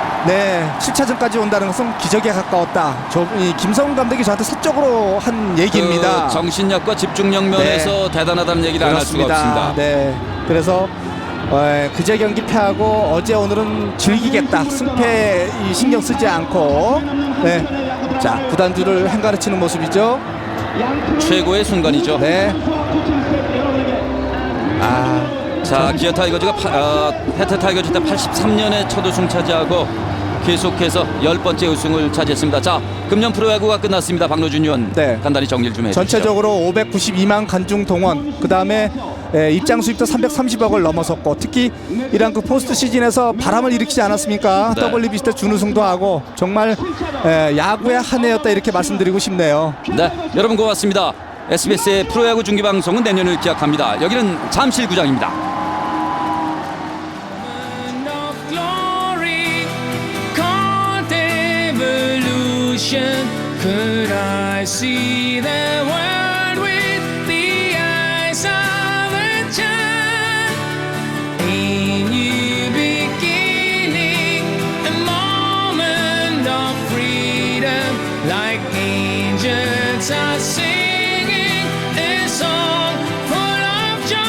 7차전까지 온다는 것은 기적에 가까웠다. 이 김성훈 감독이 저한테 사적으로 한 얘기입니다. 그 정신력과 집중력 면에서 대단하다는 얘기를 안 할 수가 없습니다. 네. 그래서 그제 경기 패하고 어제 오늘은 즐기겠다. 승패 신경 쓰지 않고 자, 구단주를 행가르치는 모습이죠. 최고의 순간이죠. 네. 자, 기아 타이거즈가 해태 타이거즈 때 83년에 첫 우승 차지하고 계속해서 10번째 우승을 차지했습니다. 자, 금년 프로야구가 끝났습니다. 박노준 의원 간단히 정리를 좀 해주시죠. 전체적으로 592만 관중 동원, 그 다음에 입장 수입도 330억을 넘어섰고, 특히 이런 그 포스트 시즌에서 바람을 일으키지 않았습니까? WBC 때 준우승도 하고 정말 야구의 한 해였다 이렇게 말씀드리고 싶네요. 네, 여러분 고맙습니다. SBS의 프로야구 중계방송은 내년을 기약합니다. 여기는 잠실구장입니다. Could I see the world with the eyes of a child? A new beginning, a moment of freedom, like angels are singing a song full of joy.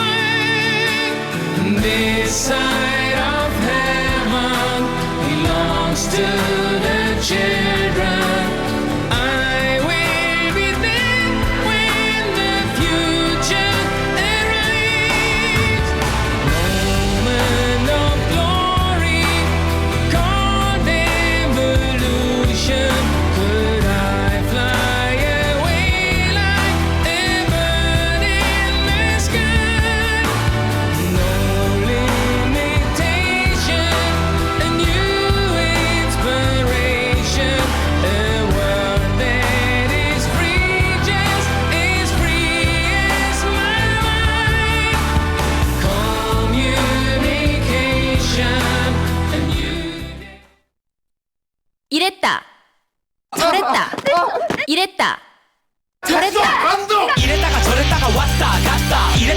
This side of heaven belongs to the children. 이랬다 저랬다 이랬다 저랬다 이랬다가 저랬다가 왔다 갔다 이랬다